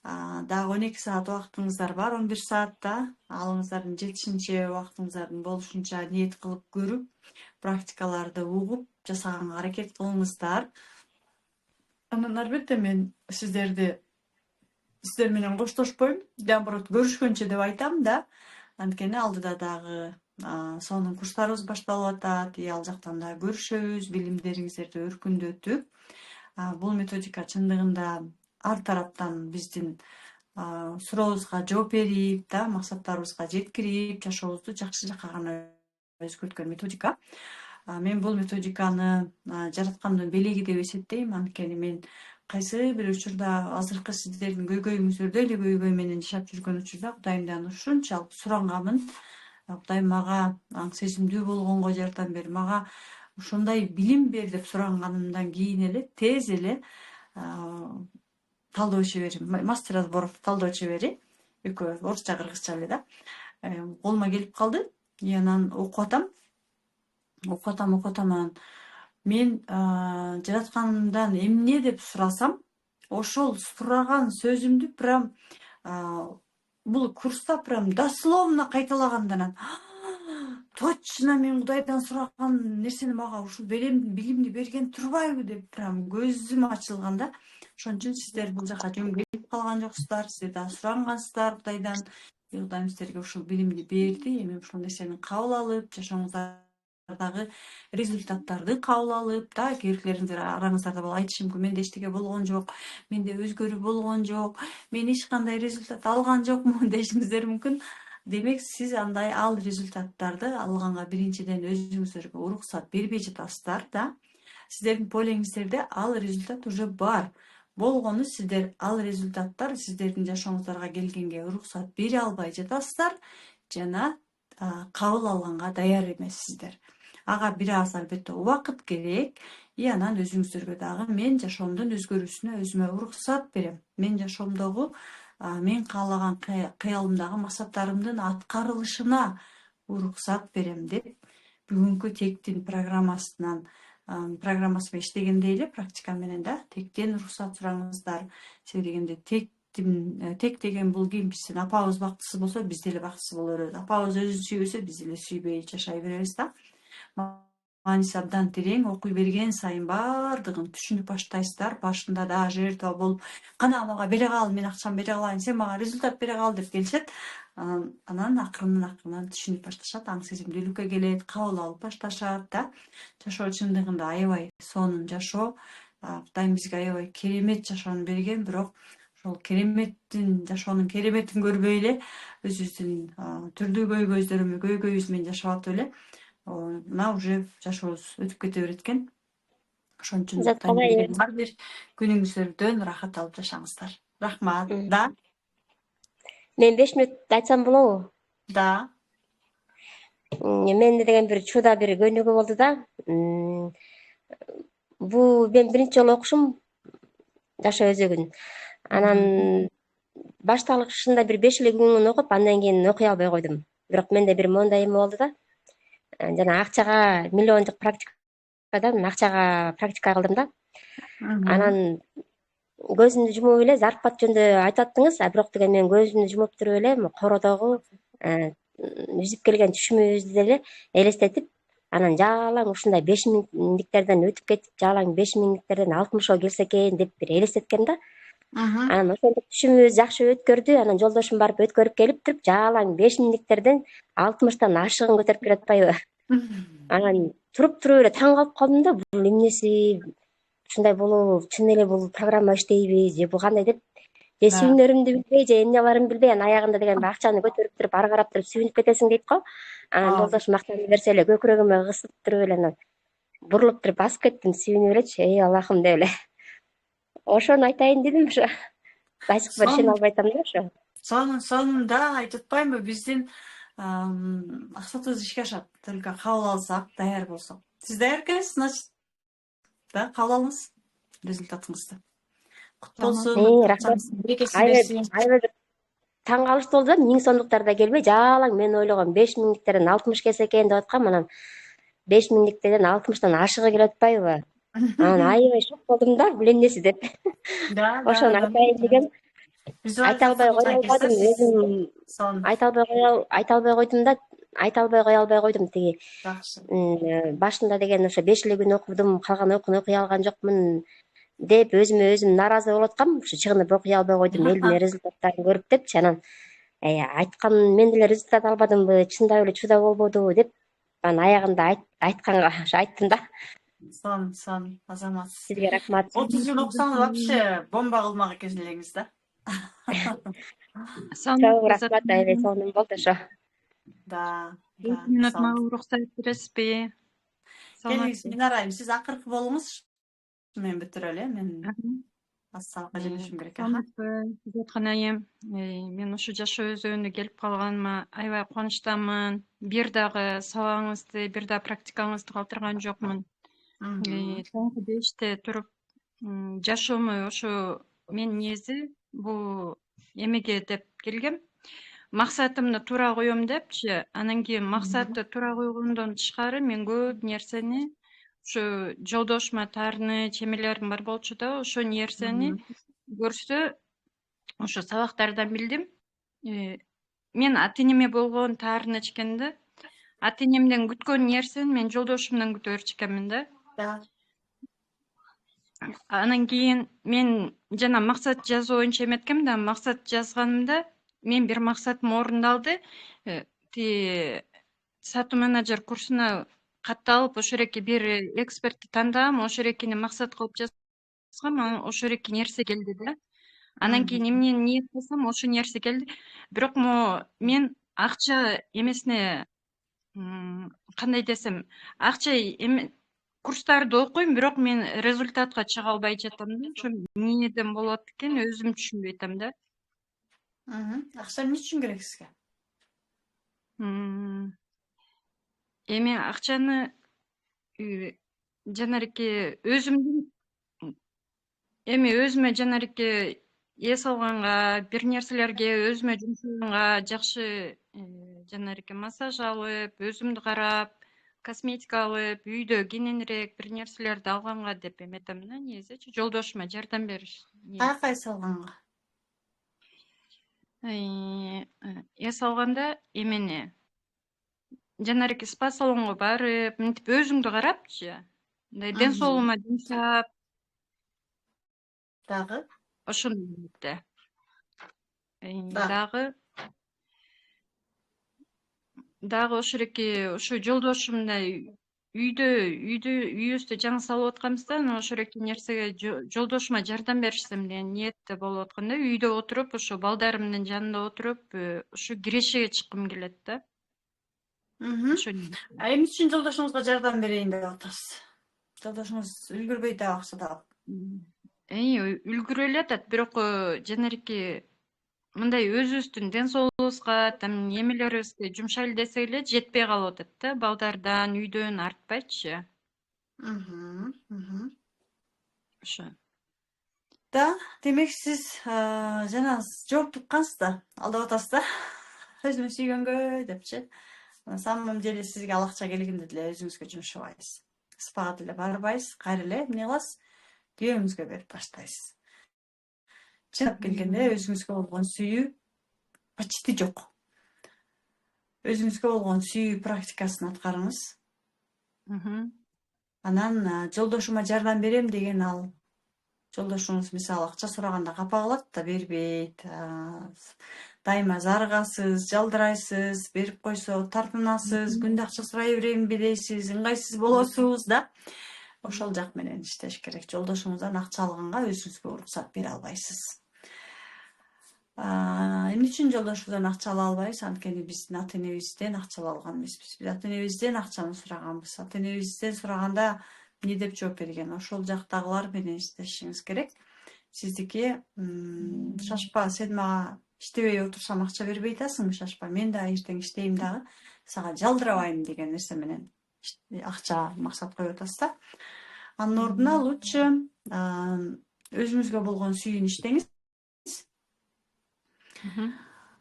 Дагы 12 саат убактыңыздар бар, 11 саатта. Алыңыздардын жетишинче убактыңыздардын болушунча ниет кылып көрүп, практикаларды угуп, жасаганга аракет кылыңыздар. Андан албетте мен сиздер менен коштошпойм, наоборот көрүшкөнчө деп айтам да. Анткени алдыда дагы сонун курстарыбыз башталып атат, ал жактан да көрүшөбүз, билимдериңиздерди өркүндөтүп. Бул методика чындыгында ар тараптан биздин сурообузга жооп берип, максаттарыбызга жеткирип, жашообузду жакшы жакка гана өзгөрткөн методика. Мен бул методиканы жараткандын белеги деп эсептейм, анткени мен кайсы бир учурда азыркы сиздердин көйгөйүңүздөрдө эле көйгөй менен жашап жүргөн учурда Кудайымдан ушунчалык суранганмын. Кудайым мага аң сезимдүү болгонго жардам бер, мага ушундай билим бер деп суранганымдан кийин эле тез эле талдоо чебери, мастер разборов талдоо чебери, экөө орусча кыргызча эле да, колума келип калды. Анан окуп атам. Мен жаратканымдан эмне деп сурасам, ошол сураган сөзүмдү прям бул курста прям дословно кайталагандан точно мен Кудайдан сураган нерсени мага ушул билимди берген турбайбы деп прям көзүм ачылган да. Ошон үчүн сиздер бул жака жөн келип калган жоксуздар, сиздер да сурангансыздар Кудайдан. Кудайым сиздерге ушул билимди берди. Эми ушул нерсени кабыл алып, жашооңуздагы результаттарды кабыл алып, керектериңиздер араңыздарда бол айтышы мүмкүн. Менде эчтеке болгон жок, менде өзгөрүү болгон жок, мен эч кандай результат алган жокмун дешиңиздер мүмкүн. Демек сиз андай ал результаттарды алганга биринчиден өзүңүздөргө уруксат бербей жатасыздар да. Сиздердин полеңиздерде ал результат уже бар. Болгону сиздер ал результаттар сиздердин жашооңуздарга келгенге уруксат бере албай жатасыздар жана кабыл алганга даяр эмессиздер. Ага бир аз албетте убакыт керек. Анан өзүңүздөргө дагы мен жашоомдун өзгөрүүсүнө өзүмө уруксат берем. Мен жашоомдогу мен каалаган кыялымдагы максаттарымдын аткарылышына уруксат берем деп бүгүнкү тектин программасынан программасымен иштегенде эле практика менен да тектен уруксат сураңыздар. Себеби дегенде тек деген бул ким? Биздин апабыз бактысыз болсо биз деле бактысыз боло беребиз. Апабыз өзү сүйбөсө биз деле сүйбөй жашай беребиз да. Мааниси абдан терең, окуй берген сайын баардыгын түшүнүп баштайсыздар. Башында да жертва болуп, кана мага бере кал, мен акчам бере калайын, сен мага результат бере кал деп келишет. Анан акырынан түшүнүп башташат, аң сезимдүүлүккө келет, кабыл алып башташат да. Жашоо чындыгында аябай сонун жашоо. Кудайым бизге аябай керемет жашоону берген, бирок ошол жашоонун кереметин көрбөй эле өзүбүздүн түрдүү көйгөйүбүз менен жашап атып эле мына уже жашообуз өтүп кете берет экен. Ошон үчүн ар бир күнүңүздөрдөн рахат алып жашаңыздар. Рахмат. Да. Мен 5 мүнөт айтсам болобу? Да. Менде деген бир чуда бир көнүгүү болду да. Бул мен биринчи жолу окушум жашоо өзөгүн. Анан башталышында бир 5 эле күн окуп, андан кийин окуй албай койдум. Бирок менде бир моундай эме болду да. Жана акчага миллиондук практикадан акчага практика кылдым да. Анан көзүмдү жумуп эле зарплат жөнүндө айтаттыңыз, бирок деген мен көзүмдү жумуп туруп эле кородогу жүзүп келген түшүмүбүздү деле элестетип, анан жалаң ушундай 5 миңдиктерден өтүп кетип, жалаң 5 миңдиктерден 60 келсе экен деп бир элестеткем да. Анан ошондук түшүмүбүз жакшы өткөрдү. Анан жолдошум барып өткөрүп келип туруп, жалаң 5 минуттерден 60-тан ашыгын көтөрүп келип атпайбы. Анан туруп эле таң калып калдым да, бул эмнеси, ушундай болобу, чын эле бул программа иштейби, же бул кандай деп, же сүйүнөрүмдү билбей, же эмне барын билбей, анан аягында деген акчаны көтөрүп туруп, ары карап туруп сүйүнүп кетесиң дейт го. Анан жолдошум мактанып берсе эле көкүрөгүмө кысып туруп эле анан бурулуп туруп басып кеттим, сүйүнүп элечи, эй Аллахым деп эле. Ошону айтайын дедим, ошо. Ачык бир ишене албай атам да ошо. Сонунда айтып атпаймынбы, биздин максатыбыз ишке ашат. Только кабыл алсак, даяр болсок. Сиз даяр экенсиз, значит, да, кабыл алыңыз результатыңызды. Куту болсун. Рахмат. Аябай таң калыштуу болду да, 1000 сомдуктар да келбей, жалаң мен ойлогом 5 миңдиктерден 60 келсе экен деп аткам, анан 5 миңдиктерден 60тан ашыгы келип атпайбы? Анан аябай шок болдум да, бул эмнеси деп. Ошону айтайын дегем. Айта албай кое албадым, өзүм айта албай кое койдум тиги. Башында деген ошо 5 эле күн окудум, калган окууну окуй алган жокмун деп өзүмө өзүм нааразы болуп аткам. Ушу чыгынып окуй албай койдум, элдин результаттарын көрүп депчи. Анан айткан мен деле результат албадымбы, чындап эле чудо болбодубу деп, анан аягында айтканга ошо айттым да. Сон, азамат. Сизге рахмат. 30 жыл окусаңыз вообще бомба кылмак экенсиз элеңиз да. Чоң рахмат, аябай сонун болду ошо. Да. 5 минут мага уруксат бересизби? Келиңиз, Минарайым, сиз акыркы болуңуз. Мен бүтүрөлү, мен ассалга желешим керек. Сиз айткан мен ушу жашоо өзөгүнө келип калганыма аябай кубанычтамын. Бир дагы сабагыңызды, бир дагы практикаңызды калтырган жокмун. Таңкы 5те туруп жашоому ошо мен негизи бул эмеге деп келгем. Максатымды туура коем депчи, анан кийин максатты туура койгондон тышкары мен көп нерсени ушу жолдошума таарыныч эмелерим бар болчу да, ошо нерсени көрсө ошо сабактардан билдим. Мен ата энеме болгон таарыныч экен да. Ата энемден күткөн нерсени мен жолдошумдан күтө берчү экенмин да. Анан кийин мен жана максат жазуу боюнча эметкем да, максат жазганымда мен бир максатым орундалды. Ти сатуу менеджер курсуна катталып, ошо эреки бир экспертти тандагам, ошо эрекини максат кылып жазгам, анан ошо эреки нерсе келди да. Анан кийин эмнени ниет кылсам, ошо нерсе келди. Бирок мен акча эмесине кандай десем, акча курстарды окуйм, бирок мен результатка чыга албай жатам да. Ошо эмнеден болот экен, өзүм түшүнбөй атам да. Акча эмне үчүн керек сизге? Эми акчаны жанареки өзүмө жанареки эс алганга, бир нерселерге өзүмө жумшаганга, жакшы жанареки массаж алып, өзүмдү карап, косметика алып, үйдө кененирээк бир нерселерди алганга деп эметем да, негизичи жолдошума жардам бериш. Кайсы алганга? Эс алганда эмени жанареки спа салонго барып, мынтип өзүңдү карапчы, мындай ден соолугума жумшап, дагы ошондо дагы ошо эреки ушу жолдошумдай үйүбүздү жаңы салып атканбыз да, анан ошо эреки нерсеге жолдошума жардам беришсем деген ниетте болуп аткан да. Үйдө отуруп, ошо балдарымдын жанында отуруп, ушу кирешеге чыккым келет да. Эмне үчүн жолдошуңузга жардам берейин деп атасыз? Жолдошуңуз үлгүрбөй да акча да. Үлгүрө эле атат, бирок жанареки мындай өзүбүздүн ден соолугубузга, там эмелерибизге жумшайлы десек эле жетпей калып атат да, балдардан, үйдөн артпайчы. Ошо. Да, демек сиз жана жооп туккансыз да, алдап атасыз да. Өзүмө сүйгөнгө депчи. На самом деле сизге ал акча келгенде деле өзүңүзгө жумшабайсыз. Спага деле барбайсыз, кайра эле эмне кыласыз? Күйөөңүзгө берип баштайсыз. Чындап келгенде өзүңүзгө болгон сүйүү почти жок. Өзүңүзгө болгон сүйүү практикасын аткарыңыз. Анан жолдошума жардам берем деген ал Жолдошуңуз мисалы акча сураганда капа кылат да бербейт. Дайыма зарыгасыз, жалдырайсыз, берип койсо тартынасыз, күндө акча сурай беремби дейсиз, ыңгайсыз болосуз да. Ошол жак менен иштеш керек. Жолдошуңуздан акча алганга өзүңүзгө уруксат бере албайсыз. Эмне үчүн жолдошубуздан акча ала албайбыз? Анткени биздин ата энебизден акча алган эмеспиз. Биз ата энебизден акчаны сураганбыз. Ата энебизден сураганда эмне деп жооп берген? Ошол жактагылар менен иштешиңиз керек. Сиздики шашпа, сен мага иштебей отурсам акча бербей атасыңбы? Шашпа, мен да эртең иштейм дагы сага жалдырабайм деген нерсе менен акча максат коюп атасыз да. Анын ордуна лучше өзүңүзгө болгон сүйүүн иштеңиз.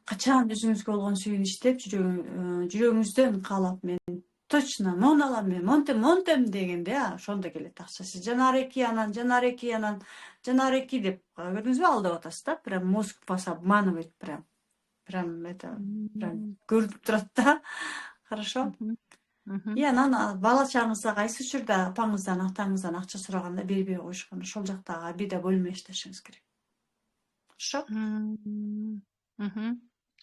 Качан өзүңүзгө болгон сүйүүн иштеп, жүрөгүңүздөн каалап мен точно мону алам, мен монтем дегенде ошондо келет акчасы. Жанары эки деп көрдүңүзбү, алдап атасыз да. Прям мозг вас обманывает, прям это көрүнүп турат да. Хорошо. И анан бала чагыңызда кайсы учурда апаңыздан, атаңыздан акча сураганда бербей коюшкан, ошол жактагы обида бөлмөй иштешиңиз керек. Хорошо?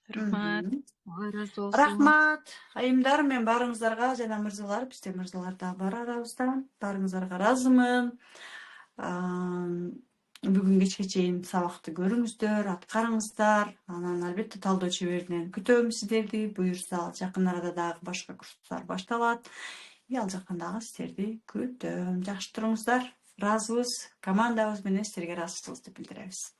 Рахмат. Разы болсун. Рахмат. Айымдар, мен баарыңыздарга жана мырзалар, бизде мырзалар да бар арабызда. Баарыңыздарга ыраазымын. Бүгүн кечке чейин сабакты көрүңүздөр, аткарыңыздар. Анан албетте талдоо чеберинен күтөм сиздерди. Буюрса жакын арада дагы башка курстар башталат. Ал жактан дагы сиздерди күтөм. Жакшы туруңуздар. Ыраазыбыз, командабыз менен сиздерге ыраазычылыгыбызды билдиребиз.